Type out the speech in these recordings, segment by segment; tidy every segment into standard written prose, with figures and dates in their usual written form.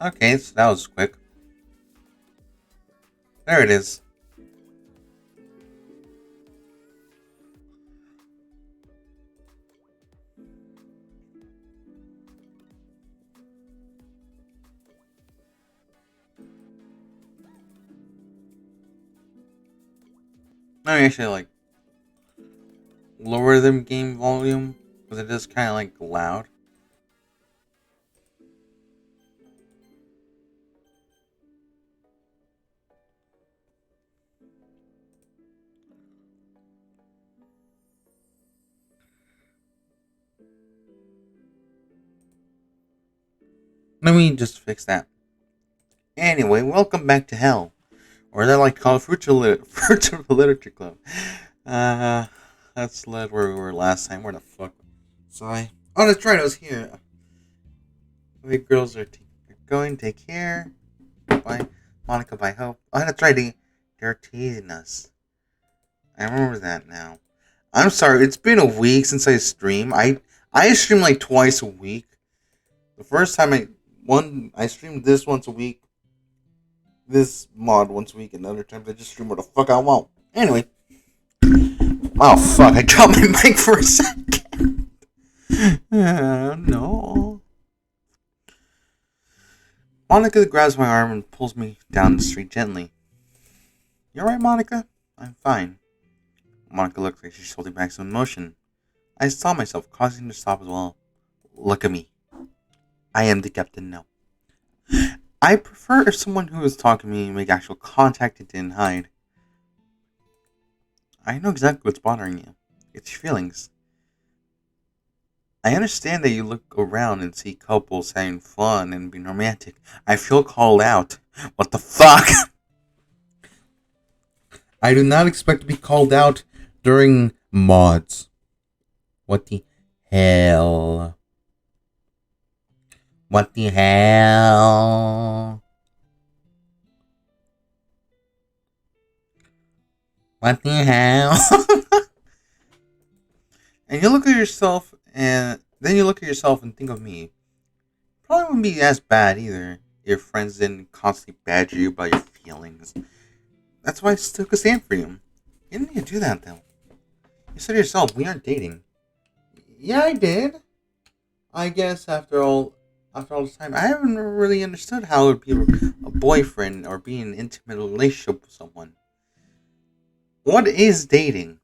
Okay, so that was quick. There it is. Let me actually like lower the game volume because it is kind of like loud. Let me just fix that. Anyway, welcome back to hell, or they like to call it Future Literature Club. Uh, that's led where we were last time. Where the fuck? Sorry. Oh, that's right. I was here. The girls are going. Take care. Bye, Monica. Bye, Hope. Oh, that's right. They're teasing us. I remember that now. I'm sorry. It's been a week since I stream. I stream like twice a week. The first time I streamed this once a week. This mod once a week, and other times I just stream what the fuck I want. Anyway. Oh fuck, I dropped my mic for a second. No. Monica grabs my arm and pulls me down the street gently. You alright, Monica? I'm fine. Monica looks like she's holding back some emotion. I saw myself causing her to stop as well. Look at me. I am the captain now. I prefer if someone who is talking to me make actual contact and didn't hide. I know exactly what's bothering you. It's your feelings. I understand that you look around and see couples having fun and being romantic. I feel called out. What the fuck? I do not expect to be called out during mods. What the hell? What the hell? What the hell? And you look at yourself, and then you look at yourself and think of me. Probably wouldn't be as bad either. Your friends didn't constantly badger you about your feelings. That's why I took a stand for you. You didn't need to do that though. You said yourself, we aren't dating. Yeah, I did. I guess after all this time, I haven't really understood how it would be a boyfriend or be in an intimate relationship with someone. What is dating?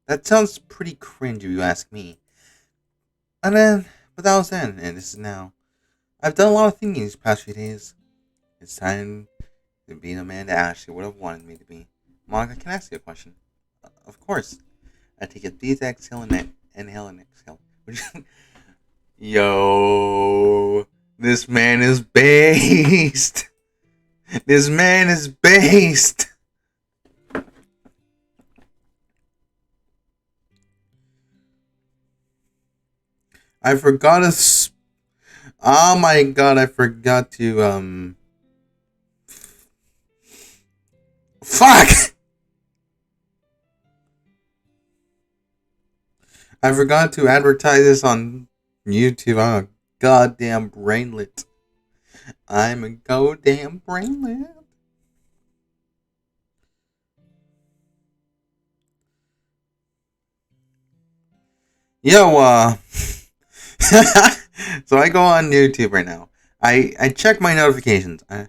That sounds pretty cringe if you ask me. But that was then, and this is now. I've done a lot of thinking these past few days. It's time to be the man that Ashley would have wanted me to be. Monica, can I ask you a question? Of course. I take a deep exhale and inhale and exhale. Yo, this man is based. This man is based. I forgot to. Oh my god! I forgot to Fuck! I forgot to advertise this on YouTube. I'm a goddamn brainlet. I'm a goddamn brainlet. Yo, so I go on YouTube right now. I check my notifications. I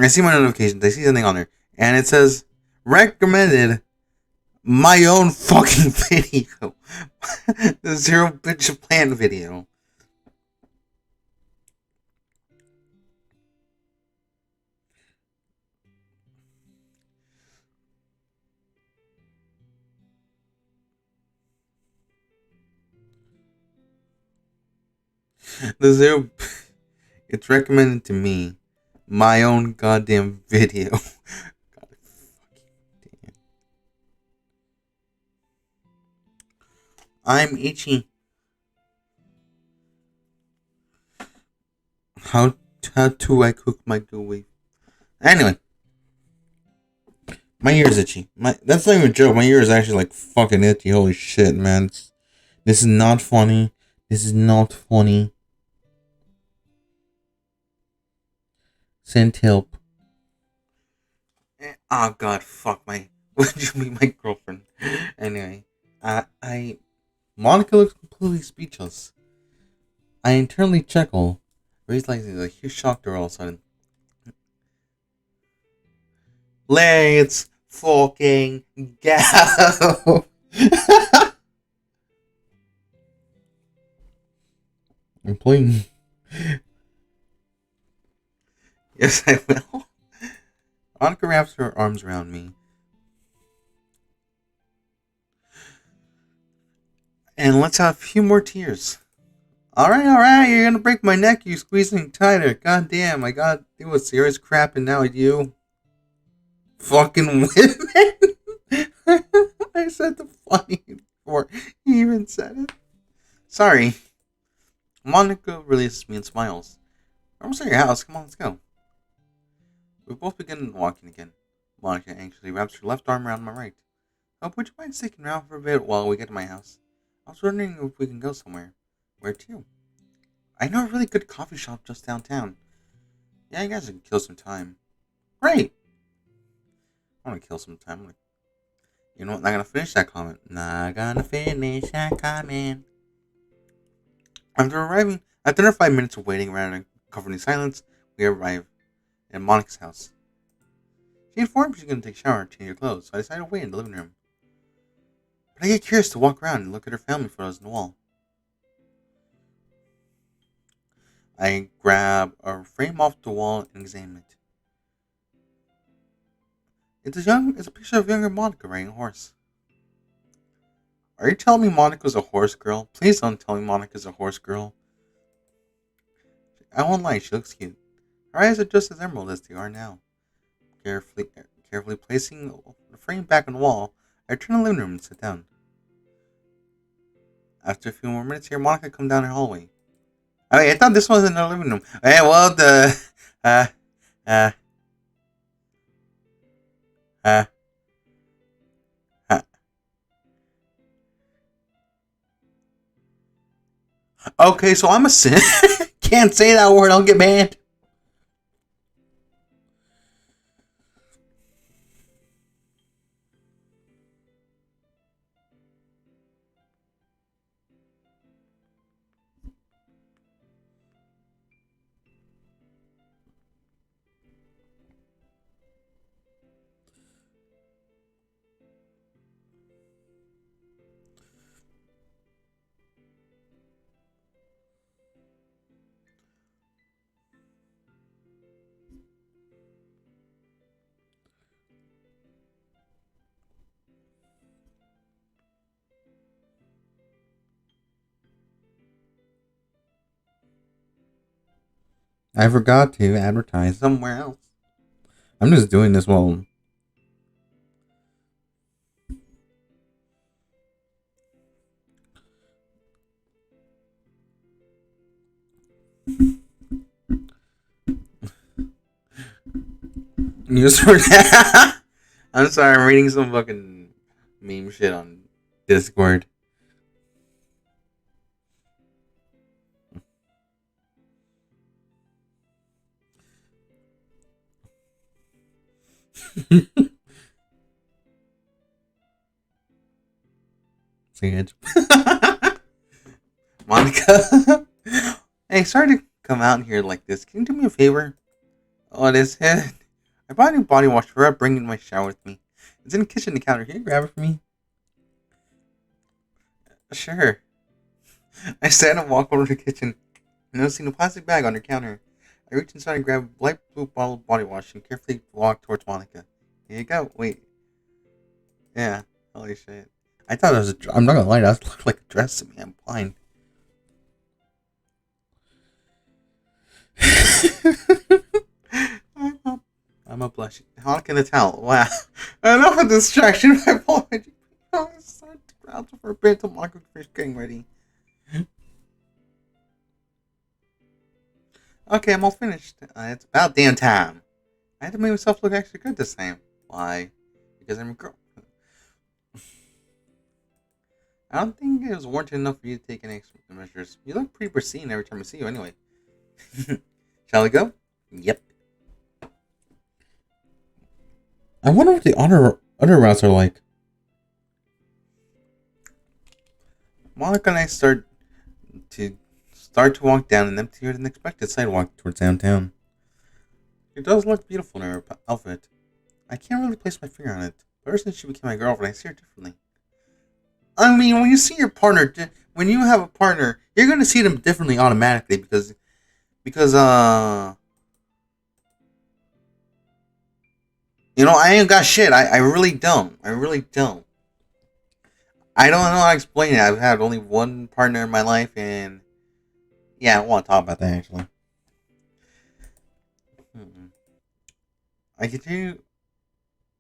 see my notifications. I see something on there. And it says, recommended my own fucking video. The Zero Bitch Plan video. The Zero... It's recommended to me. My own goddamn video. God fucking damn. I'm itchy. How do I cook my gooey? Anyway. My ear is itchy. That's not even a joke. My ear is actually like fucking itchy. Holy shit, man. This is not funny. This is not funny. Send help. Oh god, fuck my. Would you be my girlfriend? Anyway, I. Monica looks completely speechless. I internally chuckle, realizing that he's shocked her all of a sudden. Let's fucking go! I'm playing. Yes, I will. Monica wraps her arms around me. And let's have a few more tears. Alright, you're gonna break my neck, you squeezing tighter. God damn, I gotta do a serious crap and now you fucking women. I said the funny before he even said it. Sorry. Monica releases me and smiles. I'm almost at your house, come on, let's go. We both begin walking again. Monica anxiously wraps her left arm around my right. Oh, would you mind sticking around for a bit while we get to my house? I was wondering if we can go somewhere. Where to? I know a really good coffee shop just downtown. Yeah, you guys can kill some time. Great! I want to kill some time. You know what? Not gonna finish that comment. Not gonna finish that comment. After 5 minutes of waiting around and covering silence, we arrive at Monica's house. She informed me she's gonna take a shower and change her clothes, so I decided to wait in the living room. But I get curious to walk around and look at her family photos on the wall. I grab a frame off the wall and examine it. It's a picture of younger Monica riding a horse. Are you telling me Monica's a horse girl? Please don't tell me Monica's a horse girl. I won't lie, she looks cute. Her eyes are just as emerald as they are now. Carefully placing the frame back on the wall, I return to the living room and sit down. After a few more minutes, hear Monica come down her hallway. Oh, wait, I thought this was in the living room. Hey, well, uh, uh, uh, uh. Okay, so I'm a sin. Can't say that word, I'll get banned. I forgot to advertise somewhere else. I'm just doing this while. News for that. I'm sorry, I'm reading some fucking meme shit on Discord. Sing it. Monica. Hey, sorry to come out here like this. Can you do me a favor? Oh, this head. I bought a new body wash for bringing my shower with me. It's in the kitchen counter. Can you grab it for me? Sure. I stand and walk over to the kitchen, noticing a plastic bag on her counter. I reach inside and grab a light blue bottle of body wash and carefully walk towards Monica. Here you go. Wait. Yeah. Holy shit. I thought it was I'm not gonna lie, that looked like a dress to me. I'm blind. I'm a blushing. Honk in the towel. Wow. Enough of distraction. I apologize. I started to ground for a bit until Monica finished getting ready. Okay, I'm all finished. It's about damn time. I had to make myself look extra good this time. Why? Because I'm a girl. I don't think it was warranted enough for you to take any extra measures. You look pretty pristine every time I see you, anyway. Shall we go? Yep. I wonder what the other routes are like. Monica and I to start to walk down an emptier than expected sidewalk towards downtown. She does look beautiful in her outfit. I can't really place my finger on it, but ever since she became my girlfriend, I see her differently. I mean, when you see your partner, when you have a partner, you're gonna see them differently automatically because I ain't got shit. I really don't. I really don't. I don't know how to explain it. I've had only one partner in my life, and yeah, I don't want to talk about that actually. Hmm. I continue.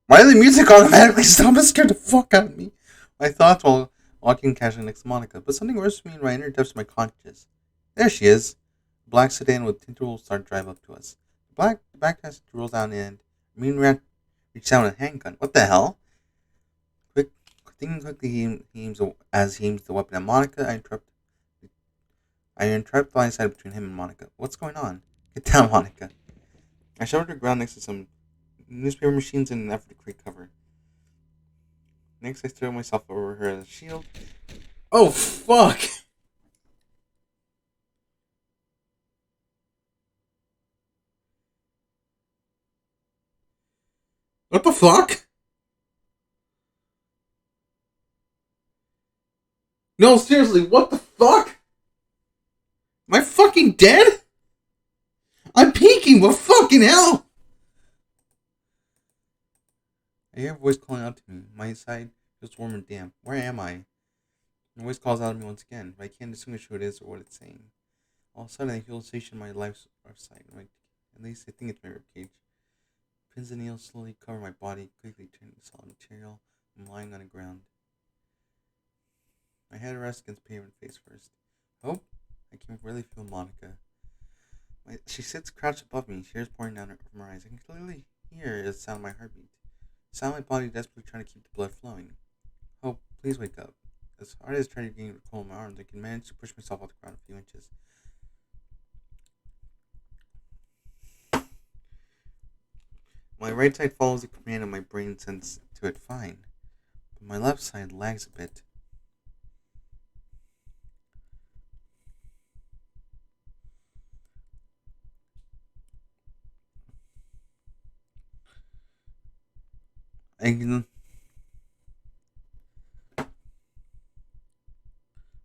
Why did the music automatically stop? It scared the fuck out of me. My thoughts while walking casually next to Monica, but something whispers me in my inner depths of my conscious. There she is. A black sedan with tinted wheels start to drive up to us. The back passenger rolls down and mean rat reaches down with a handgun. What the hell? Quick, thinking quickly, he aims the weapon at Monica. I interrupt blindsided between him and Monica. What's going on? Get down, Monica. I shove her to the ground next to some newspaper machines in an effort to create cover. Next, I throw myself over her as a shield. Oh, fuck! What the fuck? No, seriously, what the fuck? Am I fucking dead? I'm peeking, what fucking hell? I hear a voice calling out to me. My side feels warm and damp. Where am I? The voice calls out at me once again, but I can't distinguish who it is or what it's saying. All of a sudden, I feel a sensation in my left side. At least I think it's my ribcage. Pins and needles slowly cover my body, quickly turning to solid material. I'm lying on the ground. My head rests against pavement face first. Oh, I can really feel Monica. She sits crouched above me, tears pouring down from her eyes. I can clearly hear the sound of my heartbeat. The sound of my body desperately trying to keep the blood flowing. Hope, please wake up. As hard as I try to gain control of my arms, I can manage to push myself off the ground a few inches. My right side follows the command of my brain sends to it fine, but my left side lags a bit. I can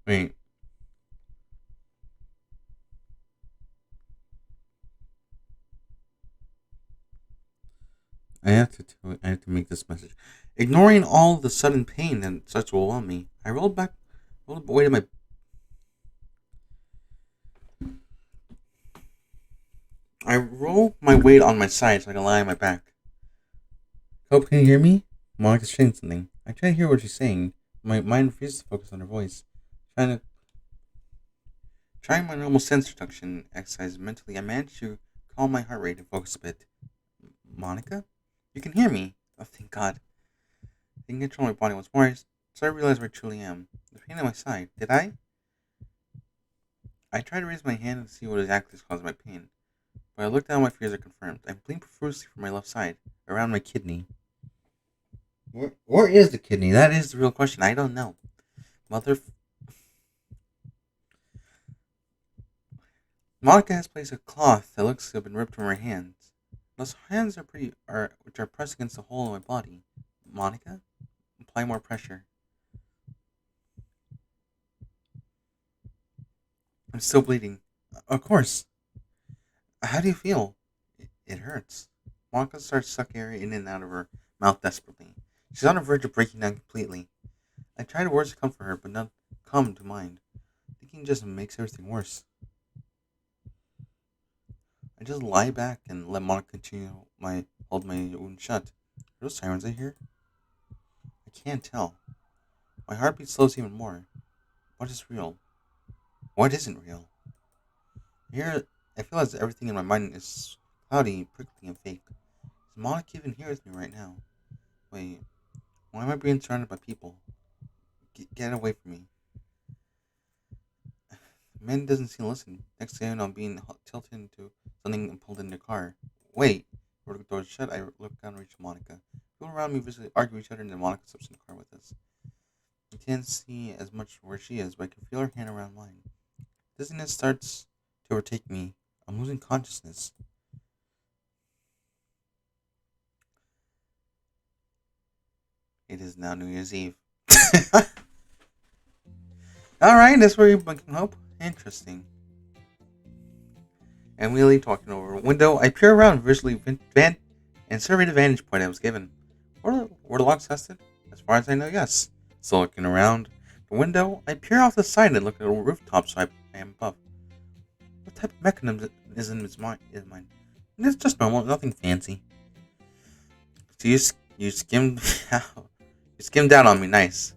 wait. I have to make this message. Ignoring all the sudden pain that starts to overwhelm me, I rolled away to my. I roll my weight on my side so I can lie on my back. Hope, can you hear me? Monica's saying something. I try to hear what she's saying. My mind refuses to focus on her voice. Trying to Trying my normal sense reduction exercise mentally, I managed to calm my heart rate and focus a bit. Monica? You can hear me. Oh, thank God. I can control my body once more, so I realize where I truly am. The pain on my side. Did I? I tried to raise my hand to see what exactly is causing my pain, but I looked down, my fears are confirmed. I'm bleeding profusely from my left side, around my kidney. Where is the kidney? That is the real question. I don't know. Mother. Monica has placed a cloth that looks to have been ripped from her hands. Those hands which are pressed against the hole in my body. Monica? Apply more pressure. I'm still bleeding. Of course. How do you feel? It hurts. Monica starts sucking air in and out of her mouth desperately. She's on the verge of breaking down completely. I try to words to comfort her, but none come to mind. Thinking just makes everything worse. I just lie back and let Monica hold my wound shut. Are those sirens I hear? I can't tell. My heartbeat slows even more. What is real? What isn't real? Here, I feel as everything in my mind is cloudy, prickly, and fake. Is Monica even here with me right now? Wait, why am I being surrounded by people? Get away from me. The man doesn't seem to listen. Next thing I know, I'm being tilted into something and pulled in the car. Wait. Before the door shut, I look down and reach Monica. People around me visibly argue with each other, and then Monica steps in the car with us. I can't see as much where she is, but I can feel her hand around mine. Dizziness starts to overtake me. I'm losing consciousness. It is now New Year's Eve. Alright, that's where you can hope. Interesting. And we leave talking over a window. I peer around, visually and survey the vantage point I was given. Were the locks tested? As far as I know, yes. Still looking around the window, I peer off the side and look at the rooftop so I am above. What type of mechanism is mine? It's just normal, nothing fancy. So you skimmed out. You skimmed down on me, nice.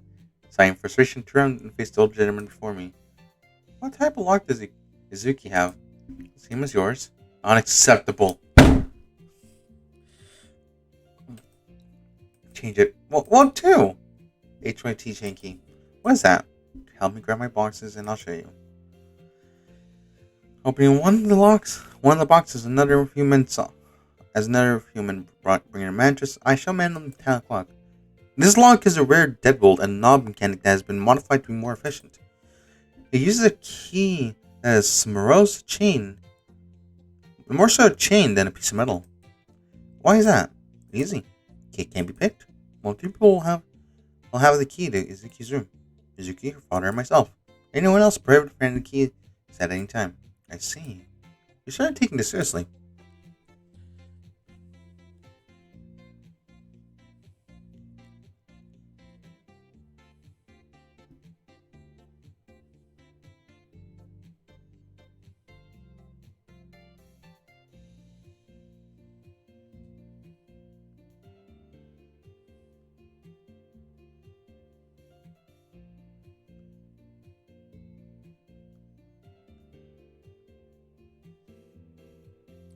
Sighing frustration, turned and faced the old gentleman before me. What type of lock does Izuki have? Same as yours. Unacceptable. Change it. What too? HYT chain key. What is that? Help me grab my boxes and I'll show you. Opening one of the boxes, another human bringing a mattress. I shall man them 10 o'clock. This lock is a rare deadbolt and knob mechanic that has been modified to be more efficient. It uses a key that is morose chain. More so a chain than a piece of metal. Why is that? Easy. Key can't be picked. Well, two people will have the key to Izuki's room. Izuki, her father, and myself. Anyone else prohibited from the key is at any time. I see. You started taking this seriously.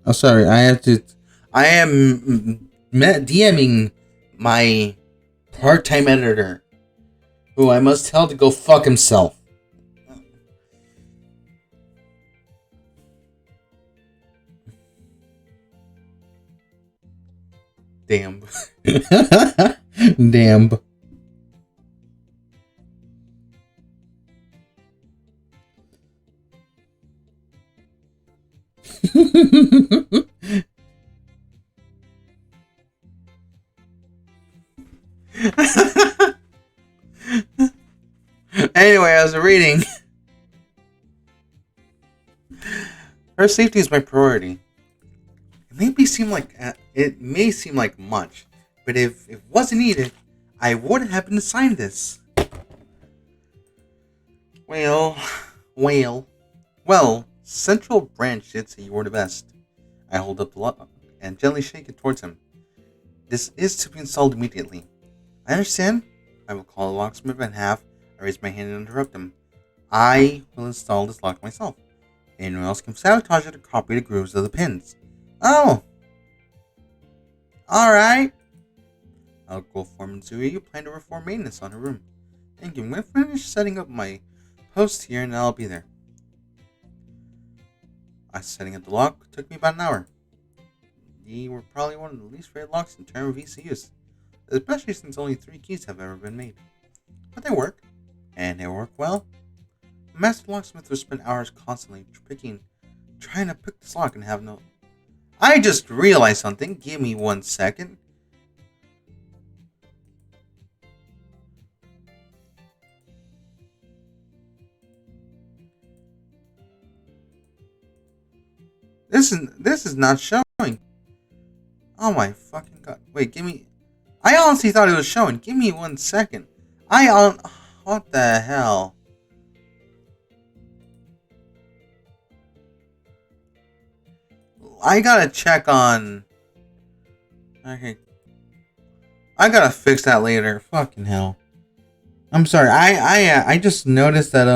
Oh, sorry. I am DMing my part-time editor, who I must tell to go fuck himself. Damn. Damn. Anyway, I was reading. Her safety is my priority. It may seem like much, but if it wasn't needed, I wouldn't have been assigned this. Well, Central Branch did say you were the best. I hold up the lock and gently shake it towards him. This is to be installed immediately. I understand. I will call the locksmith in half. I raise my hand and interrupt him. I will install this lock myself. Anyone else can sabotage it or copy the grooves of the pins. Oh! Alright. I'll go inform Zui you plan to perform maintenance on her room. Thank you. I'm going to finish setting up my post here and I'll be there. Setting up the lock took me about an hour. They were probably one of the least rated locks in terms of easy use, especially since only 3 keys have ever been made. But they work, and they work well. A master locksmith would spend hours constantly trying to pick this lock and have no... I just realized something. Give me 1 second. This is not showing. Oh my fucking god. Wait, give me... I honestly thought it was showing. Give me 1 second. What the hell? I gotta check on... Okay. I gotta fix that later. Fucking hell. I'm sorry. I just noticed that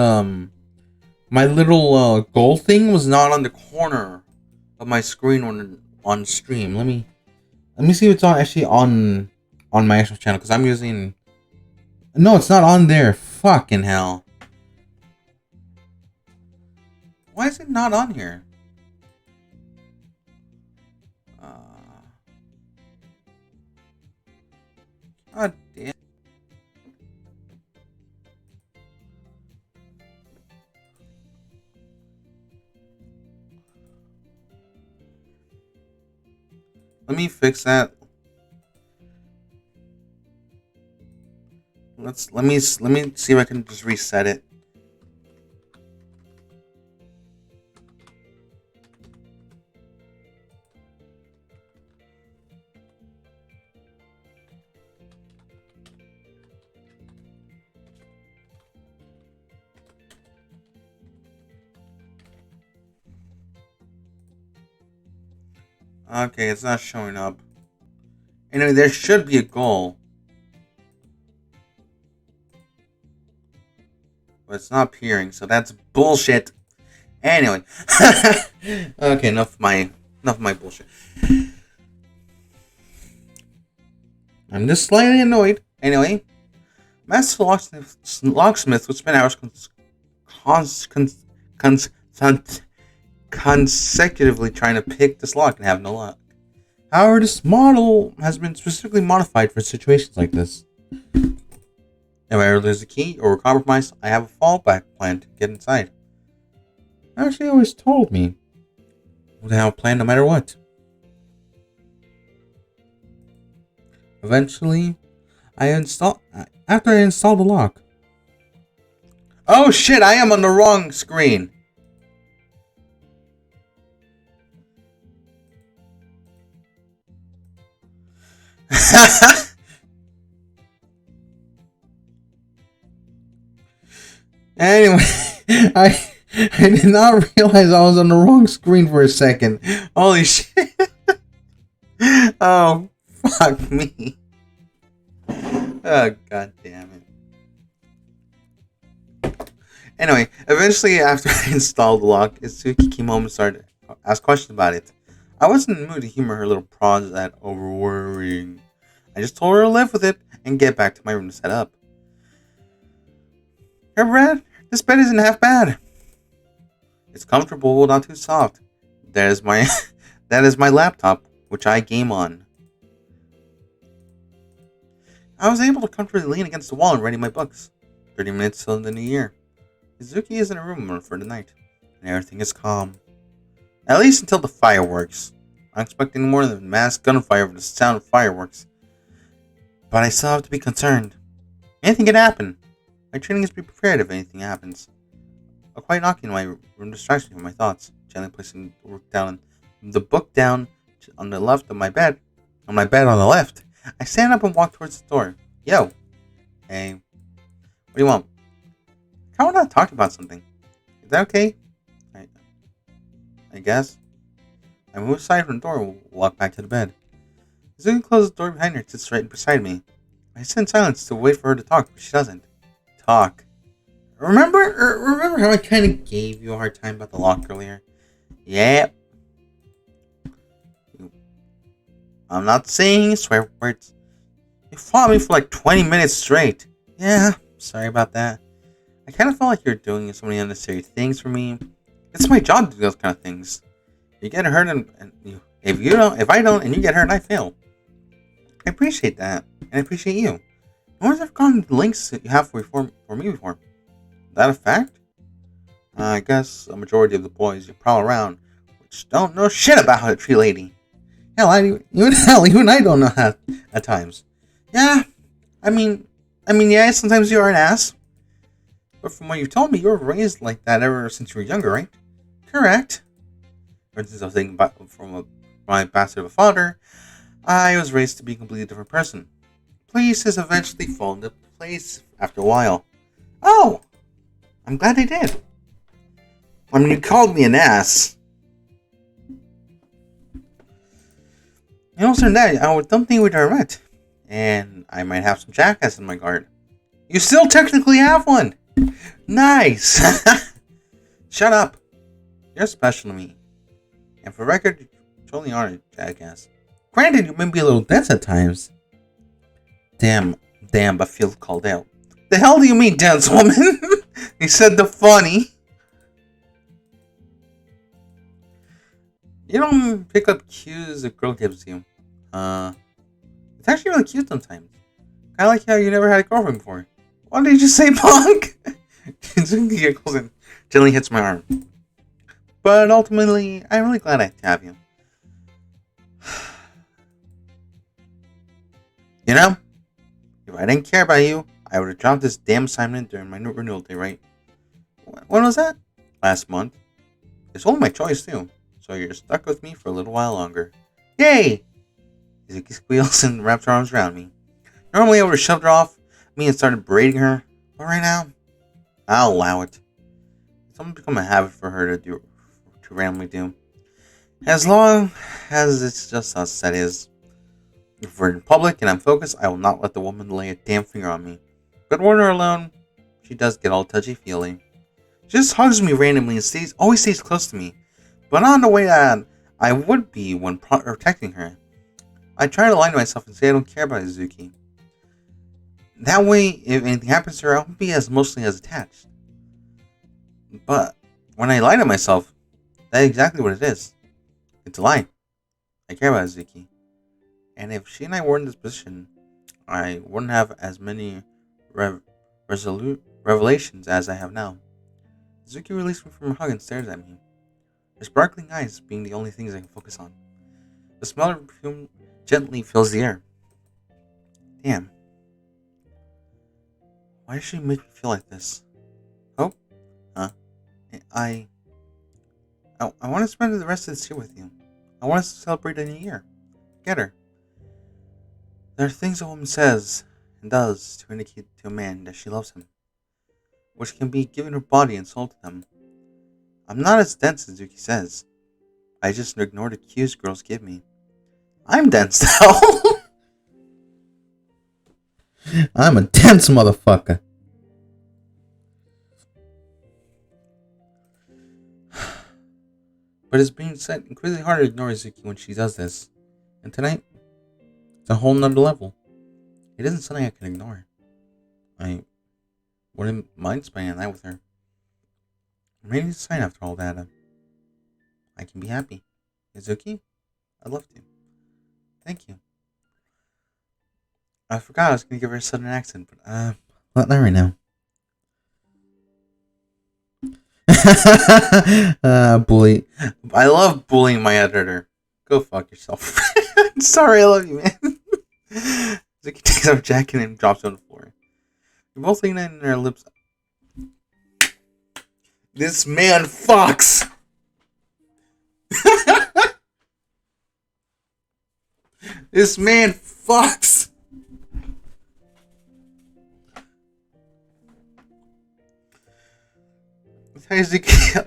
my little goal thing was not on the corner of my screen on stream. Let me see if it's actually on my actual channel, because I'm using... No, it's not on there. fucking hell. Why is it not on here? God damn. Let me fix that. Let me see if I can just reset it. Okay, it's not showing up. Anyway, there should be a goal. But it's not appearing, so that's bullshit. Anyway. Okay, enough of my bullshit. I'm just slightly annoyed. Anyway. Master Locksmith would spend hours consecutively trying to pick this lock and have no luck. However, this model has been specifically modified for situations like this. If I ever lose the key or compromise, I have a fallback plan to get inside. Actually, always told me would have a plan no matter what. Eventually, after I installed the lock. Oh shit! I am on the wrong screen. Anyway, I did not realize I was on the wrong screen for a second. Holy shit. Oh, fuck me. Oh, god damn it. Anyway, eventually after I installed the lock, Itsuki came home and started to ask questions about it. I wasn't in the mood to humor her little prods at over-worrying. I just told her to live with it and get back to my room to set up. Here, Brad, this bed isn't half bad. It's comfortable, not too soft. That is my laptop, which I game on. I was able to comfortably lean against the wall and read my books. 30 minutes till the new year. Izuki is in a room for the night, and everything is calm. At least until the fireworks. I'm expecting more than mass gunfire from the sound of fireworks. But I still have to be concerned. Anything can happen. My training is to be prepared if anything happens. A quiet knocking in my room distracts me from my thoughts. Gently placing the book down on the left of my bed. On my bed on the left. I stand up and walk towards the door. Yo. Hey. What do you want? I want to talk about something. Is that okay? I guess. I move aside from the door and walk back to the bed. Zuki closes the door behind her and sits right beside me. I sit in silence to wait for her to talk, but she doesn't. Talk. Remember how I kind of gave you a hard time about the lock earlier? Yeah. I'm not saying swear words. You fought me for like 20 minutes straight. Yeah, sorry about that. I kind of felt like you're doing so many unnecessary things for me. It's my job to do those kind of things. You get hurt if I don't and you get hurt, I fail. I appreciate that, and I appreciate you. No one's ever gotten the links that you have for me before. Is that a fact? I guess a majority of the boys you prowl around, which don't know shit about how to treat a lady. Hell, even I don't know how at times. Yeah, I mean, yeah, sometimes you are an ass. But from what you've told me, you were raised like that ever since you were younger, right? Correct. For instance, I was thinking about from my bastard of a father, I was raised to be a completely different person. Places eventually fall into place after a while. Oh! I'm glad they did. I mean, you called me an ass. And also than that, I don't think we'd ever met. And I might have some jackass in my guard. You still technically have one! Nice! Shut up. You're special to me. And for the record, you totally aren't a jackass. Granted, you may be a little dense at times. Damn, but feel called out. The hell do you mean, dense woman? He said the funny. You don't pick up cues a girl gives you. It's actually really cute sometimes. Kinda like how you never had a girlfriend before. Why did you just say punk? He giggles and gently hits my arm. But ultimately, I'm really glad I have you. You know, if I didn't care about you, I would have dropped this damn assignment during my renewal day, right? When was that? Last month. It's only my choice, too. So you're stuck with me for a little while longer. Yay! Izuki squeals and wraps her arms around me. Normally I would have shoved her off me and started berating her, but right now, I'll allow it. It's almost become a habit for her to randomly do. As long as it's just us, that is. If we're in public and I'm focused, I will not let the woman lay a damn finger on me. But when we're alone, she does get all touchy-feely. She just hugs me randomly and always stays close to me, but not in the way that I would be when protecting her. I try to lie to myself and say I don't care about Izuki. That way, if anything happens to her, I won't be as emotionally as attached. But when I lie to myself, that's exactly what it is. It's a lie. I care about Izuki. And if she and I were in this position, I wouldn't have as many revelations as I have now. Izuki released me from her hug and stares at me. Her sparkling eyes being the only things I can focus on. The smell of perfume gently fills the air. Damn. Why does she make me feel like this? Oh? Huh? I want to spend the rest of this year with you. I want us to celebrate a new year. Get her. There are things a woman says and does to indicate to a man that she loves him, which can be giving her body and soul to them. I'm not as dense as Zuki says. I just ignore the cues girls give me. I'm dense though. I'm a dense motherfucker. But it's being said increasingly hard to ignore Izuki when she does this. And tonight, it's a whole nother level. It isn't something I can ignore. I wouldn't mind spending a night with her. I'm ready to sign after all that. I can be happy. Izuki, I'd love to. Thank you. I forgot I was going to give her a southern accent, but not right now. Bully. I love bullying my editor. Go fuck yourself. Sorry, I love you, man. Zuki takes off her jacket and drops it on the floor. We're both leaning in our lips. This man fucks. This man fucks. I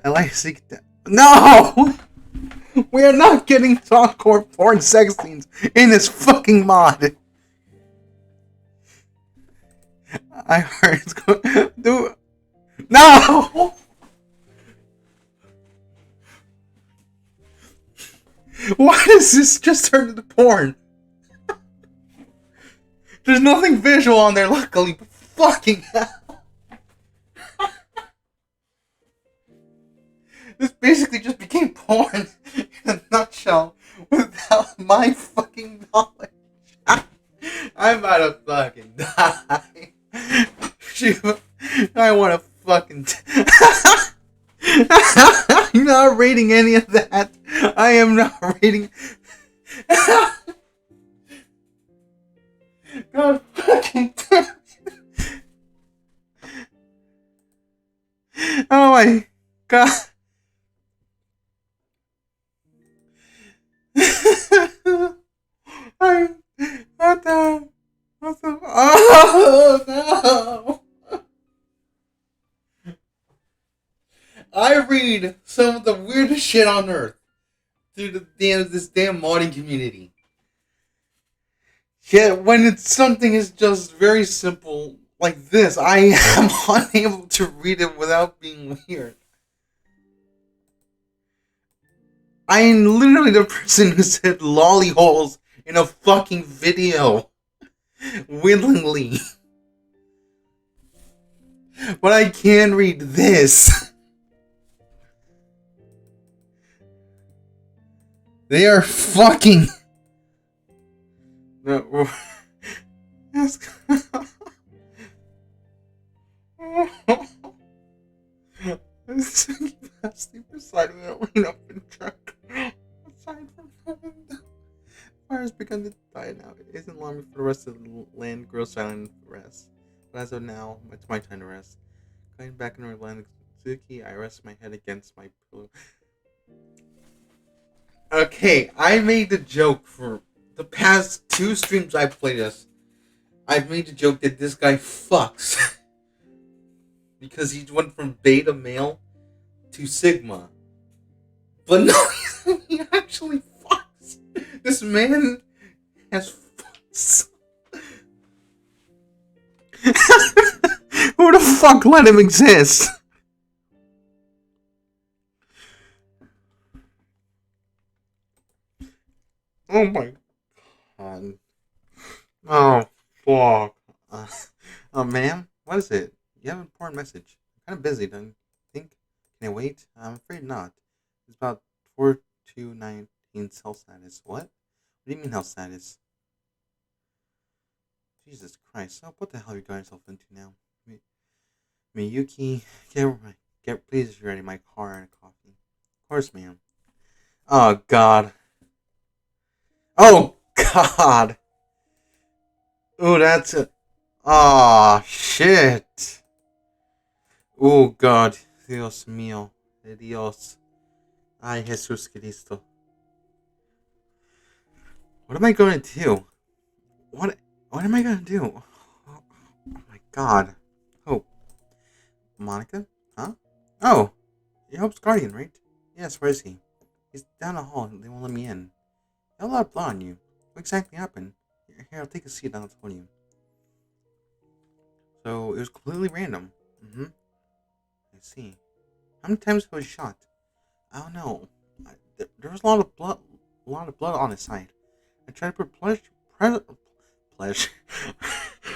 like Zuki. No! We are not getting softcore porn sex scenes in this fucking mod. I heard it's going to do. No! Why does this just turn into porn? There's nothing visual on there, luckily, but fucking hell. This basically just became porn in a nutshell without my fucking knowledge. I'm about to fucking die. I want to fucking... I'm not rating any of that. I am not rating... God fucking damn it. Oh my god. Oh no! I read some of the weirdest shit on earth through this damn modding community. Yet when it's something is just very simple like this, I am unable to read it without being weird. I am literally the person who said lolly holes in a fucking video. Willingly. But I can read this. They are fucking. No. Sleep beside me, lean up and truck. Aside from heaven, fire has begun to die now. It isn't long before the rest of the land grows silent and rests. But as of now, it's my time to rest. Going back in our land of Suzuki, I rest my head against my pillow. Okay, I made the joke for the past 2 streams I played this. I've made the joke that this guy fucks. Because he went from beta male to sigma. But no, he actually fucks. This man has fucks. Who the fuck let him exist? Oh my god. Oh, fuck. Ma'am? What is it? You have an important message. I'm kind of busy, don't you think? Can I wait? I'm afraid not. It's about 4219 health status. What? What do you mean health status? Jesus Christ. Oh, what the hell are you got yourself into now? Miyuki, please ready my car and a coffee. Of course, ma'am. Oh, God. Oh, God. Ooh, that's it. Oh, shit. Oh, God. Dios mío. De Dios. Ay, Jesús Cristo. What am I going to do? What am I going to do? Oh, my God. Hope. Monica? Huh? Oh, you're Hope's guardian, right? Yes, where is he? He's down the hall. They won't let me in. You have a lot of blood on you. What exactly happened? Here, I'll take a seat. I'll tell you. So, it was completely random. Mm-hmm. I see. How many times was he shot? I don't know. There was a lot of blood on his side. I tried to put pleasure.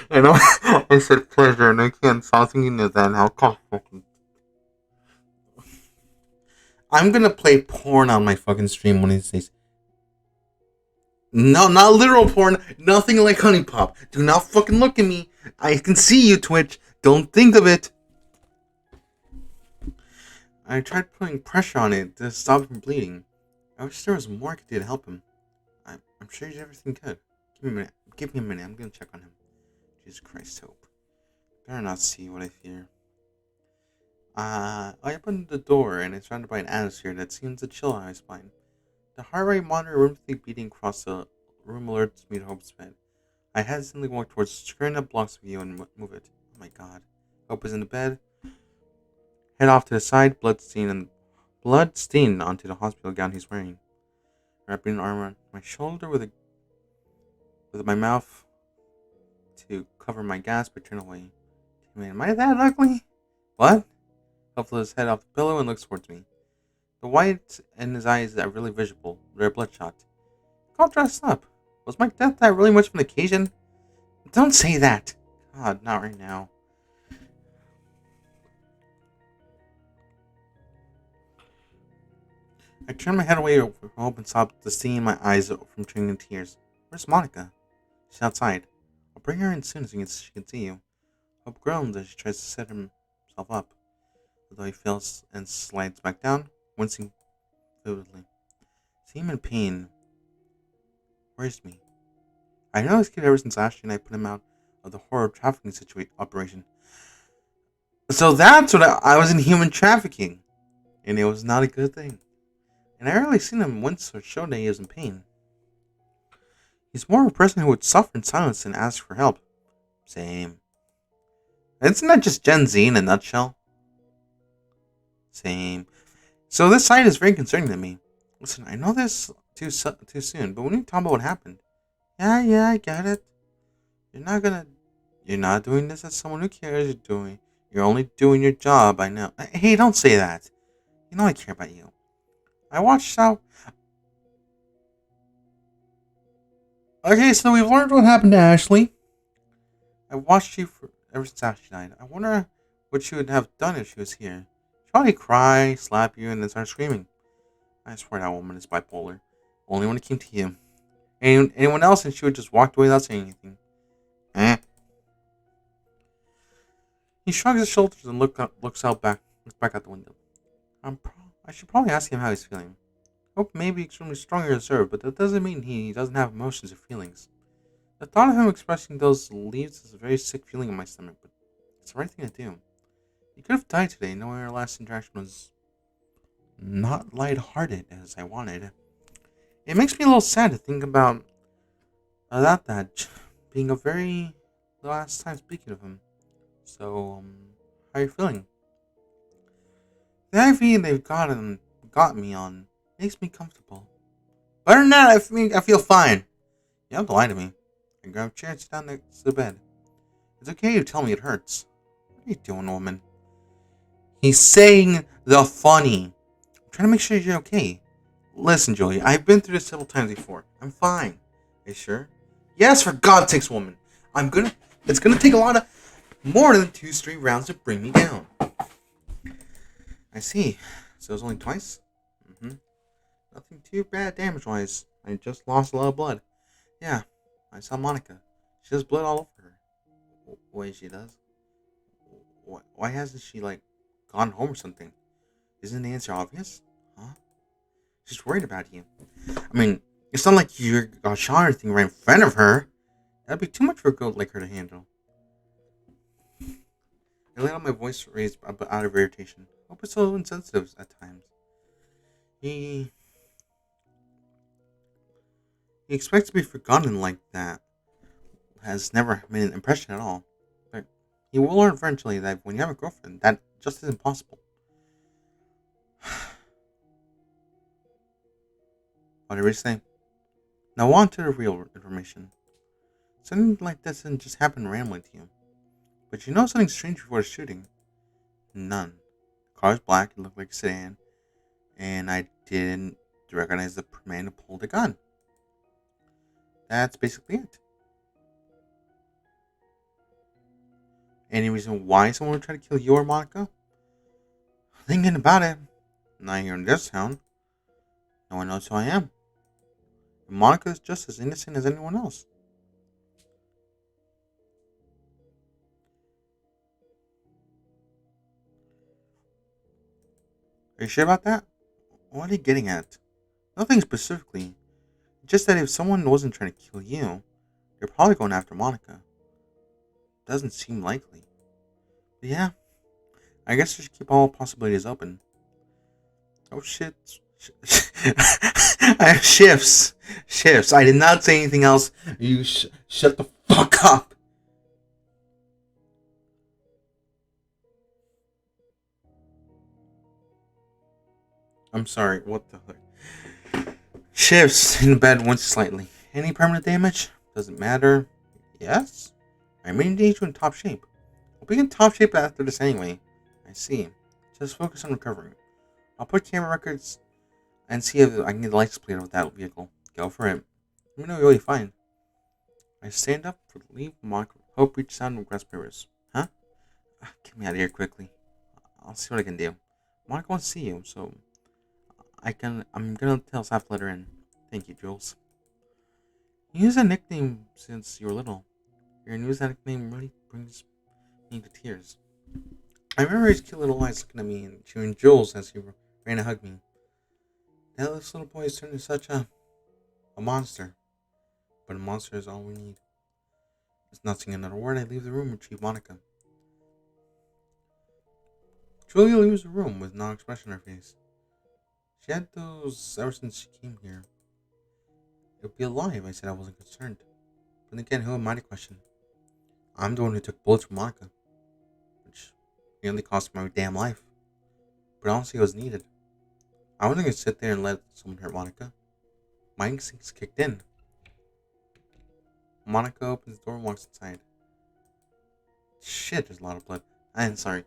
I know I said pleasure, and I can't stop thinking of that now. I'm gonna play porn on my fucking stream one of these days. No, not literal porn. Nothing like Honey Pop. Do not fucking look at me. I can see you, Twitch. Don't think of it. I tried putting pressure on it to stop him from bleeding. I wish there was more I could do to help him. I'm sure he's everything good. Give me a minute. I'm gonna check on him. Jesus Christ, Hope. Better not see what I fear. I opened the door and it's surrounded by an atmosphere that seems to chill on my spine. The heart rate monitor rhythmically beating across the room alerts me to Hope's bed. I hesitantly walk towards the screen that blocks view and move it. Oh my god. Hope is in the bed. Head off to the side, blood stained onto the hospital gown he's wearing. Wrapping an arm around my shoulder with my mouth to cover my gasp, I turn away. Man, am I that ugly? What? Hope lifts his head off the pillow and looks towards me. The white in his eyes are really visible. They're bloodshot. All dressed up. Was my death that really much of an occasion? Don't say that. God, not right now. I turned my head away from Hope and stopped the steam in my eyes from turning into tears. Where's Monica? She's outside. I'll bring her in soon as she can see you. Hope groans as she tries to set himself up, although he fails and slides back down, wincing vividly. See him in pain. Where's me? I know this kid ever since last year and I put him out of the horror trafficking operation. So that's what I was in human trafficking. And it was not a good thing. And I rarely seen him once or show that he was in pain. He's more of a person who would suffer in silence and ask for help. Same. Isn't that just Gen Z in a nutshell? Same. So this side is very concerning to me. Listen, I know this too soon, but when you talk about what happened, yeah, I get it. You're not doing this as someone who cares. You're only doing your job. I know. Hey, don't say that. You know I care about you. I watched how. Okay, so we've learned what happened to Ashley. I watched you ever since Ashley died. I wonder what she would have done if she was here. She'd probably cry, slap you, and then start screaming. I swear that woman is bipolar. Only when it came to you. Anyone else, and she would just walk away without saying anything. Eh. He shrugs his shoulders and looks back out the window. I should probably ask him how he's feeling. Hope may be extremely strong and reserved, but that doesn't mean he doesn't have emotions or feelings. The thought of him expressing those leaves a very sick feeling in my stomach, but it's the right thing to do. He could have died today, knowing our last interaction was not lighthearted as I wanted. It makes me a little sad to think about that being a very last time speaking of him. So, how are you feeling? The IV they've got me on makes me comfortable. Better than that, I feel fine. You don't have to lie to me. I grab a chair and sit down next to the bed. It's okay to tell me it hurts. What are you doing, woman? He's saying the funny. I'm trying to make sure you're okay. Listen, Julie, I've been through this several times before. I'm fine. Are you sure? Yes, for God's sakes, woman. It's gonna take a lot of more than 2 straight rounds to bring me down. I see. So it was only twice? Mm-hmm. Nothing too bad damage-wise. I just lost a lot of blood. Yeah, I saw Monica. She has blood all over her. Wait, she does? Why hasn't she, gone home or something? Isn't the answer obvious? Huh? She's worried about you. I mean, it's not like you got shot or anything right in front of her. That'd be too much for a girl like her to handle. I let out my voice raised out of irritation. Hope it's so insensitive at times. He expects to be forgotten like that. Has never made an impression at all. But he will learn eventually that when you have a girlfriend, that just isn't possible. Whatever you say. Now on to the real information. Something like this didn't just happen randomly to you. But you know something strange before the shooting? None. The car was black, it looked like a sedan, and I didn't recognize the man who pulled the gun. That's basically it. Any reason why someone would try to kill you or Monica? Thinking about it, not here in this town. No one knows who I am. And Monica is just as innocent as anyone else. Are you sure about that? What are you getting at? Nothing specifically. Just that if someone wasn't trying to kill you, they're probably going after Monica. Doesn't seem likely. But yeah, I guess we should keep all possibilities open. Oh shit. I have shifts. Shifts. I did not say anything else. You shut the fuck up. I'm sorry, what the heck? Shifts in bed once slightly. Any permanent damage? Doesn't matter. Yes? I need you in top shape. I'll be in top shape after this anyway. I see. Just focus on recovering. I'll put camera records and see if I can get the license plate of that vehicle. Go for it. Let me know you'll be fine. I stand up for the leave mark. Hope reaches out and grabs papers. Huh? Get me out of here quickly. I'll see what I can do. Monica wants to see you, so I'm gonna tell Saf to let her in. Thank you, Jules. You use that nickname since you were little. Your news that nickname really brings me to tears. I remember his cute little eyes looking at me and chewing Jules as he ran to hug me. That little boy has turned into such a monster. But a monster is all we need. Just not saying another word, I leave the room and retrieve Monica. Julia leaves the room with no expression on her face. She had those ever since she came here. It would be a lie if I said I wasn't concerned. But again, who am I to question? I'm the one who took bullets from Monica, which nearly cost my damn life. But honestly, it was needed. I wasn't going to sit there and let someone hurt Monica. My instincts kicked in. Monica opens the door and walks inside. Shit, there's a lot of blood. I'm sorry.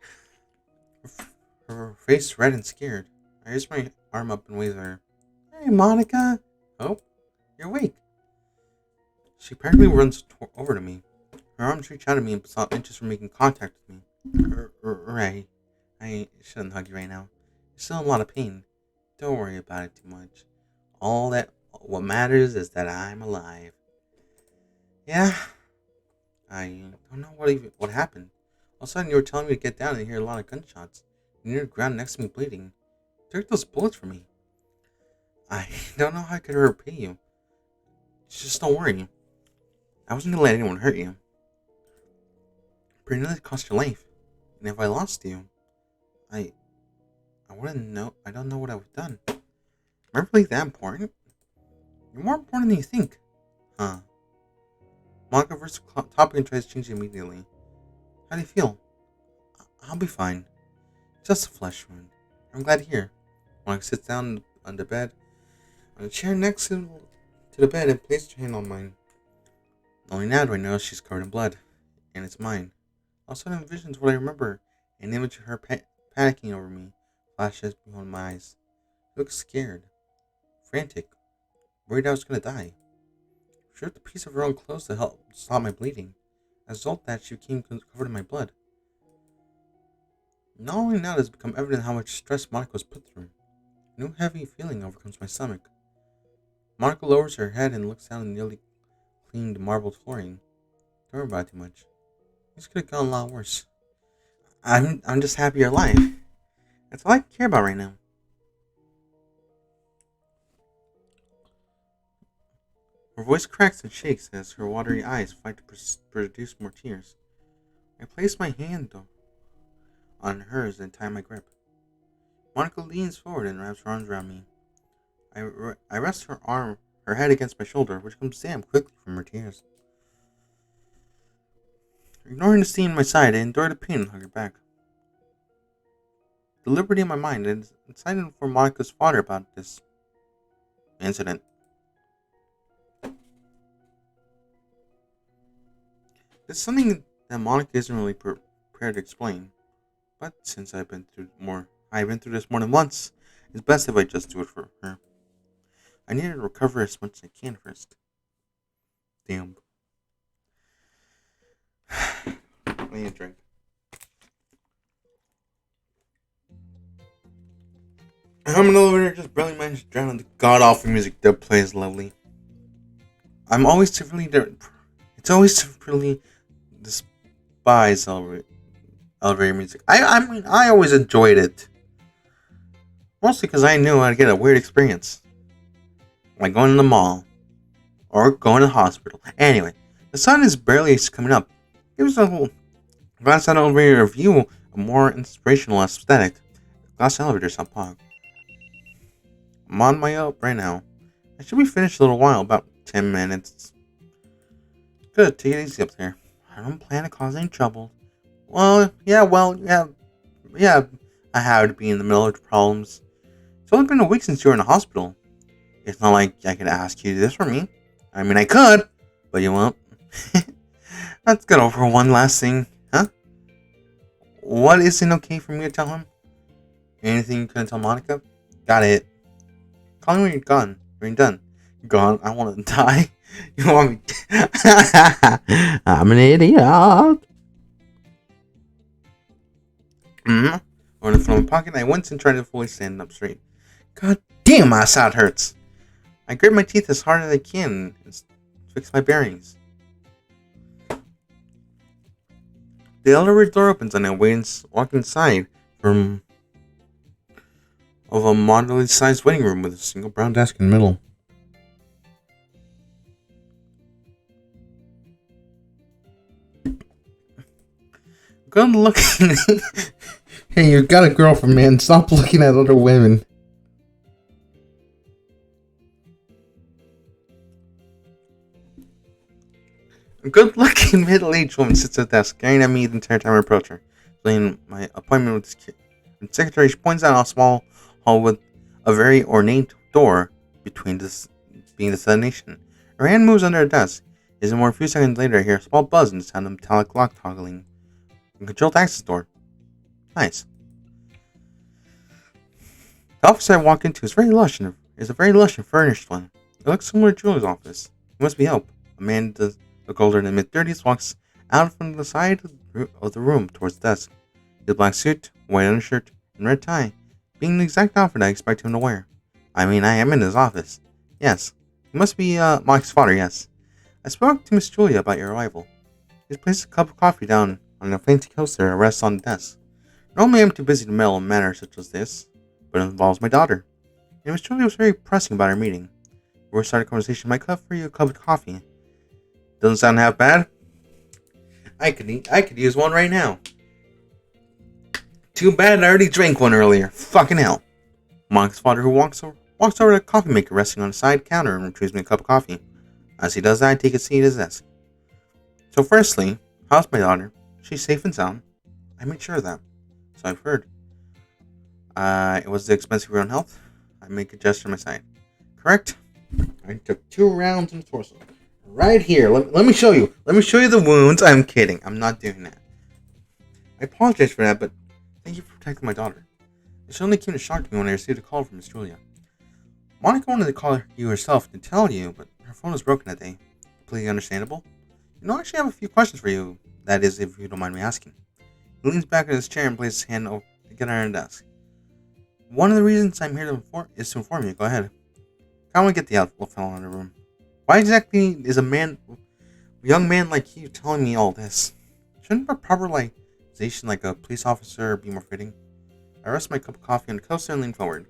Her face red and scared. I raise my arm up and wave at her. Hey, Monica. Oh, you're awake. She practically runs over to me. Her arms reach out at me and stop inches from making contact with me. Right. I shouldn't hug you right now. You're still in a lot of pain. Don't worry about it too much. What matters is that I'm alive. Yeah, I don't know what happened. All of a sudden, you were telling me to get down and hear a lot of gunshots. You're near the ground next to me bleeding. Take those bullets from me. I don't know how I could repay you. Just don't worry. I wasn't gonna let anyone hurt you. But you know that cost your life. And if I lost you, I I wouldn't know. I don't know what I would have done. Am I really that important? You're more important than you think. Huh. Monica versus topic and tries to change it immediately. How do you feel? I'll be fine. Just a flesh wound. I'm glad to hear. Monica sits down on the bed, on the chair next to the bed and places her hand on mine. Only now do I know she's covered in blood, and it's mine. All of a sudden envisions what I remember, an image of her panicking over me flashes before my eyes. She looks scared, frantic, worried I was going to die. She ripped a piece of her own clothes to help stop my bleeding. As a result of that, she became covered in my blood. Not only now does it become evident how much stress Monica was put through. A new heavy feeling overcomes my stomach. Monica lowers her head and looks down at the nearly cleaned marbled flooring. Don't worry about it too much. This could have gone a lot worse. I'm just happy you're alive. That's all I care about right now. Her voice cracks and shakes as her watery eyes fight to produce more tears. I place my hand on hers and tie my grip. Monica leans forward and wraps her arms around me. I rest her head against my shoulder, which comes damp quickly from her tears. Ignoring the scene at my side, I endure the pain and hug her back. The liberty in my mind is excited for Monica's father about this incident. It's something that Monica isn't really prepared to explain, but since I've been through this more than once, it's best if I just do it for her. I need to recover as much as I can first. Damn. I need a drink. I'm in an elevator, just barely managed to drown out the god awful music that plays lovely. It's always severely despise elevator music. I mean, I always enjoyed it. Mostly because I knew I'd get a weird experience. Like going to the mall. Or going to the hospital. Anyway, the sun is barely coming up. It was a whole glass elevator view, a more inspirational aesthetic. Glass elevators on Pog. I'm on my up right now. I should be finished in a little while, about 10 minutes. Good, take it easy up there. I don't plan to cause any trouble. Yeah, I have to be in the middle of the problems. It's only been a week since you were in the hospital. It's not like I could ask you to do this for me. I mean, I could, but you won't. Let's get over one last thing, huh? What isn't okay for me to tell him? Anything you couldn't tell Monica? Got it. Call me when you're gone. When you're done. You're gone. I want to die. You want me? I'm an idiot. Or in the phone pocket, I once and tried to fully stand up straight. God damn, my side hurts. I grit my teeth as hard as I can and fix my bearings. The elevator door opens and I walk inside of a moderately sized waiting room with a single brown desk in the middle. Good looking. Hey, you got a girlfriend, man. Stop looking at other women. A good-looking middle-aged woman sits at the desk, staring at me the entire time I approach her. Explaining my appointment with the secretary, she points out a small hall with a very ornate door between being the destination. Her hand moves under her desk. Isn't more a few seconds later, I hear a small buzz and the sound of metallic lock toggling. A controlled access door. Nice. The office I walk into is a very lush and furnished one. It looks similar to Julie's office. It must be help. A man look older than mid-30s walks out from the side of the room towards the desk. His black suit, white undershirt, and red tie, being the exact outfit I expect him to wear. I mean, I am in his office. Yes. He must be, Mike's father, yes. I spoke to Miss Julia about your arrival. She placed a cup of coffee down on a fancy coaster that rests on the desk. Normally I'm too busy to meddle in matters such as this, but it involves my daughter. And Miss Julia was very pressing about our meeting. Before we started a conversation, my cup for you a cup of coffee. Doesn't sound half bad. I could use one right now. Too bad I already drank one earlier. Fucking hell. Monica's father, who walks over to the coffee maker resting on a side counter and retrieves me a cup of coffee. As he does that, I take a seat at his desk. So firstly, how's my daughter? She's safe and sound. I made sure of that. So I've heard. It was the expense of your own health. I make a gesture on my side. Correct? I took 2 rounds in the torso. Right here. Let me show you. Let me show you the wounds. I'm kidding. I'm not doing that. I apologize for that, but thank you for protecting my daughter. It certainly came to shock me when I received a call from Miss Julia. Monica wanted to call you herself to tell you, but her phone was broken that day. Completely understandable. I actually have a few questions for you. That is, if you don't mind me asking. He leans back in his chair and places his hand together on the desk. One of the reasons I'm here is to inform you. Go ahead. I want to get the elephant in the room. Why exactly is a young man like you telling me all this? Shouldn't a properization like a police officer be more fitting? I rest my cup of coffee on the coaster and lean forward.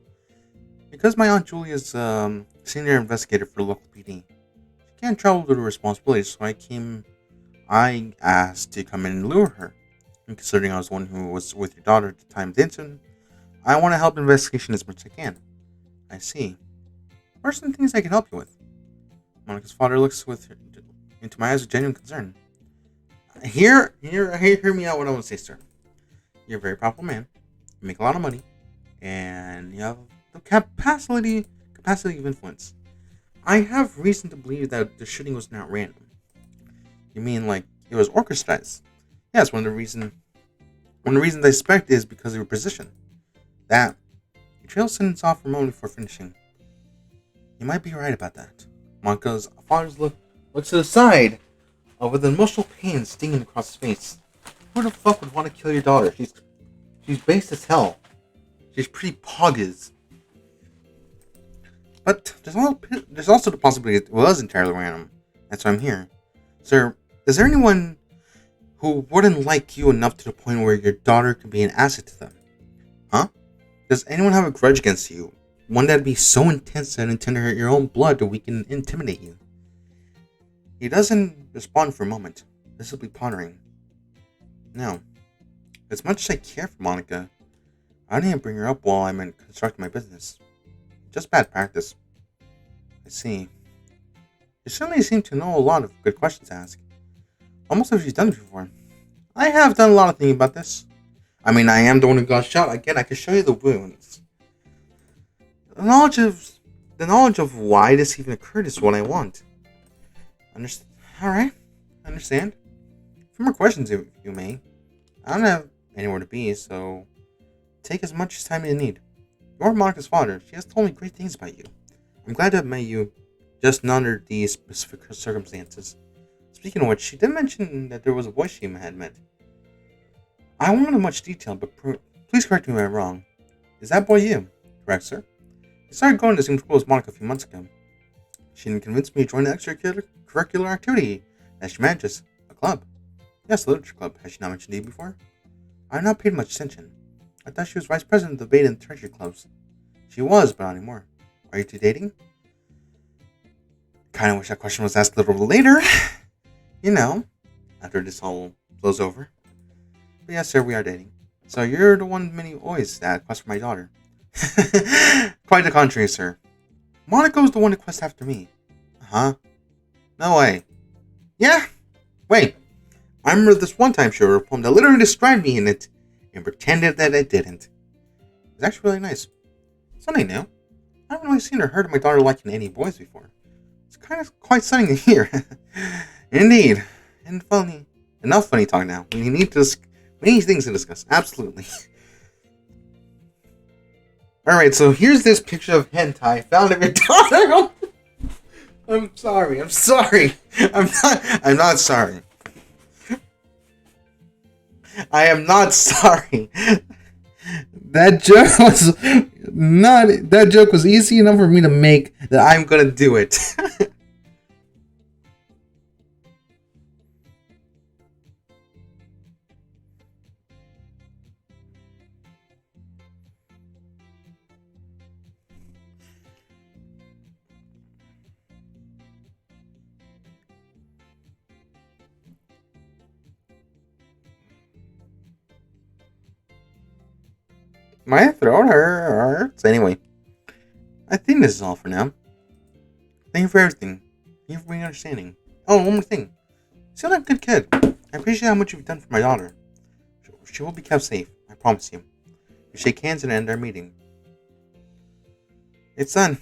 Because my Aunt Julia is senior investigator for the local PD, she can't travel due to responsibilities, so I asked to come in and lure her. And considering I was the one who was with your daughter at the time of the incident, I want to help the investigation as much as I can. I see. What are some things I can help you with? Monica's father looks into my eyes with genuine concern. Hear me out what I want to say, sir. You're a very powerful man. You make a lot of money. And you have the capacity of influence. I have reason to believe that the shooting was not random. You mean like it was orchestrated? Yes, one of the reasons I suspect is because of your position. That you trail sentence off a moment before finishing. You might be right about that. Monica's father's looks to the side, with an emotional pain stinging across his face. Who the fuck would want to kill your daughter? She's based as hell. She's pretty poggers. But there's also the possibility it was entirely random. That's why I'm here. Sir, is there anyone who wouldn't like you enough to the point where your daughter could be an asset to them? Huh? Does anyone have a grudge against you? One that'd be so intense that intend to hurt your own blood that we can intimidate you? He doesn't respond for a moment, visibly pondering. No. As much as I care for Monica, I didn't bring her up while I'm constructing my business. Just bad practice. I see. You certainly seem to know a lot of good questions to ask. Almost as if you've done it before. I have done a lot of thinking about this. I mean, I am the one who got shot. Again, I can show you the wounds. The knowledge of why this even occurred is what I want. Alright. Understand. A few more questions if you may. I don't have anywhere to be, so take as much time as you need. You're Monica's father. She has told me great things about you. I'm glad to have met you, just not under these specific circumstances. Speaking of which, she did mention that there was a boy she had met. I won't go into much detail, but please correct me if I'm wrong. Is that boy you? Correct, sir. He started going to the same school as Monica a few months ago. She convinced me to join the extracurricular activity that she manages, a club. Yes, the literature club. Has she not mentioned it before? I have not paid much attention. I thought she was vice president of the debate and treasury clubs. She was, but not anymore. Are you two dating? Kinda wish that question was asked a little later. You know, after this all blows over. But yes, sir, we are dating. So you're the one many always that quest for my daughter. Quite the contrary, sir. Monica's the one who quests after me. Huh? No way. Yeah? Wait. I remember this one time she wrote a poem that literally described me in it and pretended that it didn't. It's actually really nice. Something new. I haven't really seen or heard of my daughter liking any boys before. It's kind of quite stunning to hear. Indeed. And funny. Enough funny talk now. We need things to discuss. Absolutely. Alright, so here's this picture of hentai found of your daughter. I'm sorry. I'm not sorry. I am not sorry. That joke was not. That joke was easy enough for me to make that I'm gonna do it. My throat hurts. Anyway, I think this is all for now. Thank you for everything. Thank you for being understanding. Oh, one more thing. You sound like a good kid. I appreciate how much you've done for my daughter. She will be kept safe. I promise you. We shake hands and end our meeting. It's done.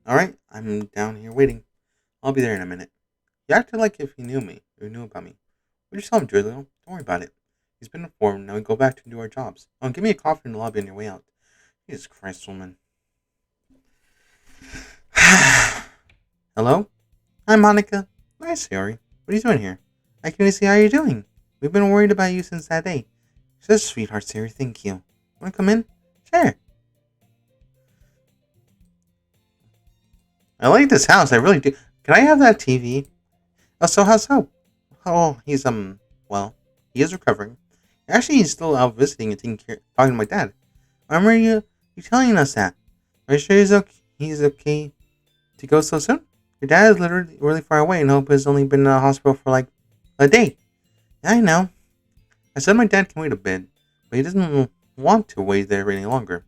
Alright, I'm down here waiting. I'll be there in a minute. You acted like if he knew me, or knew about me. We'll just tell him, Julio. Don't worry about it. He's been informed. Now we go back to do our jobs. Oh, give me a coffee in the lobby on your way out. Jesus Christ, woman. Hello? Hi, Monica. Nice, Harry. What are you doing here? I can't see how you're doing. We've been worried about you since that day. Such a sweetheart, Siri. Thank you. Want to come in? Sure. I like this house. I really do. Can I have that TV? Oh, so how's Hope? Oh, he's, well, he is recovering. Actually, he's still out visiting and talking to my dad. I remember you telling us that. Are you sure he's okay to go so soon? Your dad is literally really far away and Hope has only been in the hospital for like a day. Yeah, I know. I said my dad can wait a bit, but he doesn't want to wait there any longer.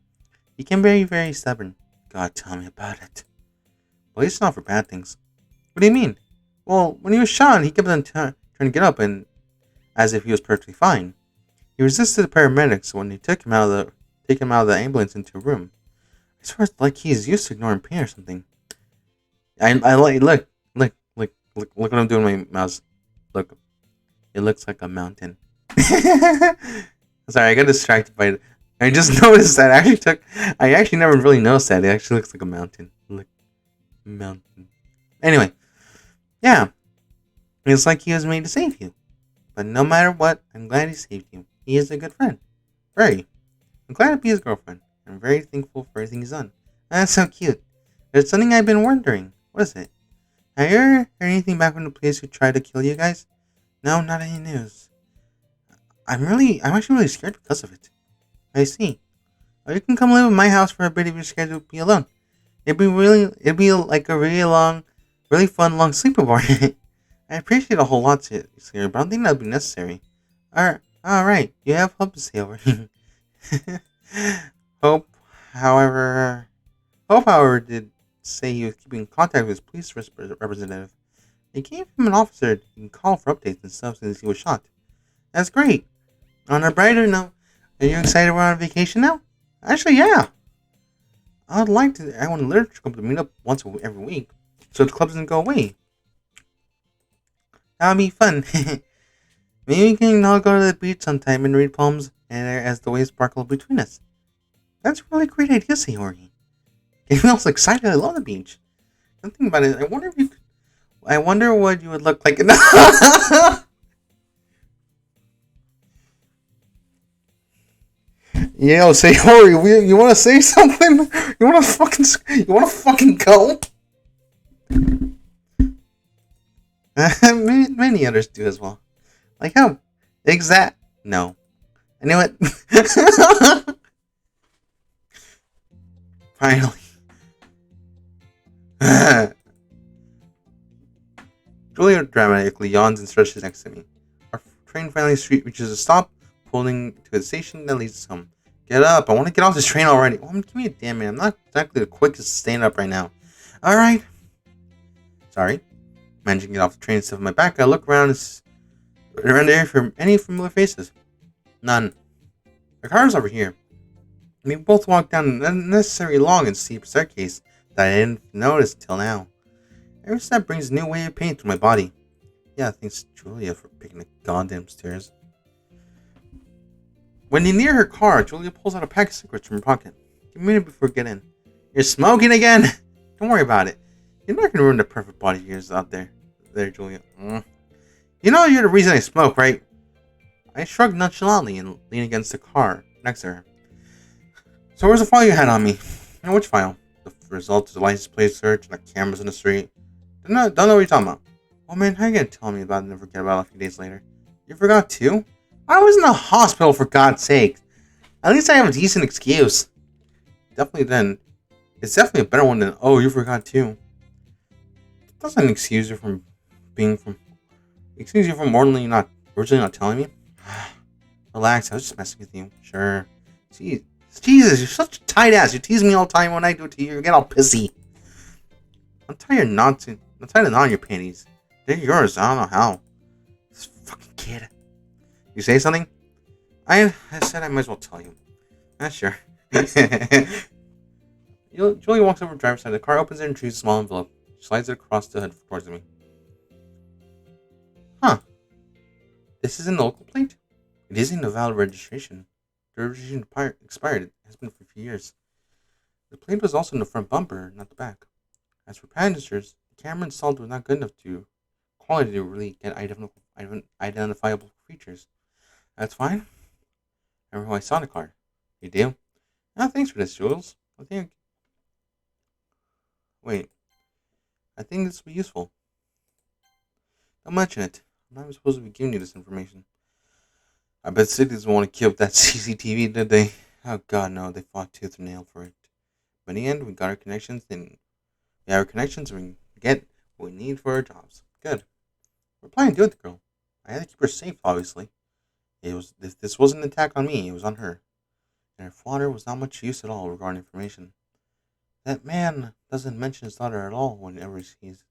He can be very, very stubborn. God, tell me about it. Well, it's not for bad things. What do you mean? Well, when he was shot, he kept on trying to get up and as if he was perfectly fine. He resisted the paramedics when they took him out of the ambulance into a room. I swear it's like he's used to ignoring pain or something. I like look what I'm doing with my mouse. Look, it looks like a mountain. Sorry, I got distracted by it. I just noticed that. I actually never really noticed that. It actually looks like a mountain. Look, mountain. Anyway, yeah, it's like he was made to save you. But no matter what, I'm glad he saved you. He is a good friend. Very. I'm glad to be his girlfriend. I'm very thankful for everything he's done. That's so cute. There's something I've been wondering. What is it? Have you ever heard anything back from the police who tried to kill you guys? No, not any news. I'm actually really scared because of it. I see. Or you can come live in my house for a bit if you're scared to be alone. It'd be like a really fun long sleepover. I appreciate it a whole lot, Sarah, but I don't think that'd be necessary. Alright, you have Hope to stay over. Hope, however, did say he was keeping in contact with his police representative. They gave him an officer he can call for updates and stuff since he was shot. That's great. On a brighter note, are you excited we're on vacation now? Actually, yeah. I want the literature club to meet up once every week, so the club doesn't go away. That'll be fun. Maybe we can all go to the beach sometime and read poems as the waves sparkle between us. That's a really great idea, Sayori. Getting all excited. I love the beach. I'm thinking about it. I wonder what you would look like. Yo, Sayori, you want to say something? You want to fucking go? Many others do as well. Like how? No. I knew it. Finally. Julia dramatically yawns and stretches next to me. Our train finally reaches a stop, pulling to a station that leads us home. Get up. I want to get off this train already. Oh, give me a damn minute. I'm not exactly the quickest to stand up right now. Alright. Sorry. Managing to get off the train and stuff in my back, I look around there for any familiar faces. None. The car's over here. We both walk down an unnecessarily long and steep staircase that I didn't notice till now. Every step brings a new wave of pain through my body. Yeah, thanks Julia for picking the goddamn stairs. When they near her car, Julia pulls out a pack of cigarettes from her pocket. Give me a minute before we get in. You're smoking again? Don't worry about it. You're not gonna ruin the perfect body of yours out there, Julia. You know you're the reason I smoke, right? I shrugged nonchalantly and leaned against the car next to her. So where's the file you had on me? And which file? The results of the license plate search and the cameras in the street. Don't know what you're talking about. Oh man, how you gonna tell me about it and then forget about it a few days later? You forgot too? I was in the hospital for God's sake. At least I have a decent excuse. Definitely then. It's definitely a better one than, oh, you forgot too. It doesn't excuse you from originally not telling me. Relax, I was just messing with you. Sure. Jeez, Jesus, you're such a tight ass. You tease me all the time when I do it to you. You get all pissy. I'm tired of knot in your panties. They're yours. I don't know how. This fucking kid. You say something? I said I might as well tell you. Sure. Julie walks over to the driver's side. The car opens and retrieves a small envelope. She slides it across the hood towards me. Huh. This isn't a local plate? It isn't a valid registration. The registration expired. It has been for a few years. The plate was also in the front bumper, not the back. As for passengers, the camera installed was not good enough to quality to really get identifiable features. That's fine. I remember who I saw in the car. You do? Thanks for this, Jules. Wait. I think this will be useful. Don't mention it. I'm not even supposed to be giving you this information. I bet cities want to keep that CCTV, did they? Oh god, no. They fought tooth and nail for it. But in the end, we got our connections, and we get what we need for our jobs. Good. We're planning to do it, the girl. I had to keep her safe, obviously. If this wasn't an attack on me, it was on her. And her father was not much use at all regarding information. That man doesn't mention his daughter at all whenever he has.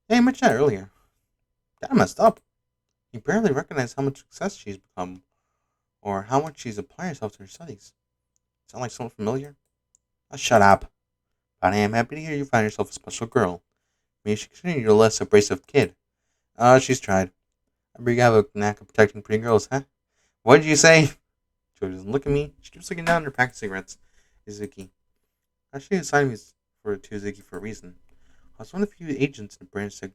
Yeah, you mentioned that earlier. That messed up. He barely recognized how much success she's become, or how much she's applied herself to her studies. Sound like someone familiar? Shut up. But I am happy to hear you find yourself a special girl. Maybe she consider you a less abrasive kid. She's tried. I bet you have a knack of protecting pretty girls, huh? What did you say? Joey doesn't look at me. She keeps looking down at her pack of cigarettes. Izuki. She assigned me to Izuki for a reason. I was one of the few agents in the branch that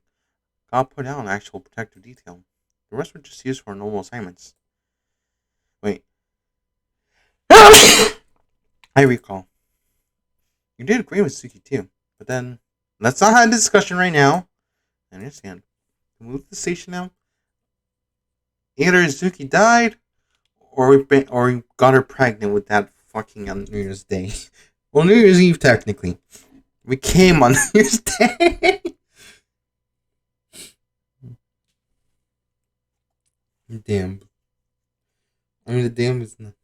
got put out on actual protective detail. The rest were just used for normal assignments. Wait. I recall. You did agree with Suki too, but then let's not have a discussion right now. I understand. Move to the station now. Either Suki died, or we got her pregnant with that fucking on New Year's Day. Well, New Year's Eve technically. We came on New Year's Day. Damn. I mean, the damn is not.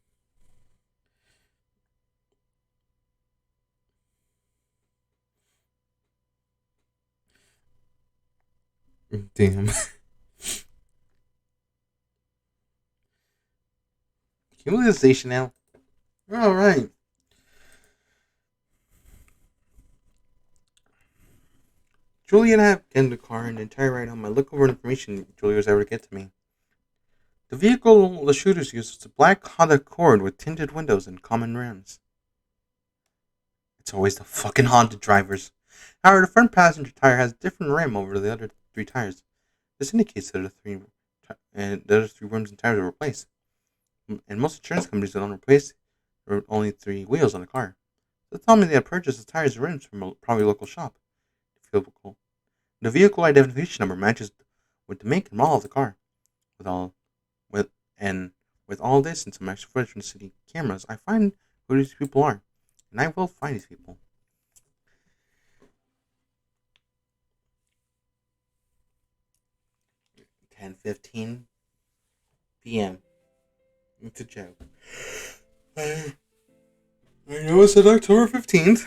Damn. Can we leave the station now? Alright. Julie and I get in the car, and the entire ride home I look over information Julie was able to get to me. The vehicle the shooters used was a black Honda Accord with tinted windows and common rims. It's always the fucking Honda drivers. However, the front passenger tire has a different rim over the other three tires. This indicates that the other three rims and tires are replaced. And most insurance companies don't replace only three wheels on a car. So tell me they had purchased the tires and rims from a probably local shop. Cool. The vehicle identification number matches with the make and model of the car. With all this and some extra footage from the city cameras, I find who these people are, and I will find these people. 10:15 p.m. It's a joke. I know it said October 15th.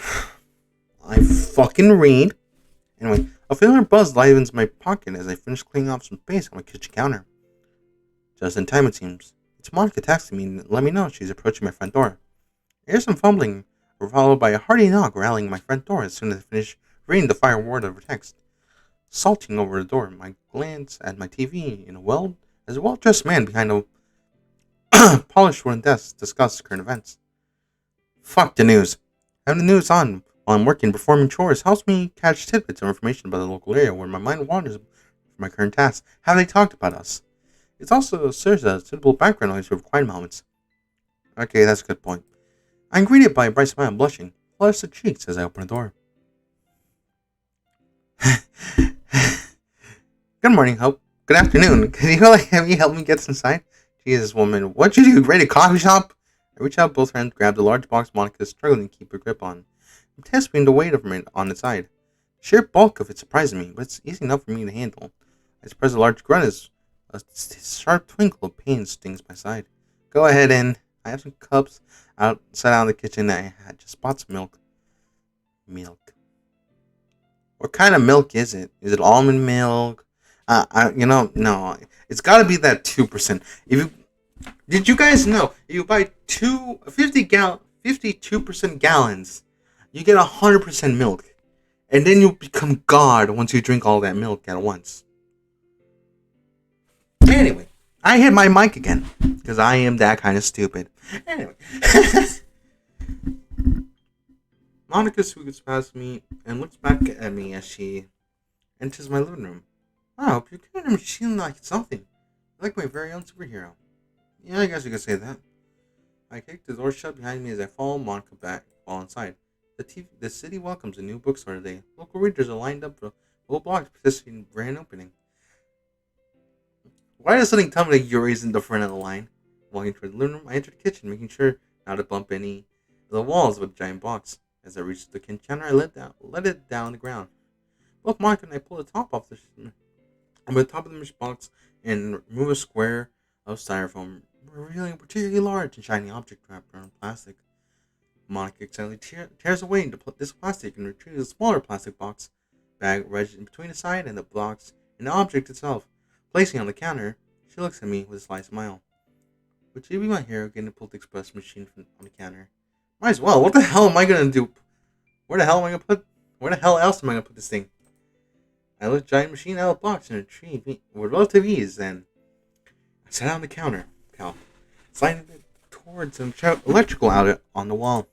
I fucking read. Anyway, a familiar buzz livens my pocket as I finish cleaning off some space on my kitchen counter. Just in time, it seems. It's Monica texting me and let me know she's approaching my front door. I hear some fumbling, followed by a hearty knock rattling my front door as soon as I finish reading the fire word of her text. Salting over the door, I glance at my TV as a well-dressed man behind a polished wooden desk discusses current events. Fuck the news. Having the news on while I'm working performing chores helps me catch tidbits of information about the local area where my mind wanders for my current tasks. Have they talked about us? It also serves as a suitable background noise for quiet moments. Okay, that's a good point. I'm greeted by a bright smile and blushing, flush the cheeks as I open the door. Good morning, Hope. Good afternoon. Can you have you help me get inside? Jesus, woman, what'd you do? Great a coffee shop? I reach out both hands, grab the large box Monica is struggling to keep her grip on. I'm testing the weight of it on its side. The sheer bulk of it surprises me, but it's easy enough for me to handle. I surprise a large grunt as a sharp twinkle of pain stings my side. Go ahead and I have some cups outside in the kitchen that I had just bought some milk. Milk. What kind of milk is it? Is it almond milk? No. It's got to be that 2%. Did you guys know if you buy 52% gallons, you get 100% milk, and then you become God once you drink all that milk at once. Anyway, I hit my mic again because I am that kind of stupid. Anyway, Monica scoots past me and looks back at me as she enters my living room. Oh, you're getting a machine like something. Like my very own superhero. Yeah, I guess you could say that. I kick the door shut behind me as I follow Monica back while inside. The city welcomes a new bookstore today. Local readers are lined up for whole blocks participating in the grand opening. Why does something tell me that Yuri's in the front of the line? Walking toward the living room, I enter the kitchen, making sure not to bump any of the walls of a giant box. As I reach the kitchen counter, I let it down on the ground. Both Monica and I pull the top off the top of the box and remove a square of styrofoam, revealing a particularly large and shiny object wrapped around plastic. Monica excitedly tears away this plastic and retrieves a smaller plastic box bag wedged in between the side and the box and the object itself. Placing it on the counter, she looks at me with a sly smile. Would you be my hero getting to pull the express machine on the counter? Might as well. What the hell am I gonna do? Where the hell else am I gonna put this thing? I lift the giant machine out of the box and retrieve it with relative ease, then I set it on the counter, sliding it towards an electrical outlet on the wall.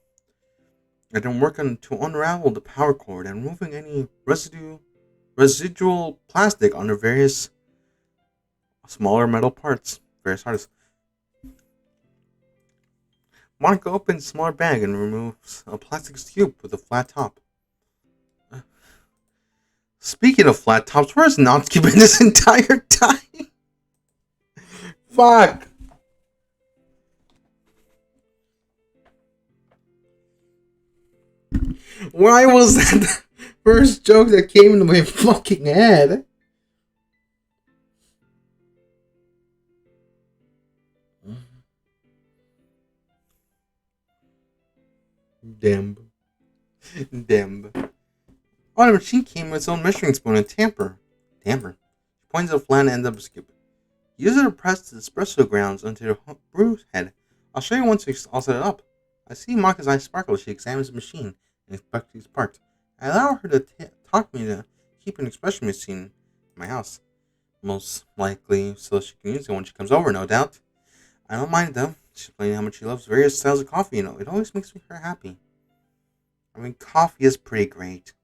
I then work on to unravel the power cord and removing any residual plastic under various smaller metal parts, various hardest. Monica opens a smaller bag and removes a plastic scoop with a flat top. Speaking of flat tops, where's Natsuki been this entire time? Fuck! Why was that the first joke that came into my fucking head? Damn. Oh, the machine came with its own measuring spoon and tamper. She points at the flat end of the scoop. Use it to press the espresso grounds onto the brew head. I'll show you once we all set it up. I see Maka's eyes sparkle as she examines the machine and inspects these parts. I allow her to talk me to keep an expression machine in my house. Most likely so she can use it when she comes over, no doubt. I don't mind though. She's explaining how much she loves various styles of coffee, it always makes her happy. I mean, coffee is pretty great.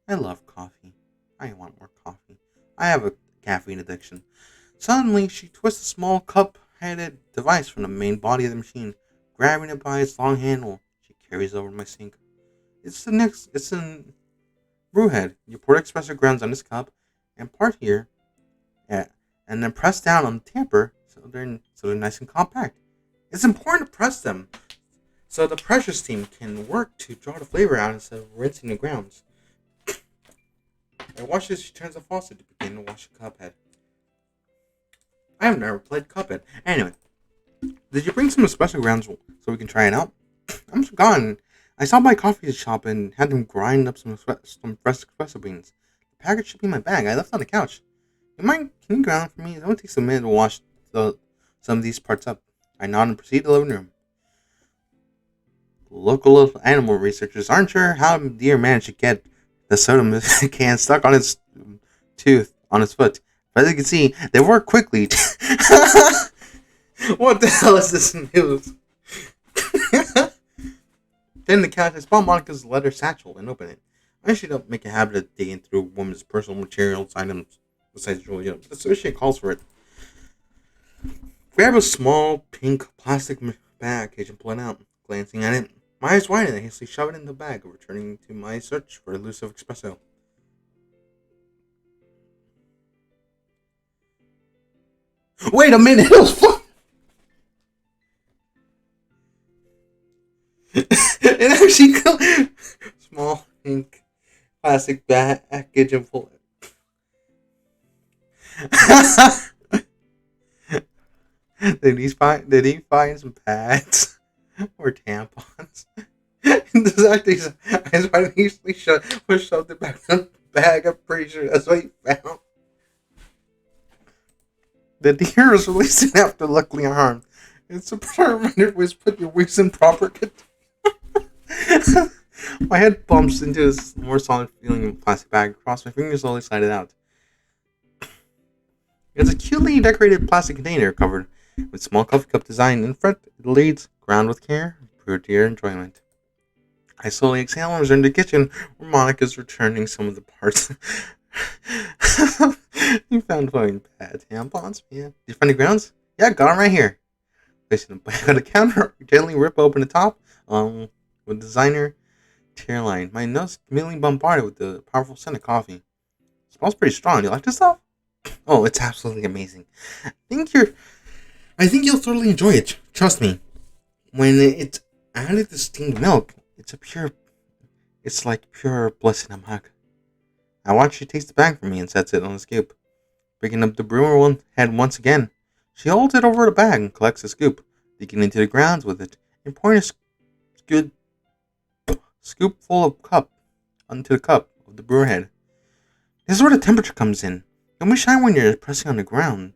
I love coffee. I want more coffee. I have a caffeine addiction. Suddenly, she twists a small cup-headed device from the main body of the machine. Grabbing it by its long handle, she carries it over to my sink. It's a brew head. You pour espresso grounds on this cup and part here, and then press down on the tamper so they're nice and compact. It's important to press them so the pressure steam can work to draw the flavor out instead of rinsing the grounds. I watch as she turns the faucet to begin to wash the cup head. I have never played Cuphead. Anyway, did you bring some espresso grounds so we can try it out? I'm forgotten. I stopped by a coffee shop and had them grind up some fresh espresso beans. The package should be in my bag. I left it on the couch. Can you ground for me? It only takes a minute to wash some of these parts up. I nod and proceed to the living room. Local animal researchers aren't sure how the deer managed to get the soda can stuck on its foot. But as you can see, they work quickly. What the hell is this news? Then the couch, I spot Monica's leather satchel and open it. I usually don't make a habit of digging through a woman's personal materials items besides jewelry, but the associate calls for it. Grab a small pink plastic package and pull it out. Glancing at it, my eyes widen and I hastily shove it in the bag, returning to my search for elusive espresso. Wait a minute! It was it actually small pink plastic package and pull it. Did he find some pads or tampons? This actually, that's why he usually shoved it back in the bag. I'm pretty sure that's what he found. The deer was released after luckily unharmed. It's a reminder to put your wings in proper container. My head bumps into this more solid feeling plastic bag. Across my fingers slowly slide it out. It's a cutely decorated plastic container covered with small coffee cup design in front. It leads, ground with care, brewed to your enjoyment. I slowly exhale and return to the kitchen where Monica's returning some of the parts. You found fucking bad tampons, man. Did you find the grounds? Yeah, got them right here. Placing them back on the counter, gently rip open the top, with designer tear line. My nose immediately bombarded with the powerful scent of coffee. It smells pretty strong. You like this stuff? Oh, it's absolutely amazing. I think you'll totally enjoy it. Trust me. When it's added to steamed milk, it's like pure bliss in a mug. I watch she takes the bag from me and sets it on the scoop. Picking up the brewer head once again, she holds it over the bag and collects a scoop, digging into the grounds with it, and pouring a good scoopful of cup onto the cup of the brewer head. This is where the temperature comes in. Don't be shy when you're pressing on the ground.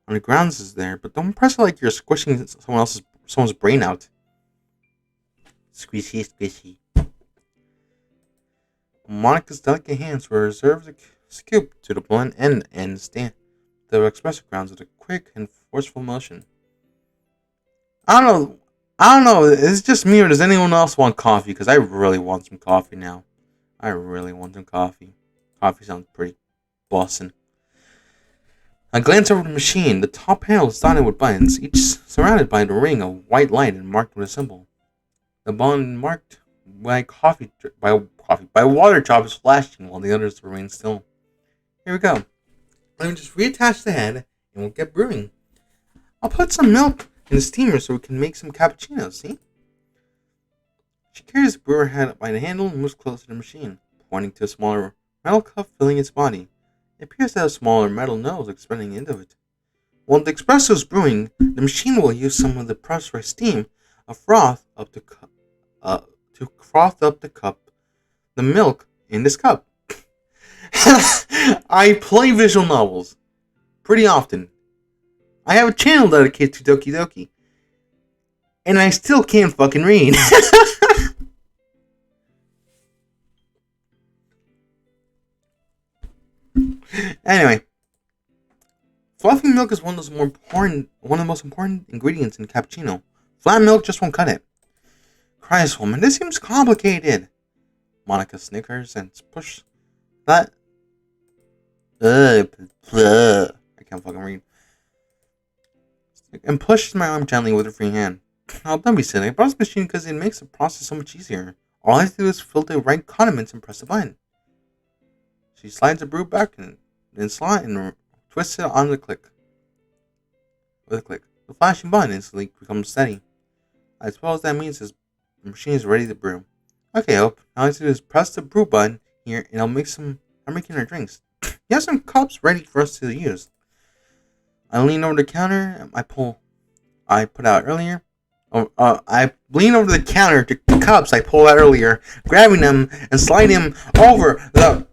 On the grounds is there, but don't press it like you're squishing someone's brain out. Squishy, squishy. Monica's delicate hands will reserve the scoop to the blunt end and stand the espresso grounds with a quick and forceful motion. I don't know. Is it just me or does anyone else want coffee? Because I really want some coffee now. I really want some coffee. Coffee sounds pretty bussin'. I glance over the machine. The top panel is dotted with buttons, each surrounded by the ring of white light and marked with a symbol. The button marked by water drop is flashing while the others remain still. Here we go. Let me just reattach the head and we'll get brewing. I'll put some milk in the steamer so we can make some cappuccinos, see? She carries the brewer head by the handle and moves closer to the machine, pointing to a smaller metal cup filling its body. It appears to have a smaller metal nose expanding into it. While the espresso is brewing, the machine will use some of the pressurized steam to froth up the cup, the milk in this cup. I play visual novels pretty often. I have a channel dedicated to Doki Doki, and I still can't fucking read. Anyway, frothing milk is one of the most important ingredients in cappuccino. Flat milk just won't cut it. Christ, woman, this seems complicated. Monica snickers and pushes that. I can't fucking read. And pushes my arm gently with her free hand. Oh, don't be silly. I brought this machine because it makes the process so much easier. All I have to do is fill the right condiments and press the button. She slides the brew back and twists it on the click. With a click. The flashing button instantly becomes steady. I suppose that means the machine is ready to brew. Okay, Hope. Now all I have to do is press the brew button here and I'm making our drinks. You have some cups ready for us to use. I lean over the counter. I lean over the counter to cups I pulled out earlier, grabbing them and sliding them over her.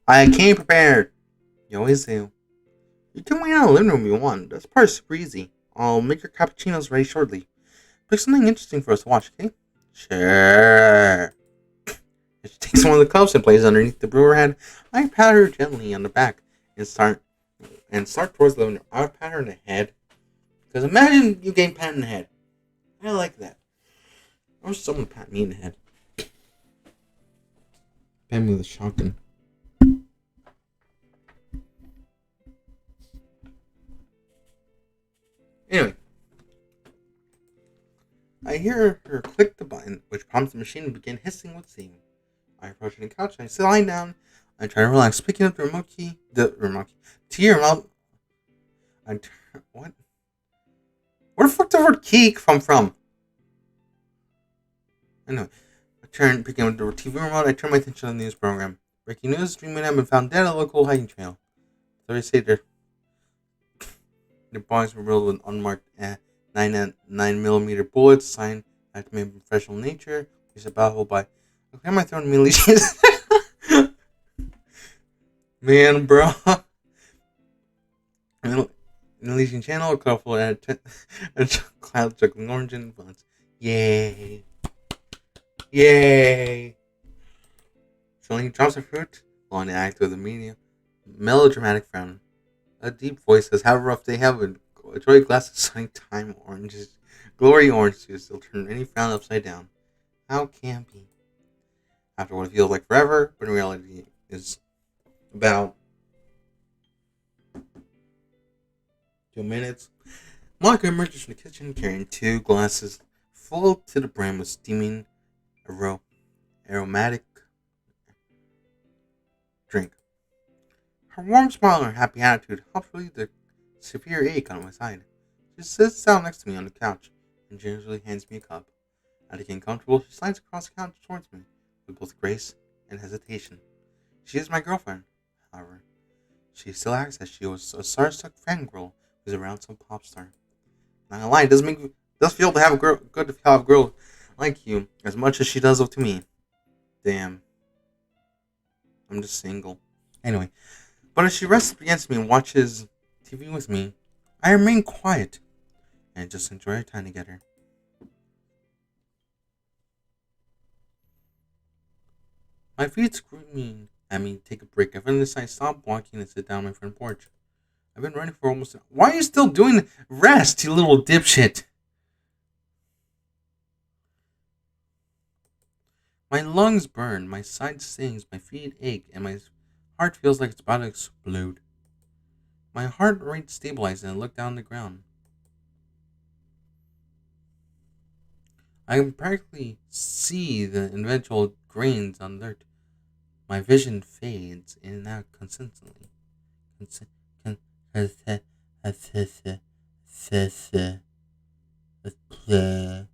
I came prepared. You always do. You can wait out in the living room if you want. That's part super easy. I'll make your cappuccinos ready shortly. Pick something interesting for us to watch, okay? Sure. She takes one of the cups and places it underneath the brewer head. I pat her gently on the back and start towards the living room. I would pat her in the head. Because imagine you getting pat in the head. I like that. I wish someone pat me in the head. Pat me with a shotgun. I hear her click the button, which prompts the machine to begin hissing with steam. I approach the couch, I sit lying down, I try to relax, picking up the remote key, to your mouth. What? Where the fuck did the word key come from? Anyway, picking up the TV remote, I turn my attention to the news program. Breaking news, 3 men have been found dead at a local hiking trail. So they say their bodies were riddled with unmarked 9mm bullets, signed after made professional nature. He's baffled by, okay, am I throwing me leashes? Man, bro. In the Legion channel, a couple at a cloud juggling orange and buns. Yay. Yay. Suddenly he drops a fruit, following the act with a medium, melodramatic frown. A deep voice says, have a rough day, have a joy glass of sunny time oranges. Glory orange juice, they'll turn any frown upside down. How campy. After what feels like forever, but in reality is about 2 minutes, Monica emerges from the kitchen carrying 2 glasses full to the brim with steaming aromatic drink. Her warm smile and her happy attitude helps relieve the severe ache on my side. She sits down next to me on the couch and generously hands me a cup. After getting comfortable, she slides across the couch towards me with both grace and hesitation. She is my girlfriend, however. She still acts as she was a starstruck fangirl who's around some pop star. Not gonna lie, it does feel to have a girl good to have a girl like you as much as she does to me. Damn. I'm just single. Anyway, but as she rests up against me and watches TV with me, I remain quiet and just enjoy our time together. My feet screaming at me to take a break. I finally decide to stop walking and sit down on my front porch. I've been running for almost. Why are you still doing rest, you little dipshit? My lungs burn, my side stings, my feet ache, and my heart feels like it's about to explode. My heart rate stabilizes and I look down the ground. I can practically see the eventual grains on dirt. My vision fades in and out consistently. Consi- con- consi- consi- consi- consi-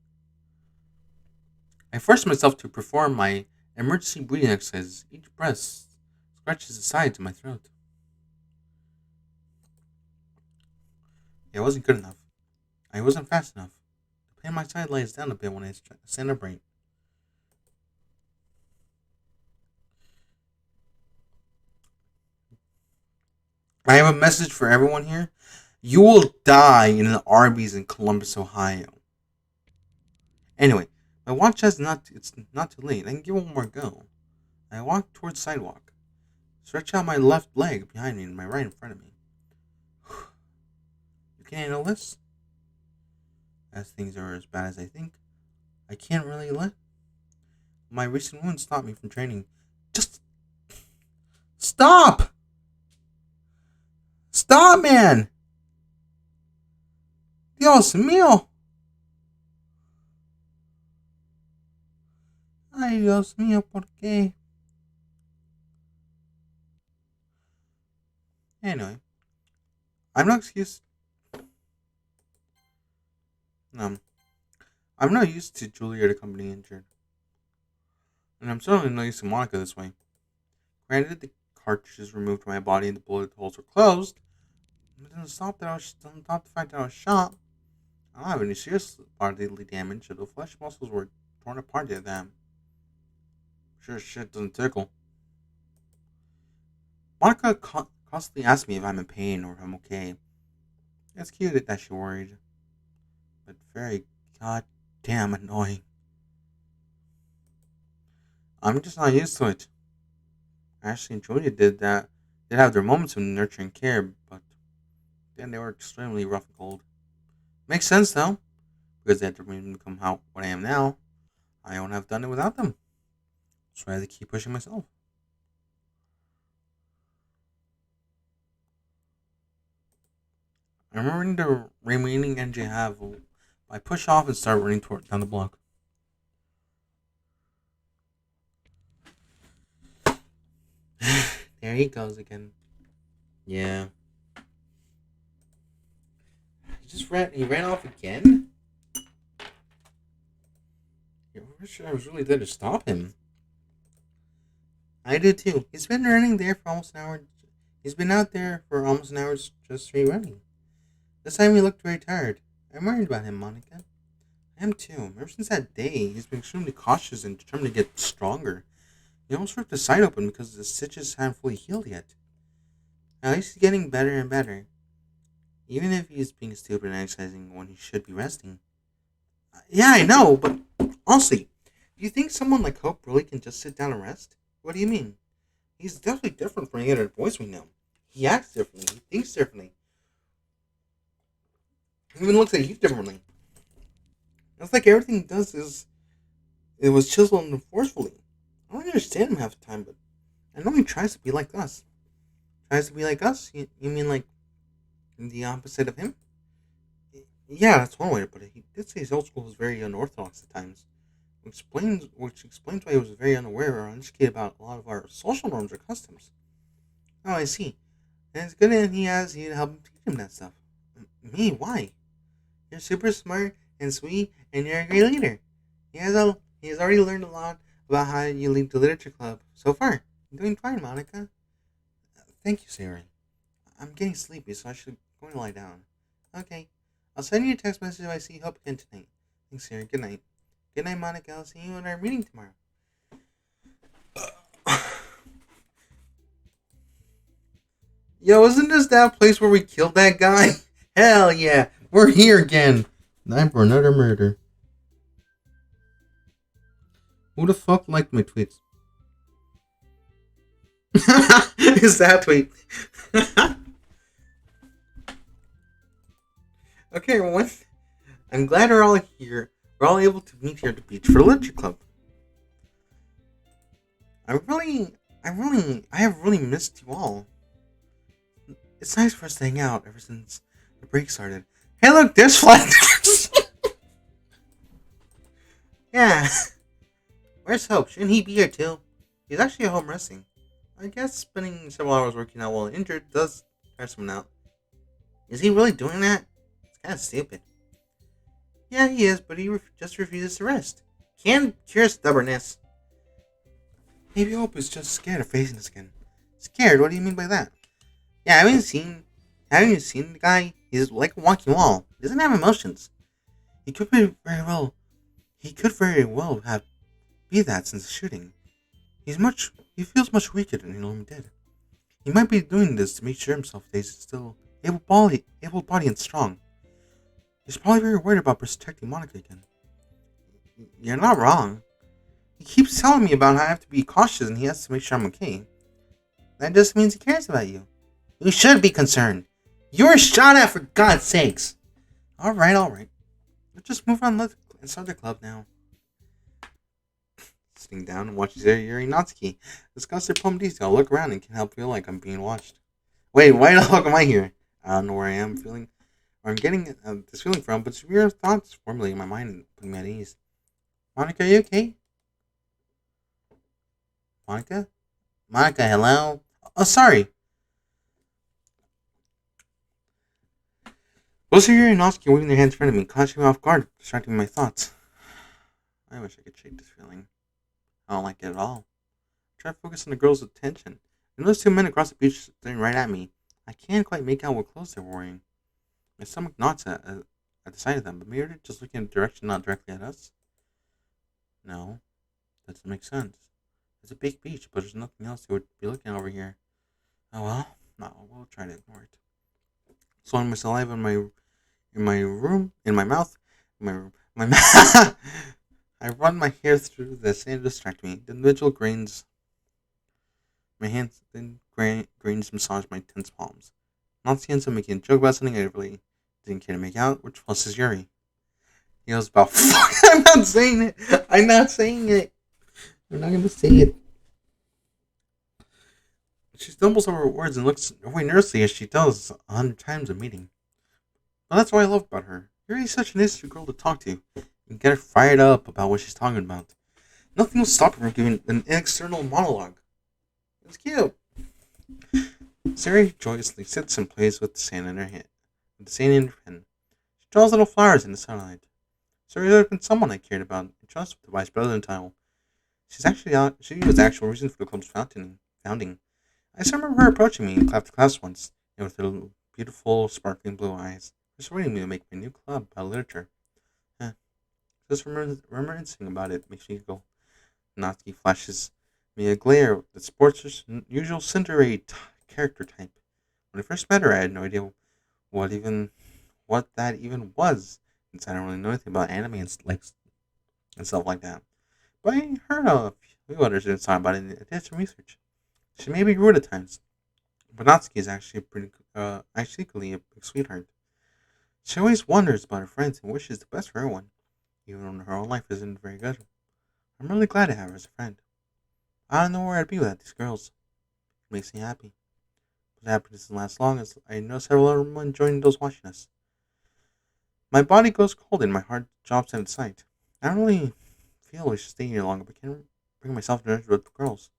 I force myself to perform my emergency breathing exercises. Each breath scratches the sides of my throat. It wasn't good enough. I wasn't fast enough. The pain in my side lies down a bit when I stand upright. I have a message for everyone here. You will die in an Arby's in Columbus, Ohio. Anyway, my watch says it's not too late. I can give one more go. I walk towards the sidewalk. Stretch out my left leg behind me and my right in front of me. You can handle this? As things are as bad as I think, I can't really let my recent wound stop me from training. Just stop! Stop, man! Dios mío! Ay, Dios mío, ¿por qué? Anyway, I'm not excuse. Um, I'm not used to Julia the company injured, and I'm certainly not used to Monica this way. Granted, the cartridges removed from my body and the bullet holes were closed, but it doesn't stop the fact that I was shot. I don't have any serious bodily damage, so the flesh muscles were torn apart at them. Sure as shit doesn't tickle. Monica constantly asks me if I'm in pain or if I'm okay. It's cute that she worried, but very goddamn annoying. I'm just not used to it. Ashley and Julia did that. Did have their moments of nurturing care, but then they were extremely rough and cold. Makes sense though, because they had to become what I am now. I wouldn't have done it without them. So I had to keep pushing myself. I remember the remaining energy I have I push off and start running down the block. There he goes again. Yeah. He ran off again? I wish I was really there to stop him. I do too. He's been running there for almost an hour. He's been out there for almost an hour just straight running. This time he looked very tired. I'm worried about him, Monica. I am too. Ever since that day, he's been extremely cautious and determined to get stronger. He almost ripped his side open because the stitches hadn't fully healed yet. At least he's getting better and better. Even if he's being stupid and exercising when he should be resting. Yeah, I know, but honestly, do you think someone like Hope really can just sit down and rest? What do you mean? He's definitely different from any other boys we know. He acts differently. He thinks differently. He even looks at you differently. It's like everything he does it was chiseled and forcefully. I don't understand him half the time, but I know he tries to be like us. Tries to be like us? You mean like the opposite of him? Yeah, that's one way to put it. He did say his old school was very unorthodox at times. Which explains why he was very unaware or uneducated about a lot of our social norms or customs. Oh, I see. And it's good that he has you to help him teach him that stuff. Me? Why? You're super smart and sweet, and you're a great leader. He has already learned a lot about how you lead the literature club so far. You're doing fine, Monica. Thank you, Sarah. I'm getting sleepy, so I should go and lie down. Okay. I'll send you a text message if I see Hope again tonight. Thanks, Sarah. Good night. Good night, Monica. I'll see you in our meeting tomorrow. Yo, isn't this that place where we killed that guy? Hell yeah. We're here again. Time for another murder. Who the fuck liked my tweets? Is that tweet? Okay, everyone. I'm glad we're all here. We're all able to meet here at the beach for Literature Club. I have really missed you all. It's nice for us to hang out ever since the break started. Hey, look, there's Flanders. Yeah. Where's Hope? Shouldn't he be here too? He's actually at home resting. I guess spending several hours working out while injured does tire someone out. Is he really doing that? It's kind of stupid. Yeah, he is, but he just refuses to rest. Can't cure stubbornness. Maybe Hope is just scared of facing this again. Scared? What do you mean by that? Yeah, haven't you seen the guy? He's like a walking wall. He doesn't have emotions. He could very well have be that since the shooting. He feels much weaker than he normally did. He might be doing this to make sure himself that he's still able-bodied and strong. He's probably very worried about protecting Monica again. You're not wrong. He keeps telling me about how I have to be cautious and he has to make sure I'm okay. That just means he cares about you. You should be concerned. You're shot at, for God's sakes. Alright. Let's just move on and start the club now. Sitting down and watch Yuri Natsuki discuss their poem detail. I look around and can help feel like I'm being watched. Wait, why the fuck am I here? I don't know where I am feeling, where I'm getting this feeling from, but severe thoughts formulating in my mind and putting me at ease. Monica, are you okay? Monica? Monica, hello? Oh, sorry. Both of Yuri and Natsuki waving their hands in front of me, catching me off guard, distracting my thoughts. I wish I could shake this feeling. I don't like it at all. I try to focus on the girl's attention. And those two men across the beach staring right at me. I can't quite make out what clothes they're wearing. My stomach knots at the sight of them, but maybe they're just looking in a direction not directly at us. No, that doesn't make sense. It's a big beach, but there's nothing else they would be looking over here. Oh well, no, we'll try to ignore it. Swallowing my saliva in my mouth. I run my hair through the sand to distract me. The individual grains. My hands then grains massage my tense palms. Not ends up making a joke about something I really didn't care to make out, which plus is Yuri. He goes about, fuck, I'm not saying it. I'm not going to say it. She stumbles over her words and looks away nervously as she does 100 times a meeting. But that's what I love about her. You're really such an easy girl to talk to. You get her fired up about what she's talking about. Nothing will stop her from giving an external monologue. It's cute. Sari joyously sits and plays with the sand in her hand, with the sand in her pen. She draws little flowers in the sunlight. Sari has been someone I cared about and trusted with the vice president title. She was the actual reason for the club's founding. I still remember her approaching me in class once, and with her beautiful, sparkling blue eyes, persuading me to make my new club about literature. Eh, just reminiscing about it makes me go. Natsuki flashes me a glare that sports her usual character type. When I first met her, I had no idea what even what that even was, since I don't really know anything about anime and stuff like that. But I heard a few others did talk about it and I did some research. She may be rude at times, but Natsuki is actually equally a big sweetheart. She always wonders about her friends and wishes the best for everyone, even when her own life isn't very good. I'm really glad to have her as a friend. I don't know where I'd be without these girls. It makes me happy. But happiness doesn't last long as I know several other women joining those watching us. My body goes cold and my heart drops out of sight. I don't really feel we should stay here longer, but can't bring myself to interact with the girls.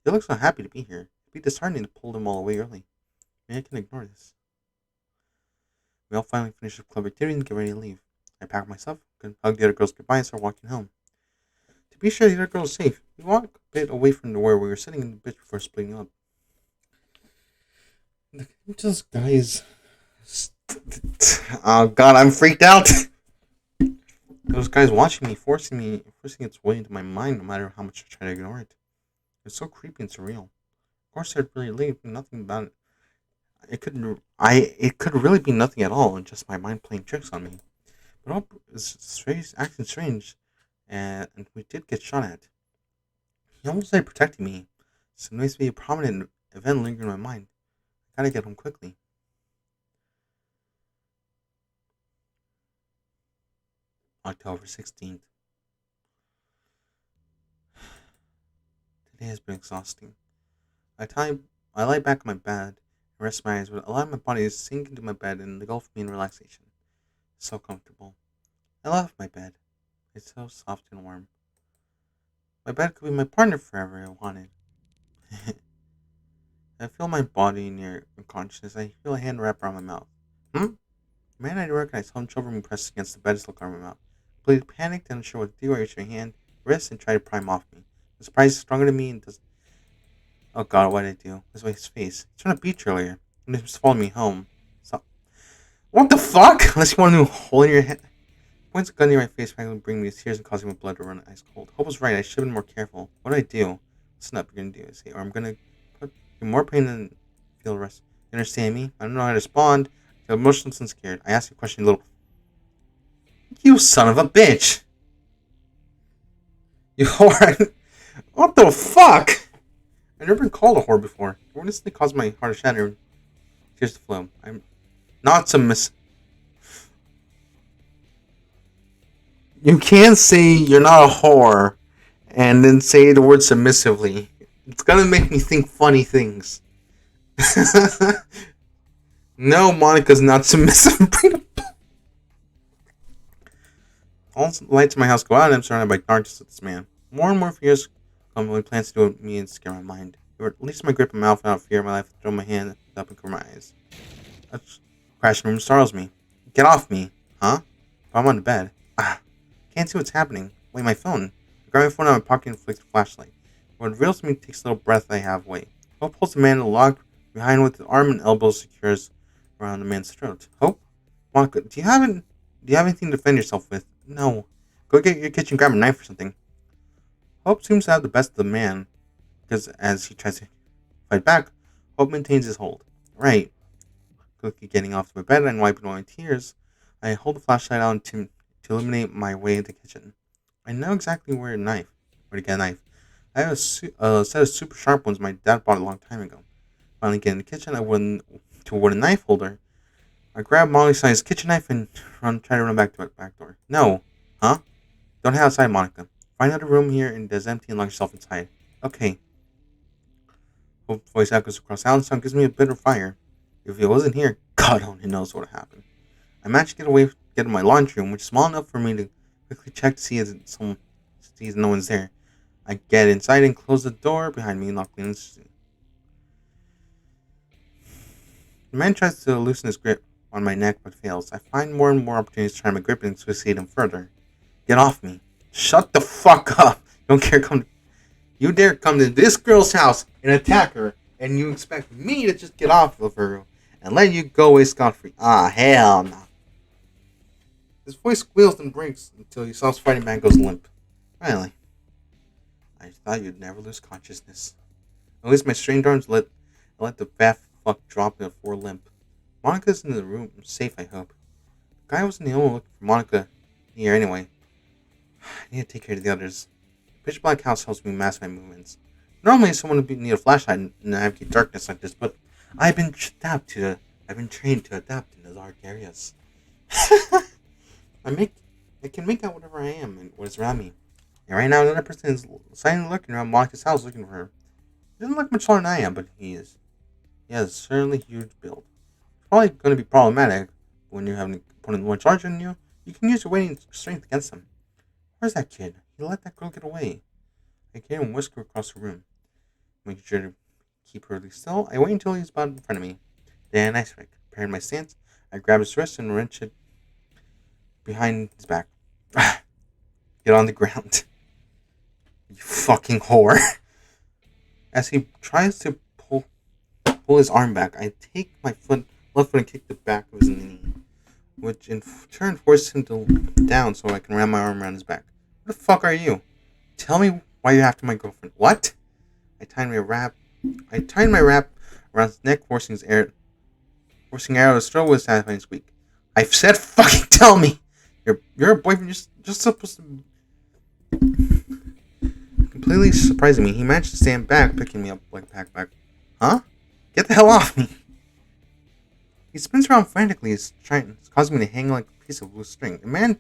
They look so happy to be here. It'd be disheartening to pull them all away early. Maybe I can ignore this. We all finally finish the club activity and get ready to leave. I pack myself, hug the other girls goodbye, and start walking home. To be sure the other girl is safe, we walk a bit away from where we were sitting in the bitch before splitting up. Just guys. Oh god, I'm freaked out! Those guys watching me, forcing its way into my mind no matter how much I try to ignore it. It's so creepy and surreal. Of course, I'd really leave nothing about it. It could really be nothing at all, and just my mind playing tricks on me. But all is strange, acting strange, and we did get shot at. He almost started protecting me, so it makes me a prominent event lingering in my mind. I gotta get home quickly. October 16th. Today has been exhausting. I tie, I lie back on my bed and rest my eyes, but allow my body to sink into my bed and engulf me in relaxation. It's so comfortable. I love my bed. It's so soft and warm. My bed could be my partner forever if I wanted. I feel my body near unconsciousness. I feel a hand wrap around my mouth. Hmm? The man I recognize home children me pressed against the bed still covering my mouth. Completely panicked and unsure what to do, I reach my hand, wrist, and try to pry him off me. The surprise is stronger than me and does. Oh god, what did I do? This was his face. He's trying to beat you earlier. And he was following me home. So. What the fuck? Unless you want a new hole in your head. Points a gun near my face, finally bringing me to tears and causing my blood to run ice cold. Hope was right. I should have been more careful. What do I do? Listen up. You're gonna do this, or I'm gonna put you more pain than feel the rest. You understand me? I don't know how to respond. I feel emotionless and scared. I ask you a question, you little. You son of a bitch! You whore! What the fuck? I've never been called a whore before. It instantly caused my heart to shatter and tears to flow. I'm not submissive. You can't say you're not a whore and then say the word submissively. It's gonna make me think funny things. No, Monica's not submissive. All the lights in my house go out and I'm surrounded by darkness with this man. More and more fears come when he plans to do with me and scare my mind. Or at least my grip and mouth without fear, my life throw my hand up and cover my eyes. A crashing room startles me. Get off me, huh? But I'm on the bed. Ah, can't see what's happening. Wait, my phone. I grab my phone out of my pocket and flick the flashlight. What reveals to me takes the little breath I have away. Hope pulls the man in the log behind with his arm and elbow secures around the man's throat. Hope? Monica, do you have anything to defend yourself with? No. Go get your kitchen, grab a knife or something. Hope seems to have the best of the man, because as he tries to fight back, Hope maintains his hold. Right. Quickly getting off my bed and wiping away my tears, I hold the flashlight out to illuminate my way into the kitchen. I know exactly where to get a knife. I have a set of super sharp ones my dad bought a long time ago. Finally get in the kitchen, I went to a wooden knife holder. I grab Molly-sized kitchen knife and try to run back to the back door. No. Huh? Don't head outside, Monica. Find out a room here and there's empty and lock yourself inside. Okay. Hope's voice echoes across the gives me a bit of fire. If he wasn't here, God only knows what would happen. I managed to get away get in my laundry room, which is small enough for me to quickly check to see if no one's there. I get inside and close the door behind me, locking it. The man tries to loosen his grip on my neck but fails. I find more and more opportunities to try my grip and succeed him further. Get off me. Shut the fuck up. You dare come to this girl's house and attack her, and you expect me to just get off of her and let you go away scot-free. Ah, hell no. His voice squeals and breaks until he stops fighting back and goes limp. Finally. I thought you'd never lose consciousness. At least my strained arms let the fat fuck drop in a floor limp. Monica's in the room, safe I hope. The guy wasn't the only one looking for Monica here anyway. I need to take care of the others. The pitch black house helps me mask my movements. Normally someone would need a flashlight in empty darkness like this, but I've been trained to adapt in the dark areas. I can make out whatever I am and what is around me. And right now another person is silently looking around Monica's house looking for her. He doesn't look much taller than I am, but he is. He has a certainly huge build. It's probably going to be problematic when you have an opponent more larger than you. You can use your weight and strength against him. Where's that kid? He let that girl get away. I hear him whisper across the room. Making sure to keep her still, I wait until he's about in front of me. Then I strike. Preparing my stance, I grab his wrist and wrench it behind his back. Get on the ground. You fucking whore. As he tries to pull his arm back, I take my left foot and kick the back of his knee, which in turn forces him to down so I can ram my arm around his back. What the fuck are you? Tell me why you're after my girlfriend. What? I tighten my wrap around his neck, forcing air out of his throat with a satisfying squeak. I've said fucking tell me! You're a boyfriend, just supposed to... Completely surprising me, he managed to stand back, picking me up like a backpack. Huh? Get the hell off me! He spins around frantically, it's causing me to hang like a piece of loose string. The man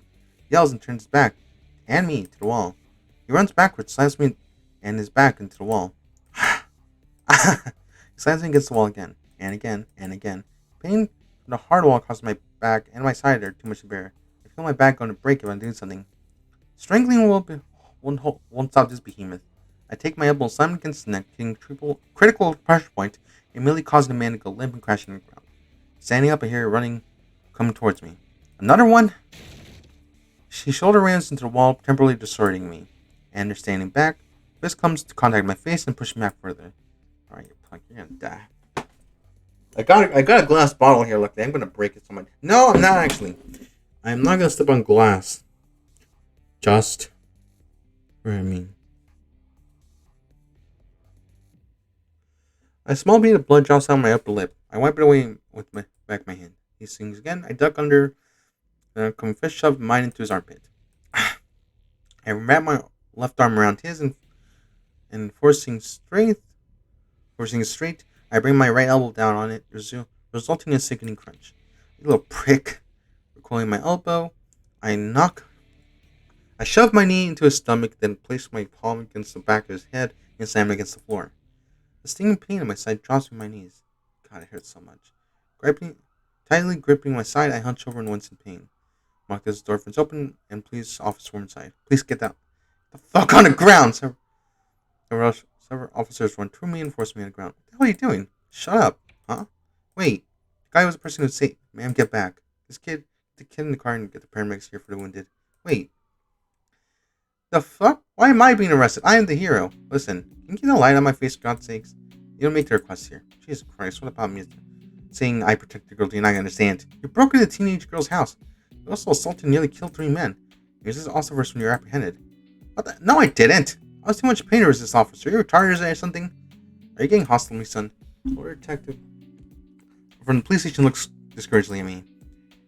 yells and turns his back, and me, to the wall. He runs backwards, slams me and his back into the wall. He slams me against the wall again, and again, and again. Pain from the hard wall causes my back and my side are too much to bear. I feel my back going to break if I'm doing something. Strangling won't stop this behemoth. I take my elbow and slam it against the neck, hitting critical pressure point, immediately causing the man to go limp and crash on the ground. Standing up, I hear her coming towards me. Another one? She shoulder rams into the wall, temporarily distorting me. And standing back, fist comes to contact my face and push me back further. Alright, you punk, you're gonna die. I got a glass bottle here, look, I'm gonna break it so much. No, I'm not actually. I'm not gonna step on glass. Just for me. A small bead of blood drops down my upper lip. I wipe it away with my back of my hand. He sings again. I duck under, come fist shove mine into his armpit. I wrap my left arm around his and forcing it straight, I bring my right elbow down on it, resulting in a sickening crunch. You little prick. Recoiling my elbow, I shove my knee into his stomach, then place my palm against the back of his head and slam it against the floor. The stinging pain in my side drops to my knees. God, it hurts so much. Tightly gripping my side, I hunch over and wince in pain. Monica's door opens open, and police officers swarm inside. Please get down. The fuck on the ground! Several officers run through me and force me on the ground. What the hell are you doing? Shut up. Huh? Wait. The guy was the person who said, ma'am, get back. The kid in the car and get the paramedics here for the wounded. Wait. The fuck? Why am I being arrested? I am the hero. Listen, can you get a light on my face for God's sakes? You don't make the request here. Jesus Christ, what about me saying I protect the girl? Do you not understand? You broke into a teenage girl's house. You also assaulted and nearly killed 3 men. This is also first when you were apprehended. What the? No, I didn't. I was too much pain to resist, officer. Are you retarded or something? Are you getting hostile to me, son? Or detective from the police station looks discouragingly at me.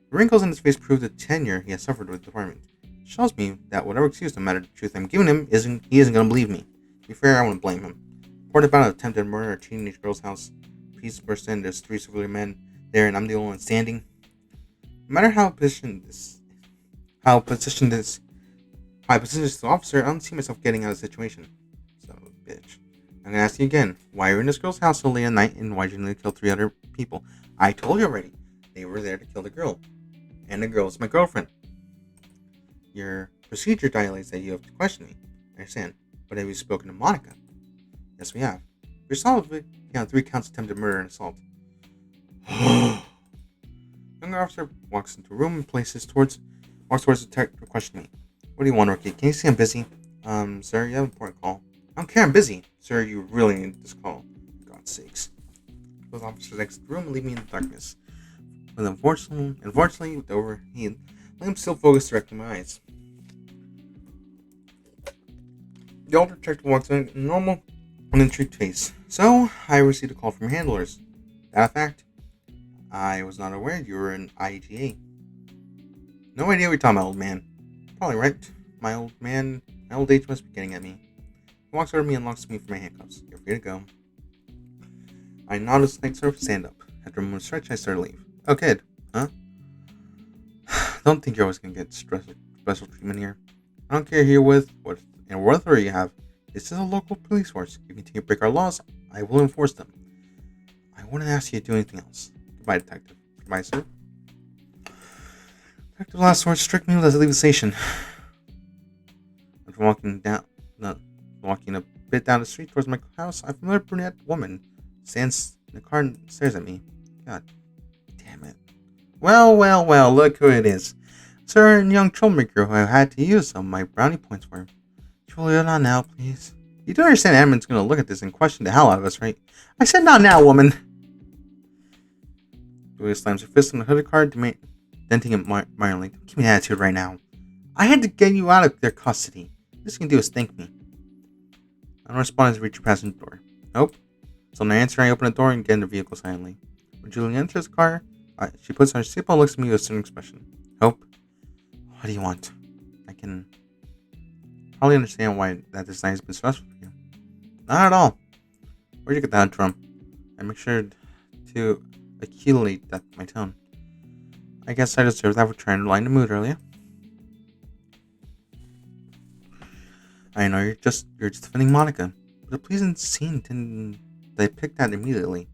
The wrinkles in his face prove the tenure he has suffered with the department. It shows me that whatever excuse, no matter the truth I'm giving him, he isn't going to believe me. To be fair, I wouldn't blame him. Report about an attempted murder at a teenage girl's house. Police burst in, there's 3 civilian men there, and I'm the only one standing. No matter how I position this officer, I don't see myself getting out of the situation. So, bitch. I'm gonna ask you again. Why are you in this girl's house so late at night, and why did you nearly kill 3 other people? I told you already. They were there to kill the girl. And the girl is my girlfriend. Your procedure dilates that you have to question me. I understand. But have you spoken to Monica? Yes, we have. You're solid count 3 counts of attempted murder and assault. Younger officer walks into a room and walks towards the detective to question me. What do you want, Rookie? Can you see I'm busy? Sir, you have an important call. I don't care, I'm busy. Sir, you really need this call. For God's sakes. Both officers exit the room and leave me in the darkness. But unfortunately, with the overheat, I'm still focused directly in my eyes. The older detective walks in a normal, unintrigued face. So, I received a call from your handlers. That a fact? I was not aware you were an IGA. No idea what you're talking about, old man. Probably right. My old age must be getting at me. He walks over to me and locks me from my handcuffs. You're free to go. I nod as I sort of stand up. After a moment's stretch, I start to leave. Oh, kid. Huh? Don't think you're always going to get special treatment here. I don't care who you're with, what authority you have. This is a local police force. If you continue to break our laws, I will enforce them. I wouldn't ask you to do anything else. Goodbye, detective. Goodbye, sir. Detective last words struck me as I leave the station. After walking a bit down the street towards my house, a familiar brunette woman stands in the car and stares at me. God damn it. Well, look who it is. Certain young troublemaker who I had to use some of my brownie points for. Julia, not now, please. You do understand Edmund's going to look at this and question the hell out of us, right? I said not now, woman. Julia slams her fist on the hooded car, denting it mildly. Give me an attitude right now. I had to get you out of their custody. This you can do is thank me. I don't respond as I reach your passenger door. Nope. So on the answer, I open the door and get in the vehicle silently. When Julia enters the car, she puts on her seatbelt and looks at me with a certain expression. Hope. What do you want? I can probably understand why that design has been stressful for you. Not at all. Where'd you get that from? I make sure to accumulate that my tone. I guess I deserve that for trying to lighten the mood earlier. I know you're just defending Monica, but the pleasing scene didn't they pick that immediately.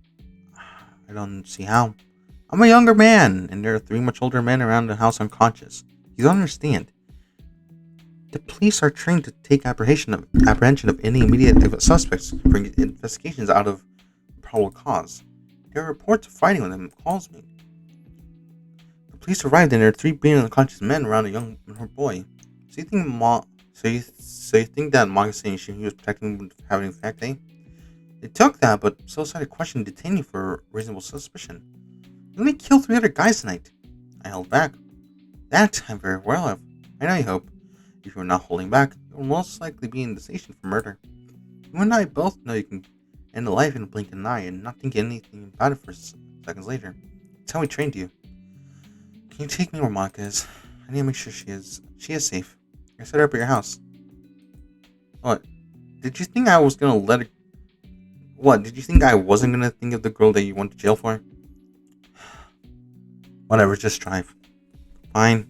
I don't see how. I'm a younger man, and there are 3 much older men around the house unconscious. You don't understand. The police are trained to take apprehension of any immediate suspects, bring investigations out of probable cause. There are reports of fighting when them calls me. The police arrived and there are 3 being unconscious men around a young boy. So you think that Monica he was protecting would have an effect, eh? It took that, but so decided to question and detain you for reasonable suspicion. You only killed 3 other guys tonight. I held back. That I'm very well of. I know you hope. If you're not holding back, you'll most likely be in the station for murder. You and I both know you can end a life in a blink of an eye and not think anything about it for seconds later. That's how we trained you. Can you take me where Monica is? I need to make sure she is safe. I set her up at your house. What? Did you think I was gonna let her... What? Did you think I wasn't gonna think of the girl that you went to jail for? Whatever, just drive. Fine.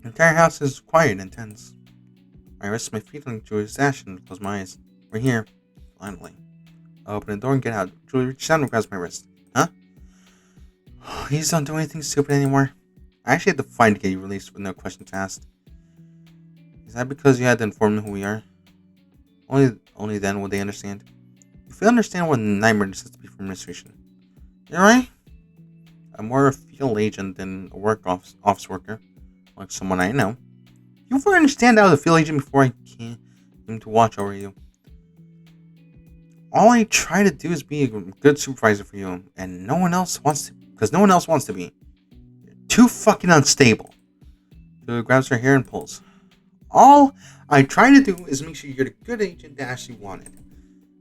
The entire house is quiet and tense. I rest my feet on Julie's dash and close my eyes. We're here. Finally. I open the door and get out. Julie reaches out and grabs my wrist. Huh? You just don't do anything stupid anymore. I actually had to fight to get you released with no questions asked. Is that because you had to inform them who we are? Only then will they understand. If they understand what a nightmare this is to be for administration. You're right. I'm more a field agent than a office worker, like someone I know. You will understand I was a field agent before I came to watch over you. All I try to do is be a good supervisor for you, and no one else wants to, because no one else wants to be. You're too fucking unstable. Julia grabs her hair and pulls. All I try to do is make sure you're the good agent that Ashley wanted.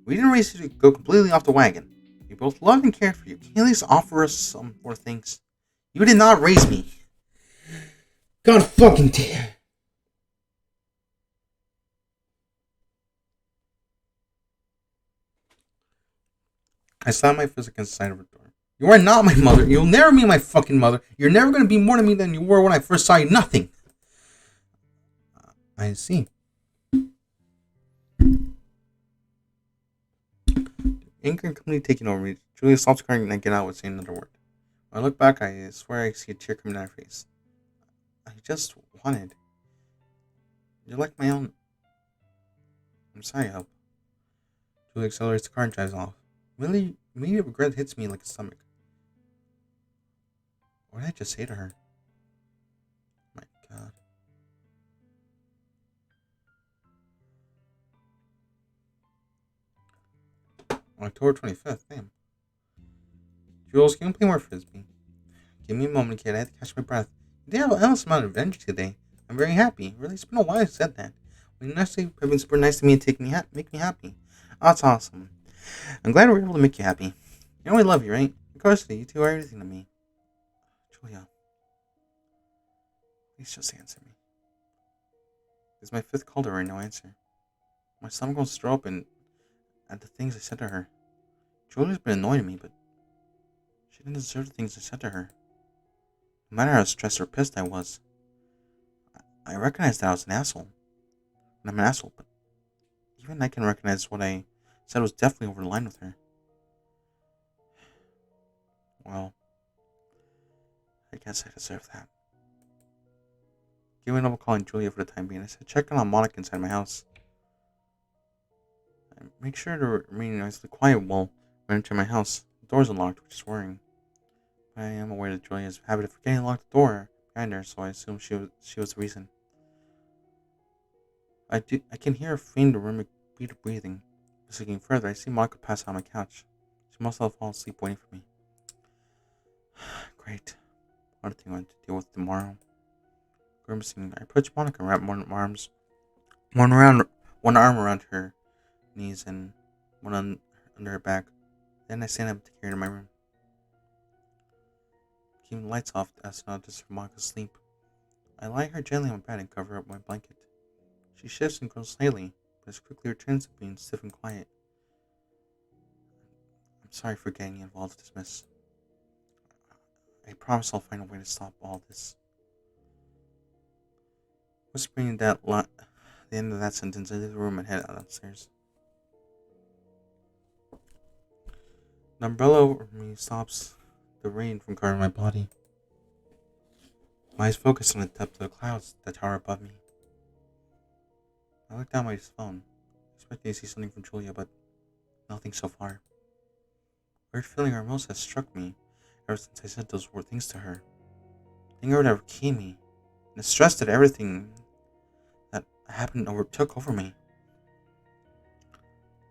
We didn't raise you to go completely off the wagon. We both loved and cared for you. Can you at least offer us some more things? You did not raise me. God fucking damn. I slammed my fist against the side of her door. You are not my mother. You'll never be my fucking mother. You're never going to be more to me than you were when I first saw you. Nothing. I see. Anger completely taking over me. Julia stops crying and I get out with saying another word. When I look back, I swear I see a tear coming down her face. I just wanted. You're like my own. I'm sorry, Hope. Julie accelerates the car and drives off. Really, immediate regret hits me like a stomach. What did I just say to her? My God. October 25th, damn. Jules, can you play more frisbee? Give me a moment, kid. I have to catch my breath. You did have an endless amount of energy today. I'm very happy. Really, it's been a while since I said that. When you nicely have been super nice to me and make me happy. Oh, that's awesome. I'm glad we were able to make you happy. You know I love you, right? Of course, you two are everything to me. Julia, please just answer me. This is my fifth call to her and no answer. My stomach wants to throw up and at the things I said to her. Julia's been annoying me, but she didn't deserve the things I said to her. No matter how stressed or pissed I was, I recognized that I was an asshole. And I'm an asshole, but even I can recognize what I said was definitely over the line with her. Well, I guess I deserve that. Giving up on calling Julia for the time being, I said check on Monica inside my house. I make sure to remain nicely quiet while I enter my house. The door's unlocked, which is worrying. But I am aware that Julia has a habit of forgetting to lock the door behind her, so I assume she was the reason. I can hear a faint rhythmic beat of breathing. Just looking further, I see Monica pass out on my couch. She must have fallen asleep waiting for me. Great. Another thing I have to deal with tomorrow. Grimacing, I approach Monica and wrap one arm around her knees and under her back. Then I stand up to carry her to my room. Keeping the lights off as not to disturb Monica's sleep. I lie her gently on my bed and cover up my blanket. She shifts and grows slightly, but as quickly returns to being stiff and quiet. I'm sorry for getting involved, Miss. I promise I'll find a way to stop all this. Whispering the end of that sentence, I leave the room and head out downstairs. An umbrella over me stops the rain from covering my body. My eyes focus on the depth of the clouds that tower above me. I look down my phone, expecting to see something from Julia, but nothing so far. A weird feeling of remorse has struck me ever since I said those things to her. The anger that overcame me, and the stress that everything that happened took over me.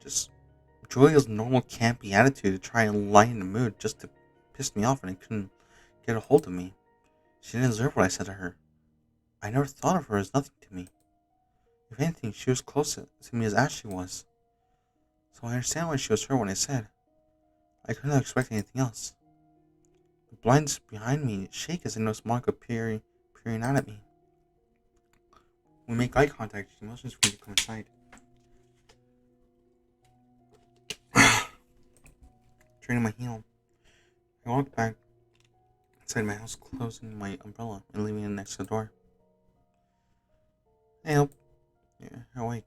Just Julia's normal campy attitude to try and lighten the mood just to piss me off and it couldn't get a hold of me. She didn't deserve what I said to her. I never thought of her as nothing to me. If anything, she was close to me as Ashley was. So I understand why she was hurt when I said. I couldn't have expected anything else. The blinds behind me shake as I notice Monica peering out at me. We make eye contact, she motions for me to come inside. Turning my heel, I walk back inside my house, closing my umbrella and leaving it next to the door. Hey, Hope. Yeah, awake.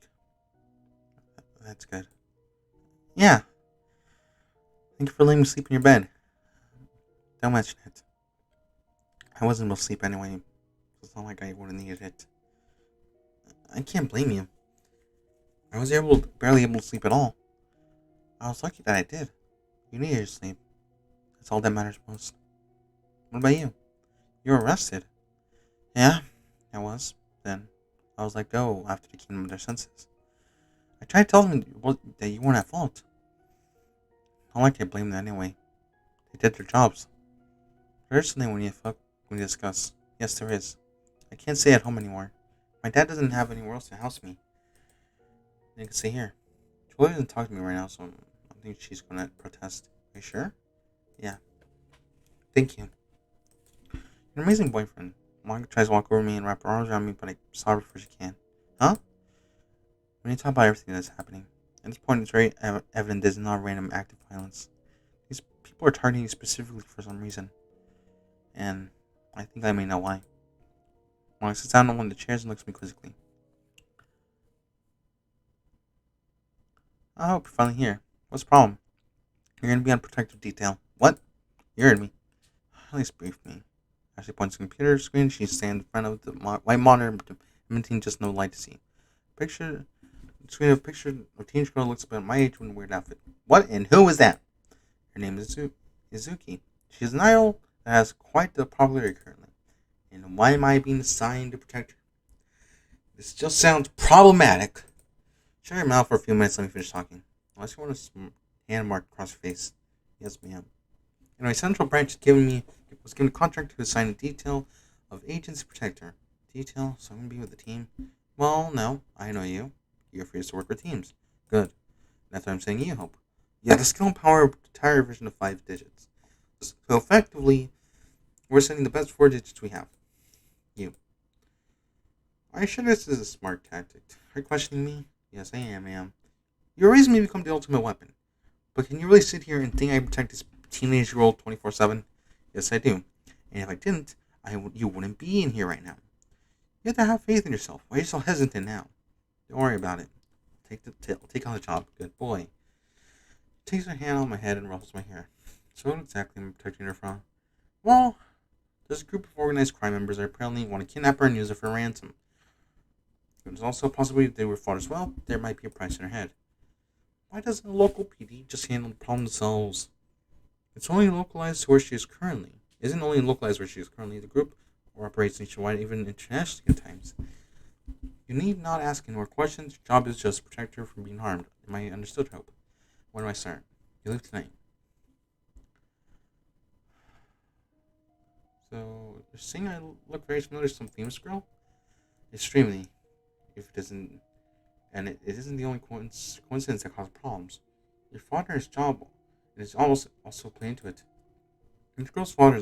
That's good. Yeah. Thank you for letting me sleep in your bed. Don't mention it. I wasn't able to sleep anyway. It's not like I would have needed it. I can't blame you. I was barely able to sleep at all. I was lucky that I did. You needed your sleep. That's all that matters most. What about you? You were arrested. Yeah, I was. Then I was let go after they came to their senses. I tried telling them that you weren't at fault. Not like I blame them anyway. They did their jobs. There is something we discuss. Yes, there is. I can't stay at home anymore. My dad doesn't have anywhere else to house me. I can stay here. Julia doesn't talk to me right now, so I think she's gonna protest. Are you sure? Yeah. Thank you. You're an amazing boyfriend. Monica tries to walk over me and wrap her arms around me, but I stop her before she can. Huh? We need to talk about everything that's happening. At this point, it's very evident this is not random act of violence. These people are targeting you specifically for some reason. And I think I may know why. Monica sits down on one of the chairs and looks at me quizzically. I hope you're finally here. What's the problem? You're going to be on protective detail. What? You heard me. At least brief me. As she points to the computer screen, she stands in front of the white monitor, emitting just no light to see. Picture screen of picture of teenage girl looks about my age in a weird outfit. What and who is that? Her name is Izuki. She is an idol that has quite the popularity currently. And why am I being assigned to protect her? This just sounds problematic. Shut your mouth for a few minutes, let me finish talking. Unless you want a hand mark across your face. Yes, ma'am. Anyway, Central Branch was given a contract to assign a detail of agents to protect her. Detail? So I'm going to be with the team? Well, no. I know you. You're free to work with teams. Good. That's why I'm saying you help. You have the skill and power of the entire version of 5 digits. So effectively, we're sending the best 4 digits we have. You. Are you sure this is a smart tactic? Are you questioning me? Yes, I am, ma'am. You're raising me to become the ultimate weapon. But can you really sit here and think I protect this teenage girl 24/7? Yes, I do. And if I didn't, you wouldn't be in here right now. You have to have faith in yourself. Why are you so hesitant now? Don't worry about it. Take on the job. Good boy. Takes her hand on my head and ruffles my hair. So what exactly am I protecting her from? Well, there's a group of organized crime members that apparently want to kidnap her and use her for ransom. There's also a possibility if they were fought as well, there might be a price in her head. Why doesn't the local PD just handle the problem themselves? It's only localized to where she is currently. Isn't only localized where she is currently. The group operates nationwide, even internationally at times. You need not ask any more questions. Your job is just to protect her from being harmed. Am I understood, Hope? When do I start? You leave tonight. So, you're saying I look very familiar to some famous girl? Extremely. If it isn't, and it isn't the only coincidence that causes problems. Your father's job is almost also playing into it. And the girl's father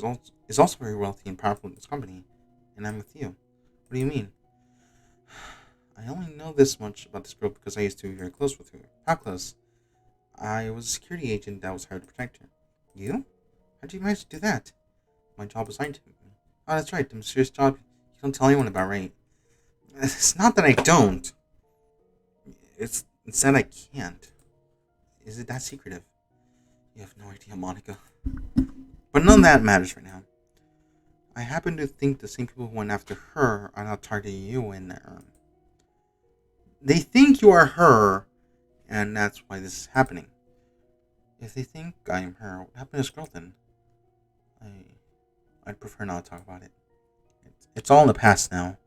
is also very wealthy and powerful in this company, and I'm with you. What do you mean? I only know this much about this girl because I used to be very close with her. How close? I was a security agent that was hired to protect her. You? How did you manage to do that? My job was assigned to me. Oh, that's right, the mysterious job you don't tell anyone about, right? It's not that I don't. It's that I can't. Is it that secretive? You have no idea, Monica. But none of that matters right now. I happen to think the same people who went after her are now targeting you in there. They think you are her, and that's why this is happening. If they think I am her, what happened to this girl then? I'd prefer not to talk about it. It's all in the past now.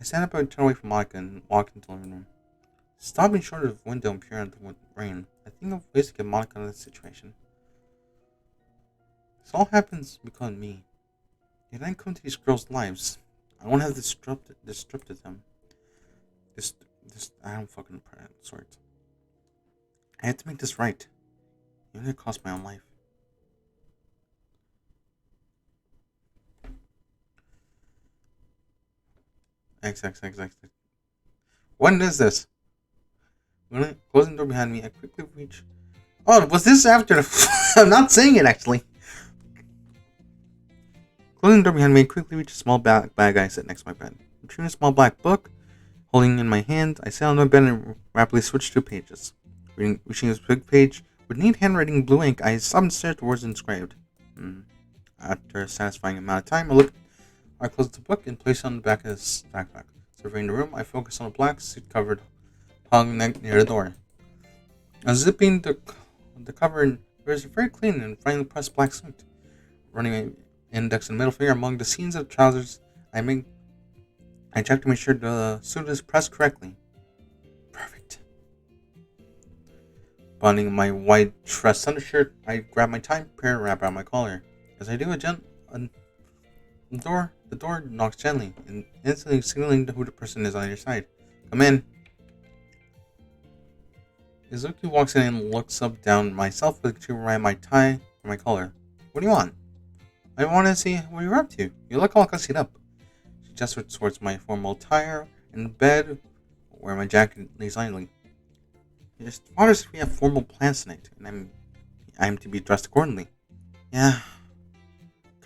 I stand up and turn away from Monica and walk into the living room. Stopping short of the window and peering at the rain, I think of ways to get Monica out of this situation. This all happens because of me. Yet I come into these girls' lives. I won't have disrupted them. I don't fucking sort. I have to make this right. Even if it costs my own life. X. When is this? When closing the door behind me, I quickly reach. Oh, was this after the? I'm not saying it actually. Closing the door behind me, I quickly reach a small bag I sit next to my bed. Retrieving a small black book, holding in my hand, I sit on my bed and rapidly switch through pages. Reaching this big page, with neat handwriting in blue ink, I stop and stare at the words inscribed. After a satisfying amount of time, I close the book and place it on the back of this backpack. Surveying the room, I focus on a black suit covered hung near the door. Unzipping the cover, there's a very clean and finely pressed black suit. Running my index and middle finger among the seams of the trousers, I check to make sure the suit is pressed correctly. Perfect. Buttoning my white dress undershirt, I grab my tie, pair, and wrap around my collar. As I do, the door knocks gently, and instantly signaling who the person is on your side. Come in. Izuki walks in and looks up down myself to around my tie and my collar. What do you want? I want to see what you're up to. You look all gussied up. She gestures towards my formal attire in bed, where my jacket lays idly. Your father said we have formal plans tonight, and I'm to be dressed accordingly. Yeah.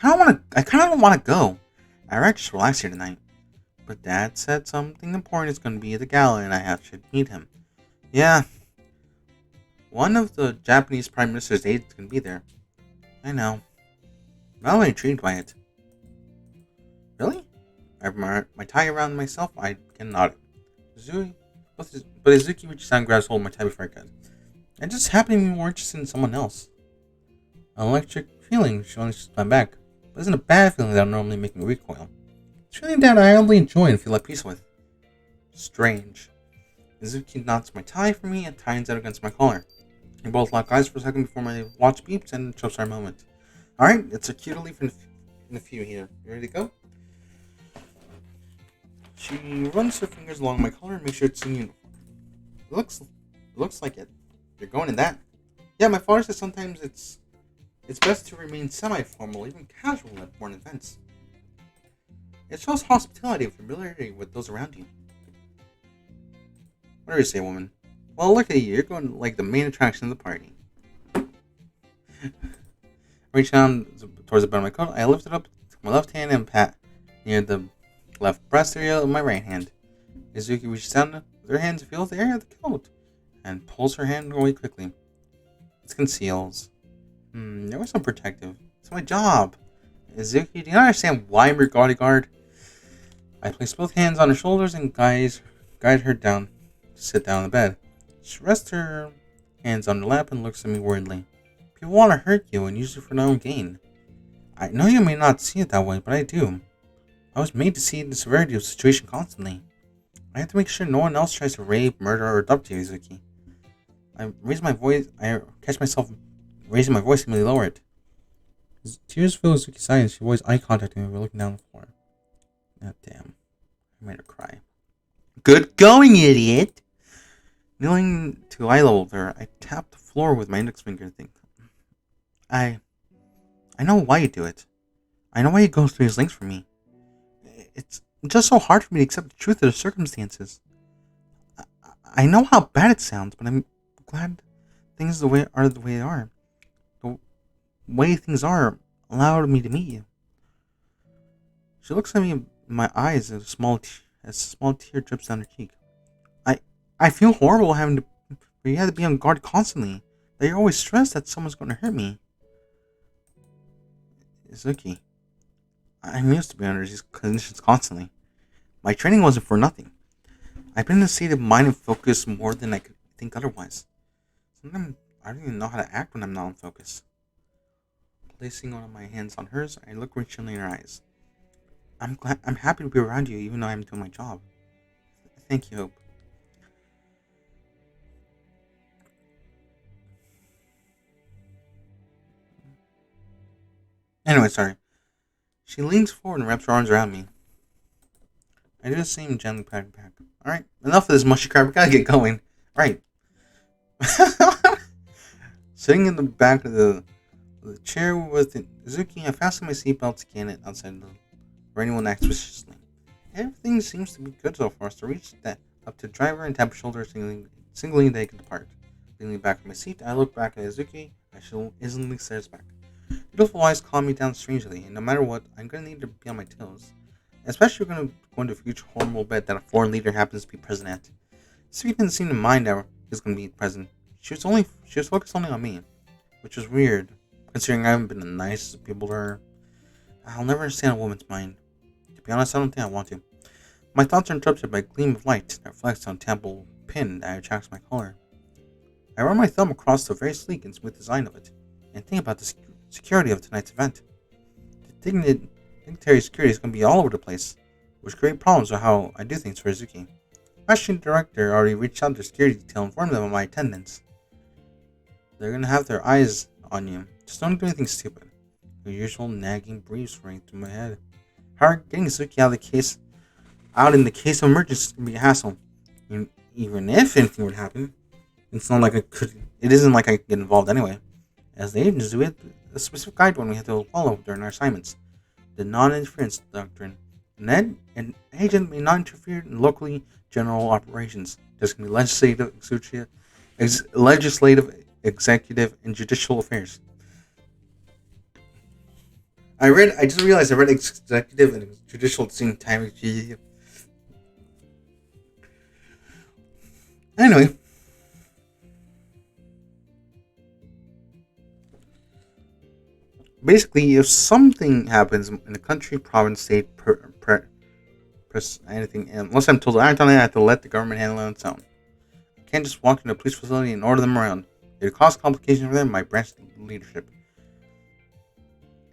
I kind of don't want to go. I'd rather just relax here tonight. But Dad said something important is going to be at the gala, and I should meet him. Yeah. One of the Japanese Prime Minister's aides can be there. I know. I'm intrigued by it. Really? I wrap my tie around myself. I can nod. Zui, but Izuki Richie-san grabs hold of my tie before I could. I just happen to be more interested in someone else. An electric feeling showing my back, but isn't a bad feeling that would normally make me recoil. It's really that I only enjoy and feel at peace with. Strange. Izuki knots my tie for me and tightens it against my collar. We both lock eyes for a second before my watch beeps and chops our moment. Alright, it's a cue to leave in a few here. You ready to go? She runs her fingers along my collar and makes sure it's in uniform. It looks like it. You're going in that. Yeah, my father says sometimes it's best to remain semi-formal, even casual at important events. It shows hospitality and familiarity with those around you. Whatever you say, woman. Well, look at you. You're going like the main attraction of the party. Reach down towards the bottom of my coat. I lift it up with my left hand and pat near the left breast area of my right hand. Izuki reaches down with her hands and feels the area of the coat and pulls her hand away quickly. It conceals. There was some protective. It's my job. Izuki, do you not understand why I'm your bodyguard? I place both hands on her shoulders and guide her down to sit down on the bed. She rests her hands on her lap and looks at me worriedly. People want to hurt you and use you for their own gain. I know you may not see it that way, but I do. I was made to see the severity of the situation constantly. I have to make sure no one else tries to rape, murder, or abduct you, Izuki. I catch myself raising my voice and immediately lower it. As tears fill Izuki's eyes, she avoids eye contact with me, looking down on the floor. God damn. I made her cry. Good going, idiot! Kneeling to eye level with her, I tap the floor with my index finger and think. I know why you do it. I know why you go through these lengths for me. It's just so hard for me to accept the truth of the circumstances. I know how bad it sounds, but I'm glad things the way they are. The way things are allowed me to meet you. She looks at me in my eyes as a small tear drips down her cheek. I feel horrible having to, but you have to be on guard constantly. That you're always stressed that someone's going to hurt me. Izuki, I'm used to being under these conditions constantly. My training wasn't for nothing. I've been in a state of mind and focus more than I could think otherwise. Sometimes I don't even know how to act when I'm not in focus. Placing one of my hands on hers, I look richly in her eyes. I'm happy to be around you, even though I'm doing my job. Thank you, Hope. Anyway, sorry. She leans forward and wraps her arms around me. I do the same, gently patting back. Alright, enough of this mushy crap. We gotta get going. Right. Sitting in the back of the chair with Izuki, I fasten my seatbelt to can it outside where anyone acts viciously. Everything seems to be good so far, so I reach up to the driver and tap his shoulder, signaling they can depart. Leaning back on my seat, I look back at Izuki. She instantly stares back. Beautiful eyes calm me down strangely, and no matter what, I'm gonna need to be on my toes. Especially if we're gonna go into a future horrible bet that a foreign leader happens to be present at. Izuki didn't seem to mind that he's gonna be present. She was focused only on me, which was weird, considering I haven't been the nicest of people to her. I'll never understand a woman's mind. To be honest, I don't think I want to. My thoughts are interrupted by a gleam of light that reflects on a temple pin that attracts my collar. I run my thumb across the very sleek and smooth design of it, and think about the security of tonight's event. The dignitary security is going to be all over the place, which create problems with how I do things for Izuki. Actually, the director already reached out to security detail and informed them of my attendance. They're going to have their eyes on you. Just don't do anything stupid. The usual nagging briefs running through my head. However, getting Izuki out in the case of emergency can be a hassle. And even if anything would happen, it's not like it isn't like I could get involved anyway. As the agents, we have a specific guideline we have to follow during our assignments. The non-interference doctrine. An agent may not interfere in locally general operations. There's going to be legislative, executive, and judicial affairs. I just realized I read executive and judicial at the same time. Anyway. Basically, if something happens in the country, province, state, anything, unless I'm told I have to let the government handle it on its own. I can't just walk into a police facility and order them around. It would cause complications for them. My branch leadership.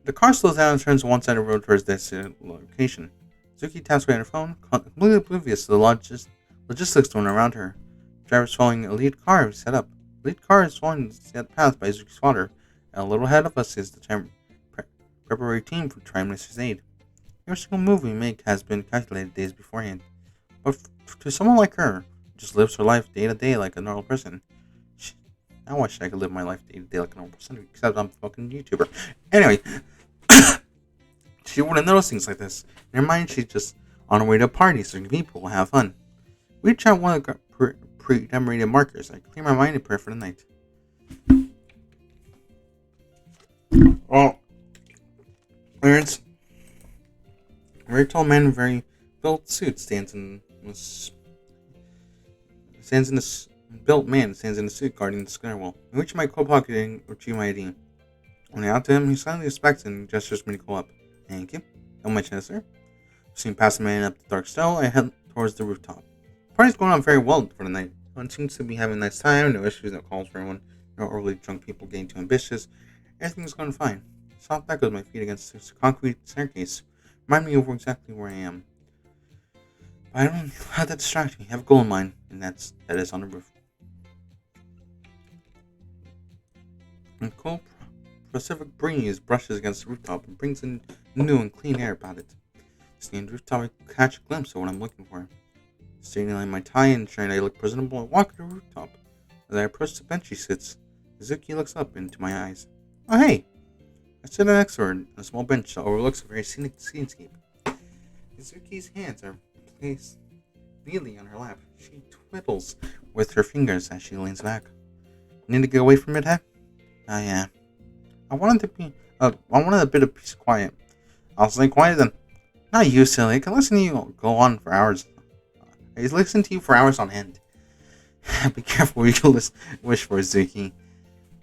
The car slows down and turns one side of the road towards their location. Suki taps away on her phone, completely oblivious to the logistics going around her. The driver's following a lead car set up. The lead car is following the path by Zuki's father, and a little ahead of us is the preparatory team for Prime Minister's aid. Every single move we make has been calculated days beforehand. But to someone like her, who just lives her life day to day like a normal person, I wish I could live my life day to day like a normal person, except I'm a fucking YouTuber. Anyway, she wouldn't notice things like this. In her mind, she's just on her way to a party so people will have fun. We reach out one of the pre-decorated markers. I clear my mind and pray for the night. Well, Clarence, a very tall man in a very built suit stands in the suit guarding the square wall. I reach my coat pocket and retrieve my ID. When I out to him, he silently respects and gestures me to go up. Thank you. On my chest, sir. Seeing past the man up the dark stairwell, I head towards the rooftop. The party's going on very well for the night. Everyone seems to be having a nice time, no issues, no calls for anyone, no overly drunk people getting too ambitious. Everything's going fine. Soft echoes my feet against the concrete staircase. Remind me of exactly where I am. But I don't have that distract me. I have a goal in mind, and that is on the roof. A cool Pacific breeze brushes against the rooftop and brings in new and clean air about it. Standing on the rooftop, I catch a glimpse of what I'm looking for. Straightening in my tie and ensuring I look presentable, I walk to the rooftop. As I approach the bench she sits, Izuki looks up into my eyes. Oh hey! I sit next to her on a small bench that overlooks a very scenic scenescape. Izuki's hands are placed neatly on her lap. She twiddles with her fingers as she leans back. Need to get away from it, huh? Oh yeah. I wanted a bit of peace and quiet. I'll stay quiet then. Not you, silly. I can listen to you go on for hours. I listen to you for hours on end. Be careful what you wish for, Izuki.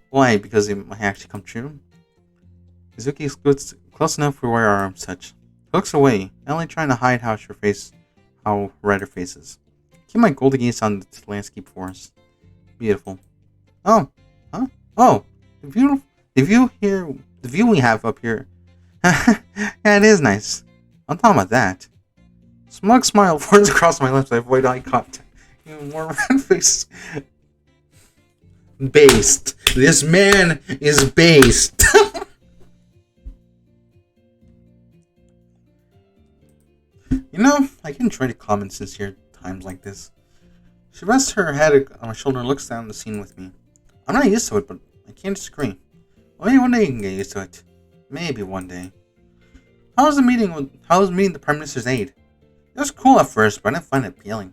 Why? Because it might actually come true? Izuki is close enough for where our arms touch. He looks away, only trying to hide how red her face is. Keep my golden gaze on the landscape for us. Beautiful. Oh. Huh? Oh. The view we have up here. Yeah, it is nice. On top of that, smug smile forms across my lips. I avoid eye contact. Even more red face. Based. This man is based. I can try to comment sincere times like this. She rests her head on my shoulder and looks down the scene with me. I'm not used to it, but I can't disagree. Maybe one day you can get used to it. Maybe one day. How was meeting the Prime Minister's aide? It was cool at first, but I didn't find it appealing.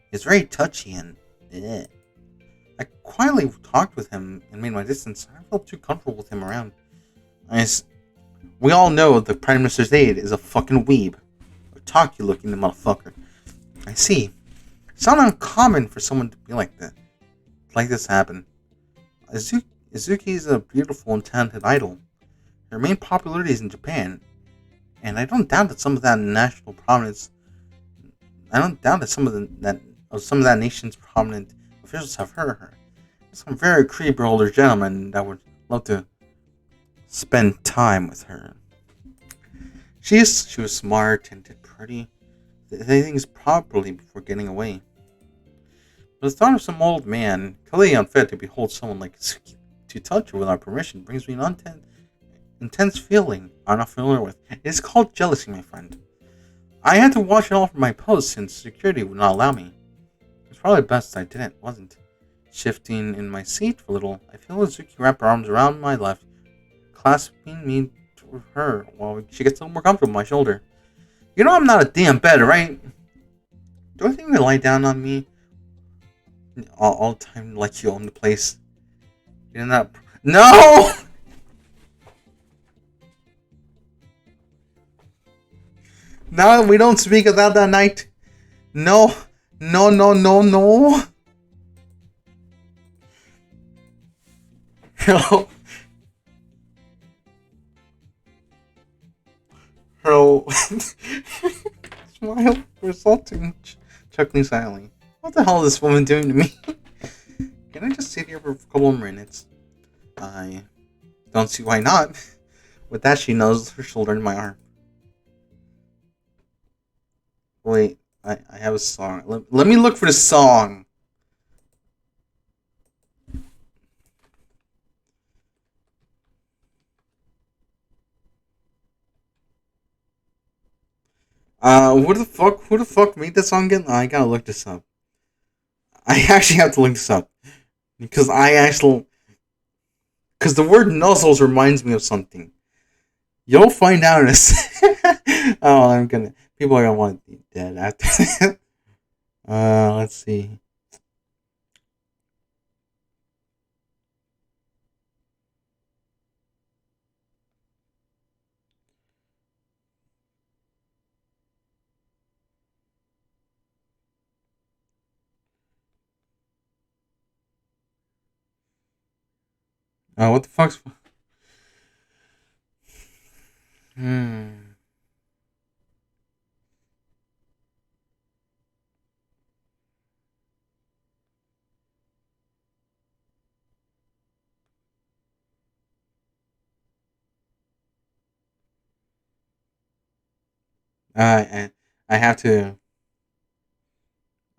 He's very touchy and I quietly talked with him and made my distance. I felt too comfortable with him around. We all know the Prime Minister's aide is a fucking weeb. A talky looking motherfucker. I see. It's not uncommon for someone to be like that. Like this happen. Izuki is a beautiful and talented idol. Her main popularity is in Japan, and I don't doubt that some of that national prominence. I don't doubt that some of that nation's prominent officials have heard her. Some very creepy older gentlemen that would love to spend time with her. She was smart and did pretty things properly before getting away. But the thought of some old man, clearly unfit to behold someone like Izuki to touch her without permission, brings me an intense feeling I'm not familiar with. It is called jealousy, my friend. I had to watch it all from my post since security would not allow me. It's probably best I didn't, wasn't. Shifting in my seat for a little, I feel Izuki wrap her arms around my left, clasping me to her while she gets a little more comfortable on my shoulder. You know I'm not a damn bed, right? Do I think they lie down on me all the time like you own the place? You're not... No! No, we don't speak about that night. No. No, no, no, no. No. Smile, resulting, chuckling silently. What the hell is this woman doing to me? Can I just sit here for a couple of minutes? I don't see why not. With that, she nuzzles her shoulder in my arm. Wait, I have a song. Let me look for the song. Who the fuck made this song again? I gotta look this up. I actually have to look this up. Because because the word nuzzles reminds me of something. You'll find out in a oh, people are gonna want to be dead after that. Let's see. What the fuck's... Hmm. I have to...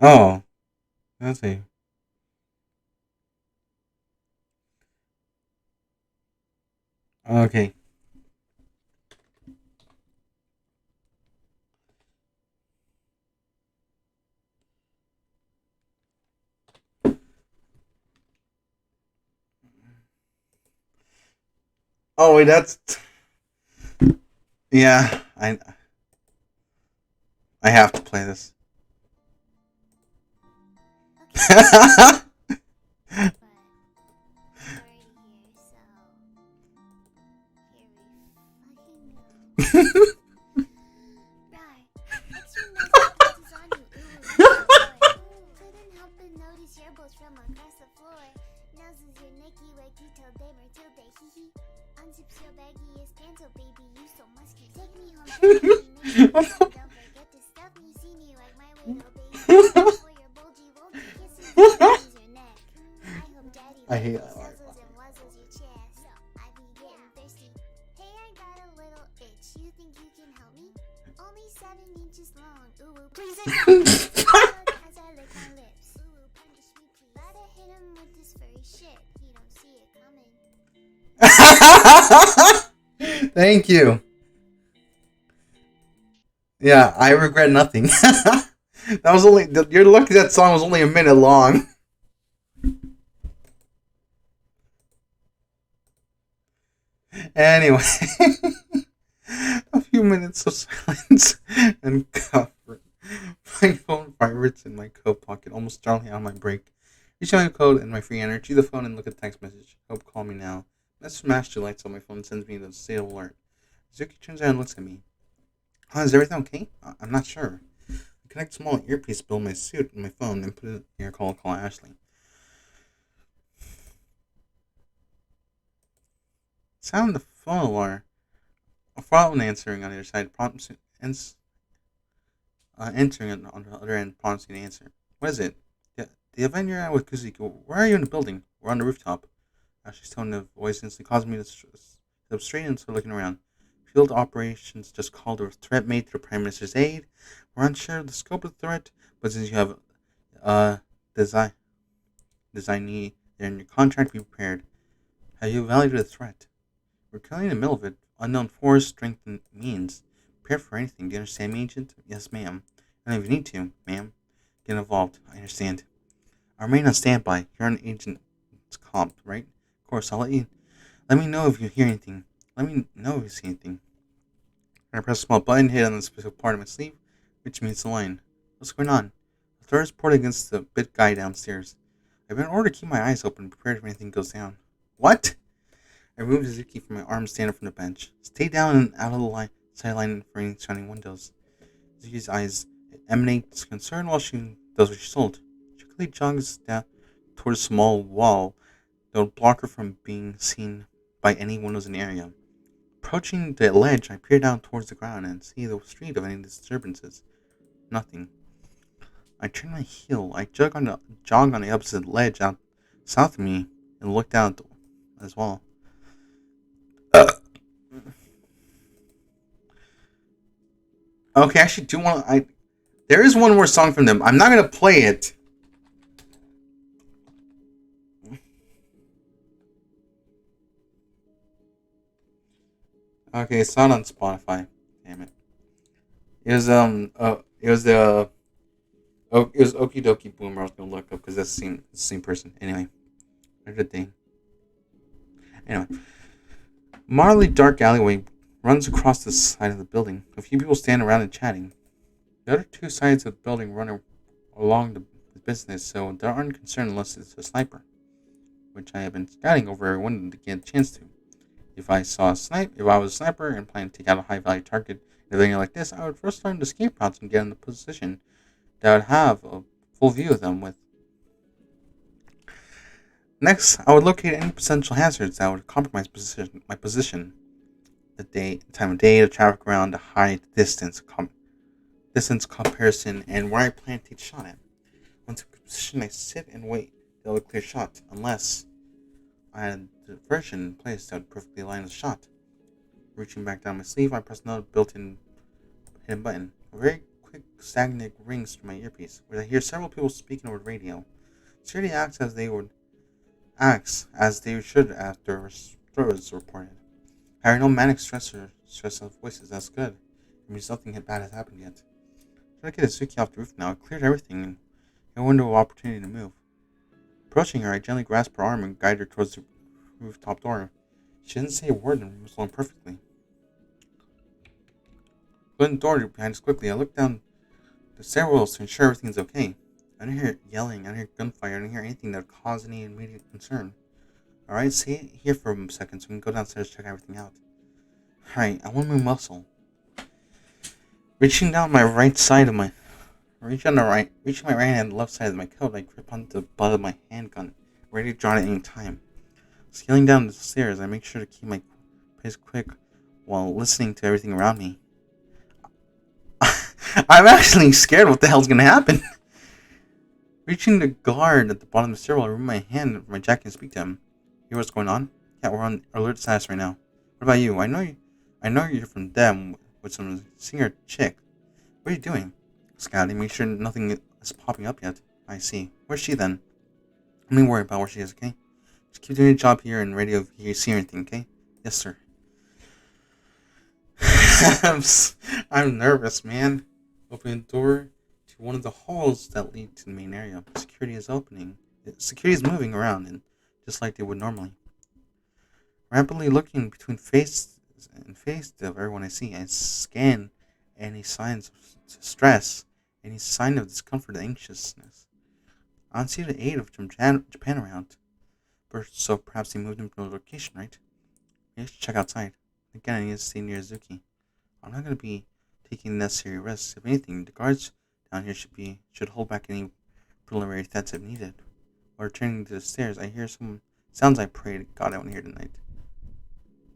Oh, let's see. Okay. Oh wait, that's... Yeah, I have to play this. I hate that. Thank you. Yeah, I regret nothing. That was only... You're lucky that song was only a minute long. Anyway. A few minutes of silence and comfort. My phone vibrates in my coat pocket, almost startling on my break. Reach out my code and my free energy the phone and look at the text message. Hope call me now. Message master lights on my phone and sends me the state alert. Zuki turns around and looks at me. Is everything okay? I'm not sure. I connect a small earpiece, build my suit and my phone, and put it in your call Ashley. Sound the phone alarm. A phone answering on the other side prompts entering on the other end prompts you to answer. What is it? The event you're at with Kuzuki. Where are you in the building? We're on the rooftop. Ashley's tone of voice instantly caused me to sit up straight and start looking around. Field operations just called a threat made to the Prime Minister's aid. We're unsure of the scope of the threat, but since you have a designee there in your contract, be prepared. Have you evaluated the threat? We're currently in the middle of it. Unknown force, strength, and means. Prepare for anything. Do you understand me, Agent? Yes, ma'am. I don't even need to, ma'am. Get involved. I understand. I remain on standby. You're an agent's comp, right? Of course, I'll let you... Let me know if you hear anything. Let me know if you see anything. I press a small button, hit on the specific part of my sleeve, which means the line. What's going on? The threat is reported against the bit guy downstairs. I've been ordered to keep my eyes open, prepared if anything goes down. What? I removed Suzuki from my arm, standing from the bench. Stay down and out of the sideline for any shining windows. Suzuki's eyes emanate concern while she does what she's told. She quickly jogs down toward a small wall that would block her from being seen by any windows in the area. Approaching the ledge, I peer down towards the ground and see the street of any disturbances. Nothing. I turn my heel. I jog on the opposite ledge out south of me and look down as well. Okay, I actually do want to. There is one more song from them. I'm not gonna play it. Okay, it's not on Spotify. Damn it. It was it was the it was Okie Dokie Boomer. I was gonna look up because that's the same person. Anyway, a good thing. Anyway, moderately dark alleyway runs across the side of the building. A few people stand around and chatting. The other two sides of the building run along the business, so they aren't concerned unless it's a sniper, which I have been scouting over every window to get a chance to. If I was a sniper and planning to take out a high value target in a venue like this, I would first learn the escape routes and get in the position that I would have a full view of them with. Next, I would locate any potential hazards that would compromise my position, time of day, the traffic around, the height, distance comparison, and where I plan to take a shot at. Once in position, I sit and wait till a clear shot, unless I had a diversion in place that would perfectly line the shot. Reaching back down my sleeve, I press another built-in hidden button. A very quick stagnant rings through my earpiece, where I hear several people speaking over the radio. Security acts as they should after a throw is reported. I hear no manic stress of voices. That's good. It means nothing bad has happened yet. Trying to get Azuki off the roof now. I cleared everything and a window of opportunity to move. Approaching her, I gently grasp her arm and guide her towards the rooftop door. She didn't say a word and moves along perfectly. Closing the door behind us quickly, I look down the stairwells to ensure everything is okay. I don't hear yelling, I don't hear gunfire, I don't hear anything that would cause any immediate concern. Alright, stay here for a second so we can go downstairs and check everything out. Alright, I want my muscle. Reaching my right hand and left side of my coat, I grip onto the butt of my handgun, ready to draw it at any time. Scaling down the stairs, I make sure to keep my pace quick while listening to everything around me. I'm actually scared what the hell's gonna happen. Reaching the guard at the bottom of the stairwell, I remove my hand from my jacket and speak to him. Hear what's going on? Yeah, we're on alert status right now. What about you? I know you're from them with some singer chick. What are you doing? Scouting, make sure nothing is popping up yet. I see. Where's she then? Don't be worried about where she is, okay? Just keep doing your job here and radio if you see anything, okay? Yes, sir. I'm nervous, man. Opening the door to one of the halls that lead to the main area. Security is moving around, and just like they would normally. Rapidly looking between face of everyone I see, I scan any signs of stress, any sign of discomfort and anxiousness. I don't see the aid of Japan around. So perhaps they moved him to another location, right? Maybe I should check outside. Again, I need to stay near Zuki. I'm not going to be taking necessary risks. If anything, the guards down here should hold back any preliminary threats if needed. While returning to the stairs, I hear some sounds I pray to God I won't hear tonight.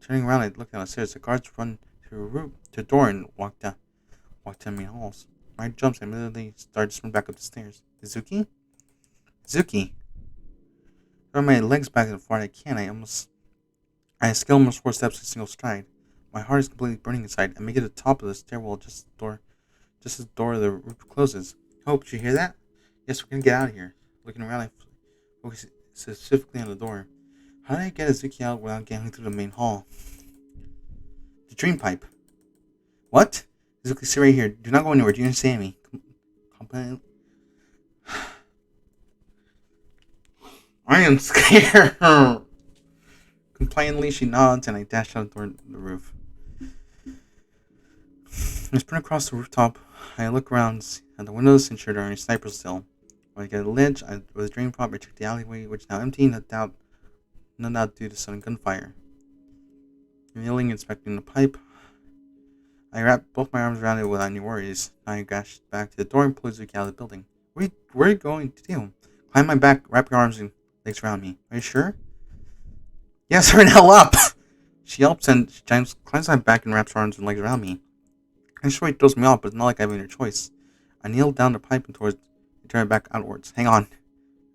Turning around, I look down the stairs. The guards run to the door and walk down main halls. My jumps, I immediately start to sprint back up the stairs. Zuki? Zuki! Throw my legs back as far as I can. I scale almost 4 steps in a single stride. My heart is completely burning inside. I make it to the top of the stairwell just as the door of the roof closes. Hope, did you hear that? Yes, we're gonna get out of here. Looking around, I focus specifically on the door. How did I get Azuki out without getting through the main hall? The dream pipe. What? Azuki, stay right here. Do not go anywhere. Do you understand me? I am scared. Complainingly, she nods, and I dash out the roof. I sprint across the rooftop. I look around at the windows, ensure there are any snipers still. When I get a ledge, with a drain pipe, I check the alleyway, which is now empty, no doubt due to sudden gunfire. Kneeling, inspecting the pipe, I wrap both my arms around it without any worries. Now I dash back to the door and pull Zuki out of the building. What are you going to do? Climb my back, wrap your arms and legs around me. Are you sure? Yes, hurry the hell up! She yelps and she climbs my back and wraps her arms and legs around me. And sure, it throws me off, but it's not like I have any choice. I kneel down the pipe and turn it back outwards. Hang on.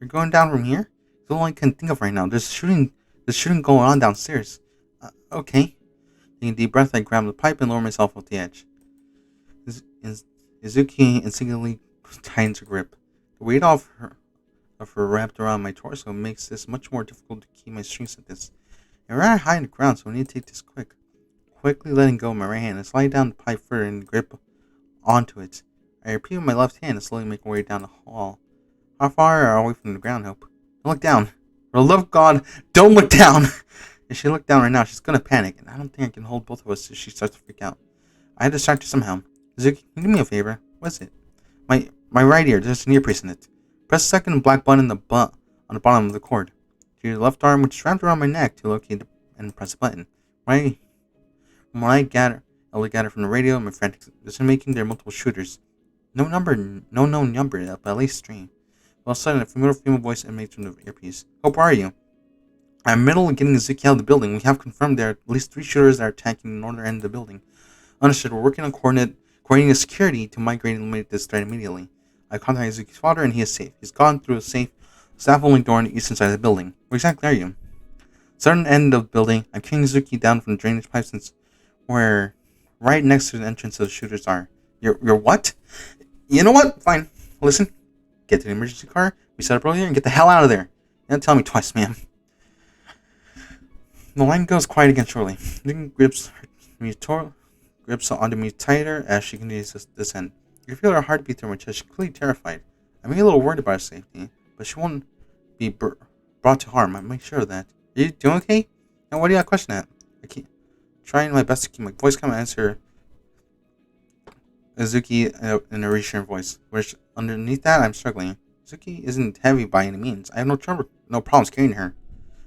You're going down from here? It's all I can think of right now. There's shooting going on downstairs. Okay. Taking a deep breath, I grab the pipe and lower myself off the edge. Izuki instinctively tightens her grip. The weight of her wrapped around my torso makes this much more difficult to keep my strings at this. I'm rather high on the ground, so I need to take this quick. Quickly letting go of my right hand, I slide down the pipe further and grip onto it. I repeat with my left hand and slowly make my way down the hall. How far are we away from the ground, Hope? Don't look down. For the love of God, don't look down! If she looked down right now, she's gonna panic, and I don't think I can hold both of us if she starts to freak out. I had to distract her somehow. Zuki, can you do me a favor? What is it? My right ear, there's an earpiece in it. Press the second black button on the bottom of the cord. To your left arm, which is wrapped around my neck, to locate and press the button. When I look at it from the radio, my frantic decision making, there are multiple shooters. No known number, but at least three. All of a sudden, a familiar female voice emanates from the earpiece. Hope, where are you? I'm in the middle of getting Zuki out of the building. We have confirmed there are at least three shooters that are attacking the northern end of the building. Understood. We're working on coordinating security to migrate and eliminate this threat immediately. I contacted Zuki's father, and he is safe. He's gone through a safe, staff-only door on the eastern side of the building. Where exactly are you? Southern end of the building. I'm carrying Zuki down from the drainage pipe since we're right next to the entrance of the shooters are. You're what? You know what? Fine. Listen. Get to the emergency car we set up earlier and get the hell out of there. You don't tell me twice, ma'am. The line goes quiet again shortly. Then grips onto me tighter as she continues to descend. You feel her heartbeat through my chest. She's clearly terrified. I'm a little worried about her safety, but she won't be brought to harm. I make sure of that. Are you doing okay? And what do you question at? I keep trying my best to keep my voice calm and answer Izuki in a reassuring voice. Which underneath that, I'm struggling. Izuki isn't heavy by any means. I have no problems carrying her.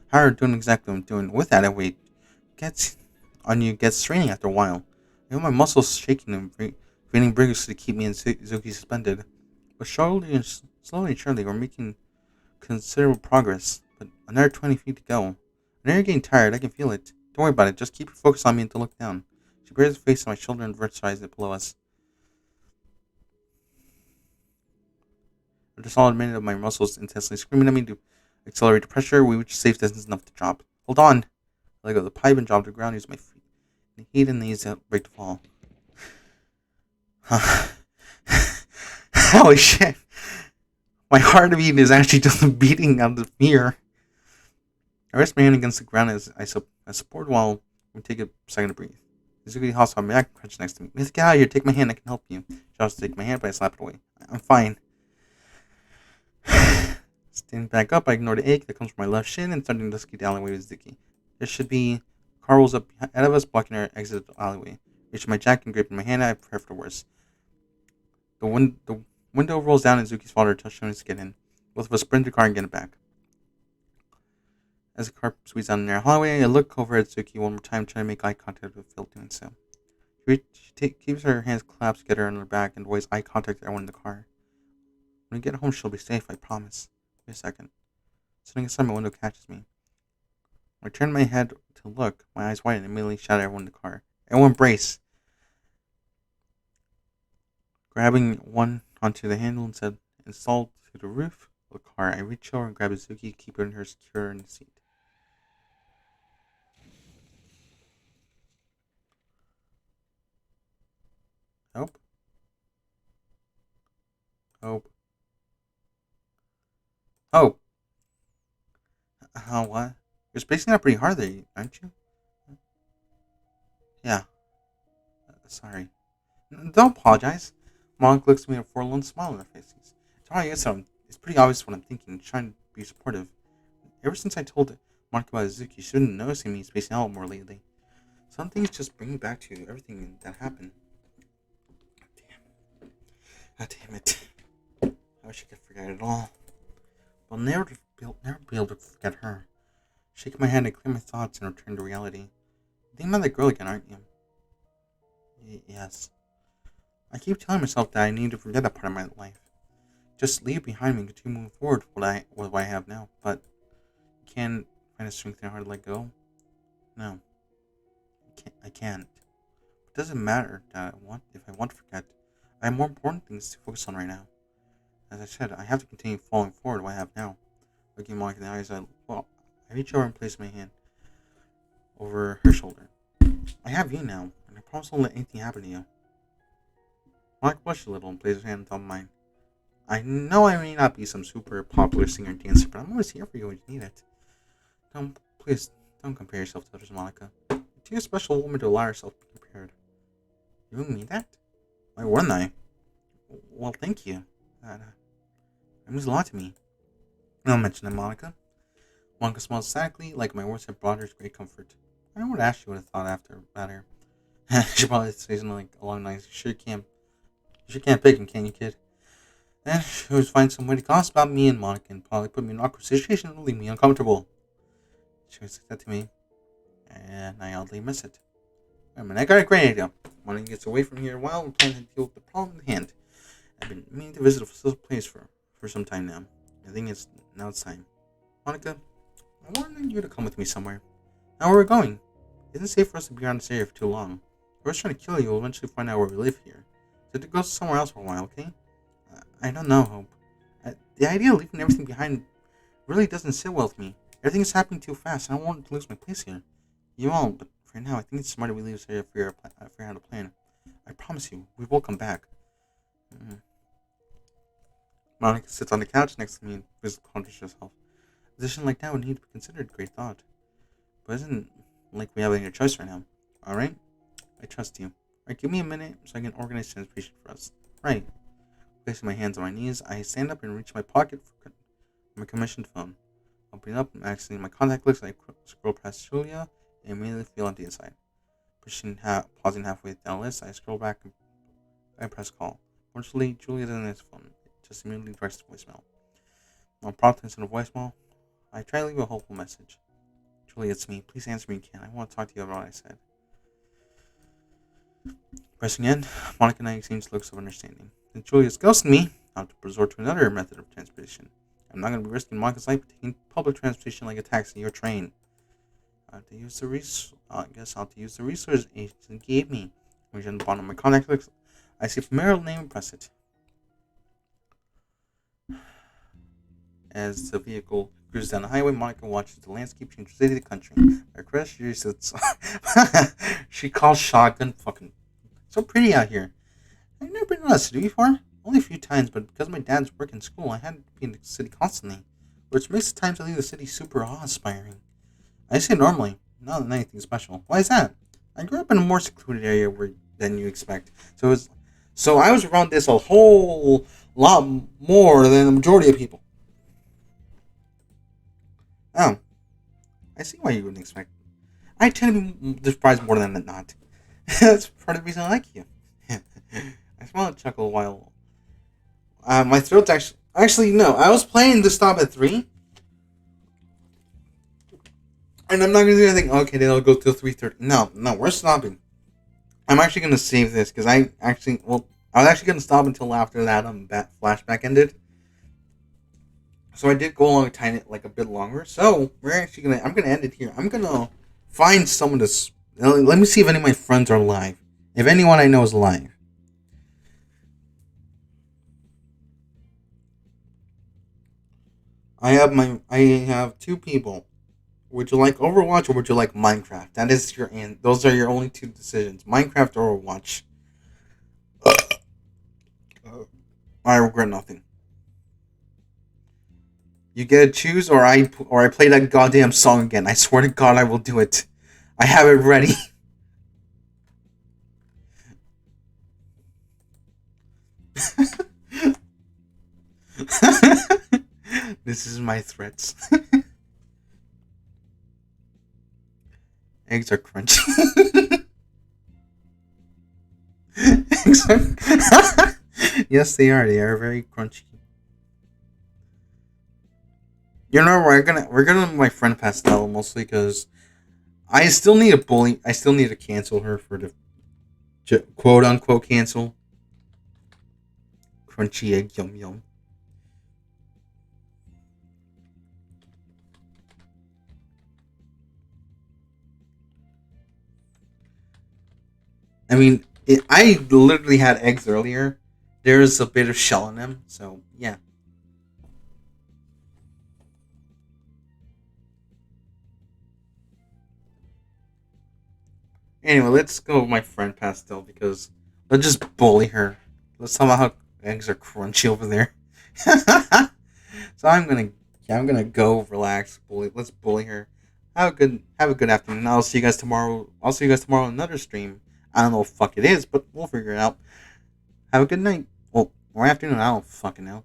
How are you doing exactly what I'm doing? With that, weight gets straining after a while. I feel my muscles shaking and feeling vigorously to keep me and Izuki suspended. But slowly and surely, we're making considerable progress. But another 20 feet to go. I know you're getting tired. I can feel it. Don't worry about it. Just keep your focus on me and don't look down. She bears her face on my shoulder and verticalizes it below us. After a solid minute of my muscles intensely screaming at me to accelerate the pressure, we reach safe distance enough to drop. Hold on! I let go of the pipe and drop to the ground using my feet. The heat and the knees break the fall. Holy shit! My heartbeat is actually just beating out of fear. I rest my hand against the ground as I support while we take a second to breathe. Izuki hops on my back and crouches next to me. Get out of here, take my hand, I can help you. She tries to take my hand, but I slap it away. I'm fine. Standing back up, I ignore the ache that comes from my left shin and starting to ski down the alleyway with Zuki. There should be car rolls up ahead of us, blocking our exit of the alleyway. Reaching my jacket and gripping my hand, I prepare for the worst. The window rolls down and Zuki's father touches us to get in. Both of us sprint to the car and get it back. As the car squeezes down the narrow hallway, I look over at Zuki one more time, trying to make eye contact with Phil doing so. She keeps her hands clasped together on her back and avoids eye contact with everyone in the car. When we get home, she'll be safe, I promise. Wait a second. Sitting inside my window catches me. When I turn my head to look, my eyes widen and immediately shout at everyone in the car. Everyone brace! Grabbing one onto the handle and said, installed to the roof of the car, I reach over and grab Izuki, keeping her secure in the seat. Hope? Hope? Hope! What? You're spacing out pretty hard there, aren't you? Yeah. Sorry. Don't apologize. Monk looks at me with a forlorn smile on their faces. It's pretty obvious what I'm thinking, trying to be supportive. Ever since I told Monk about Izuki, she shouldn't noticing me spacing out more lately. Some things just bring me back to everything that happened. God damn it. I wish I could forget it all. I'll never be able to forget her. Shake my hand and clear my thoughts and return to reality. You think about that girl again, aren't you? Yes. I keep telling myself that I need to forget that part of my life. Just leave it behind me and continue moving forward with what I have now. But I can't find the strength in my heart to let go. No. I can't. It doesn't matter that if I want to forget. I have more important things to focus on right now. As I said, I have to continue falling forward what I have now. Looking Monica in the eyes, I reach over and place my hand over her shoulder. I have you now, and I promise I won't let anything happen to you. Monica blushed a little and placed her hand on top of mine. I know I may not be some super popular singer and dancer, but I'm always here for you when you need it. Please, don't compare yourself to others, Monica. You're too special a woman to allow yourself to be compared. You really mean that? Why wouldn't I? Well, thank you. That means a lot to me. Don't mention it, Monica. Monica smiled sadly, like my words had brought her great comfort. I would ask you what I thought after about her. She probably say something like along the lines, you sure can't pick him, can you, kid? Then she would find some way to gossip about me and Monica and probably put me in an awkward situation and leave me uncomfortable. She would say that to me, and I oddly miss it. Wait a minute, I got a great idea. Monica gets away from here while we're planning to deal with the problem at hand. I've been meaning to visit a facility place for some time now. I think now it's time. Monica, I wanted you to come with me somewhere. Now where we're going. It isn't safe for us to be around this area for too long. Whoever's trying to kill you will eventually find out where we live here. So to go somewhere else for a while, okay? I don't know, Hope. The idea of leaving everything behind really doesn't sit well with me. Everything is happening too fast, and I don't want to lose my place here. You won't, but for now, I think it's smarter we leave this area if we figure out a plan. I promise you, we will come back. Monica sits on the couch next to me and physically ponders herself. A position like that would need to be considered a great thought. But isn't like we have any choice right now. Alright? I trust you. Alright, give me a minute so I can organize transportation for us. Right. Placing my hands on my knees, I stand up and reach my pocket for my commissioned phone. Opening up and accessing my contact list, I scroll past Julia and immediately feel empty inside. Pausing halfway down the list, I scroll back and press call. Fortunately, Julia doesn't answer the phone. It just immediately directs to voicemail. On prompting instead of voicemail, I try to leave a hopeful message. Julia, it's me. Please answer me, Ken. I want to talk to you about what I said. Pressing end, Monica and I exchange looks of understanding. Since Julia's ghosting me, I'll have to resort to another method of transportation. I'm not going to be risking Monica's life taking public transportation like a taxi or train. I have to use the resource agent gave me. Reach on the bottom of my contact list, I see a familiar name and press it. As the vehicle cruises down the highway, Monica watches the landscape change from city to country. Her crush, she calls shotgun fucking so pretty out here. I've never been to the city before. Only a few times, but because of my dad's work and school, I had to be in the city constantly, which makes the times I leave the city super awe-inspiring. I say normally, not anything special. Why is that? I grew up in a more secluded area than you expect, so I was around this a whole lot more than the majority of people. Oh, I see why you wouldn't expect. I tend to be surprised more than not. That's part of the reason I like you. I smile and chuckle while my throat's actually no. I was planning to stop at 3, and I'm not gonna do anything. Okay, then I'll go till 3:30. No, we're stopping. I'm actually gonna save this because I was actually gonna stop until after that flashback ended. So I did go along and time it like a bit longer. So I'm gonna end it here. I'm gonna find someone to. Let me see if any of my friends are alive. If anyone I know is alive. I have 2 people. Would you like Overwatch or would you like Minecraft? Those are your only 2 decisions. Minecraft or Overwatch. I regret nothing. You get to choose, or I play that goddamn song again. I swear to God, I will do it. I have it ready. This is my threats. Eggs are crunchy. Yes, they are. They are very crunchy. You know, we're gonna my friend Pastel mostly because I still need a bully. I still need to cancel her for the quote unquote cancel. Crunchy egg, yum yum. I mean, I literally had eggs earlier. There's a bit of shell in them, so yeah. Anyway, let's go with my friend Pastel because let's just bully her. Let's tell her how eggs are crunchy over there. So I'm gonna go relax, bully. Let's bully her. Have a good afternoon. I'll see you guys tomorrow. I'll see you guys tomorrow on another stream. I don't know what the fuck it is, but we'll figure it out. Have a good night. Well, or afternoon. I don't fucking know.